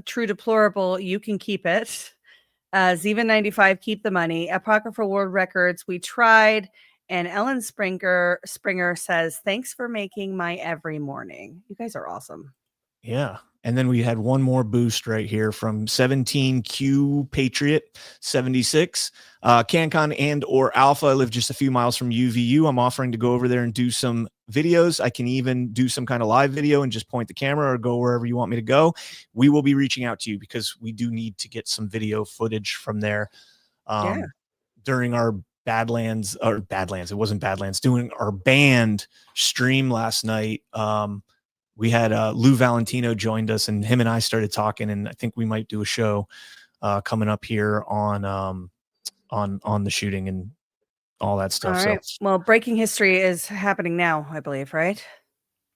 S4: True Deplorable, you can keep it. Ziva95, keep the money. Apocryphal World Records, we tried. And Ellen Springer says, thanks for making my every morning. You guys are awesome.
S2: Yeah. And then we had one more boost right here from 17Q Patriot 76. CannCon and or Alpha. I live just a few miles from UVU. I'm offering to go over there and do some videos. I can even do some kind of live video and just point the camera or go wherever you want me to go. We will be reaching out to you because we do need to get some video footage from there during our Badlands. It wasn't Badlands. Doing our band stream last night. We had Lou Valentino joined us, and him and I started talking, and I think we might do a show coming up here on the shooting and all that stuff.
S4: All right. So, well, Breaking History is happening now, I believe, right?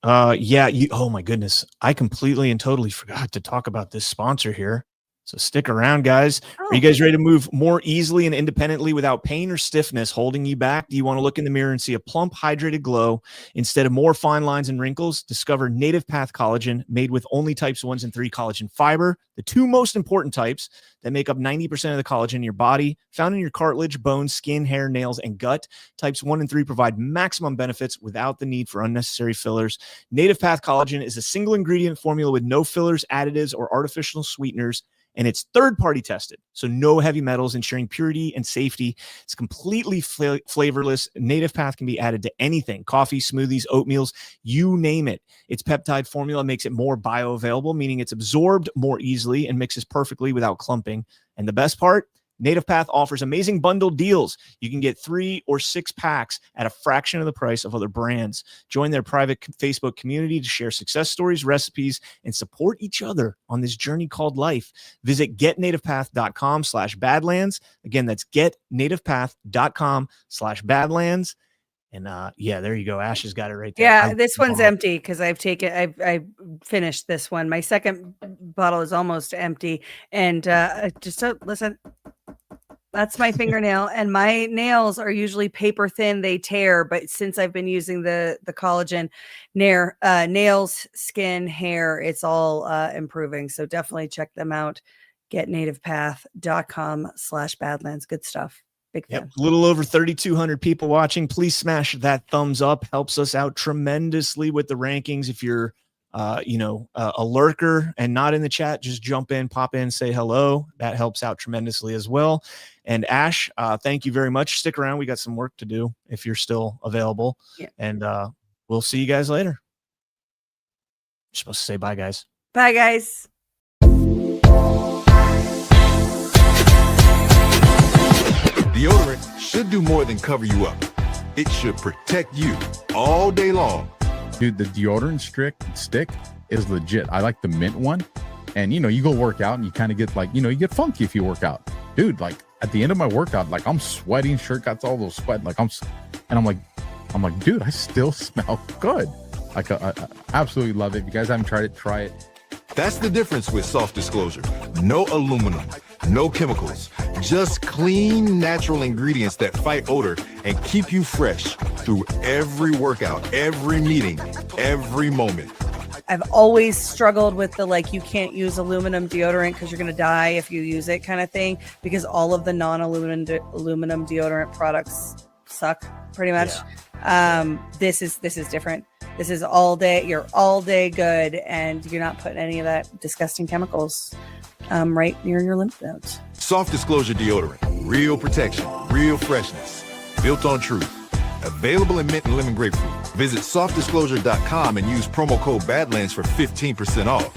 S2: Yeah. Oh my goodness, I completely and totally forgot to talk about this sponsor here. So stick around, guys. Are you guys ready to move more easily and independently without pain or stiffness holding you back? Do you want to look in the mirror and see a plump, hydrated glow instead of more fine lines and wrinkles? Discover Native Path Collagen, made with only types 1 and 3 collagen fiber, the 2 most important types that make up 90% of the collagen in your body, found in your cartilage, bones, skin, hair, nails, and gut. Types 1 and 3 provide maximum benefits without the need for unnecessary fillers. Native Path Collagen is a single ingredient formula with no fillers, additives, or artificial sweeteners. And it's third-party tested, so no heavy metals, ensuring purity and safety. It's completely flavorless. Native Path can be added to anything: coffee, smoothies, oatmeals, you name it. Its peptide formula makes it more bioavailable, meaning it's absorbed more easily and mixes perfectly without clumping. And the best part, Native Path offers amazing bundle deals. You can get 3 or 6 packs at a fraction of the price of other brands. Join their private Facebook community to share success stories, recipes, and support each other on this journey called life. Visit getnativepath.com/badlands. Again, that's getnativepath.com/badlands. And yeah, there you go. Ash has got it right there.
S4: Yeah, this one's empty because I've finished this one. My second bottle is almost empty. And listen, that's my fingernail, and my nails are usually paper thin. They tear, but since I've been using the collagen, nails, skin, hair, it's all improving. So definitely check them out. Getnativepath.com/badlands. Good stuff. Big fan.
S2: Yep, a little over 3,200 people watching. Please smash that thumbs up. Helps us out tremendously with the rankings. If you're a lurker and not in the chat, just jump in, pop in, say hello. That helps out tremendously as well. And Ash, thank you very much. Stick around. We got some work to do if you're still available.
S4: Yeah.
S2: And we'll see you guys later. You're supposed to say bye, guys.
S4: Bye, guys.
S11: Deodorant should do more than cover you up. It should protect you all day long.
S12: Dude, the deodorant stick is legit. I like the mint one. And, you go work out and you kind of get you get funky if you work out. Dude, at the end of my workout, I'm sweating, shirt got all those sweat. I'm like, dude, I still smell good. I absolutely love it. If you guys haven't tried it, try it.
S11: That's the difference with Soft Disclosure. No aluminum, no chemicals, just clean, natural ingredients that fight odor and keep you fresh through every workout, every meeting, every moment.
S4: I've always struggled with the you can't use aluminum deodorant because you're going to die if you use it kind of thing, because all of the non-aluminum deodorant products suck pretty much. Yeah. This is different. This is all day. You're all day good, and you're not putting any of that disgusting chemicals right near your lymph nodes.
S11: Soft Disclosure deodorant, real protection, real freshness, built on truth. Available in mint and lemon grapefruit. Visit softdisclosure.com and use promo code Badlands for 15% off.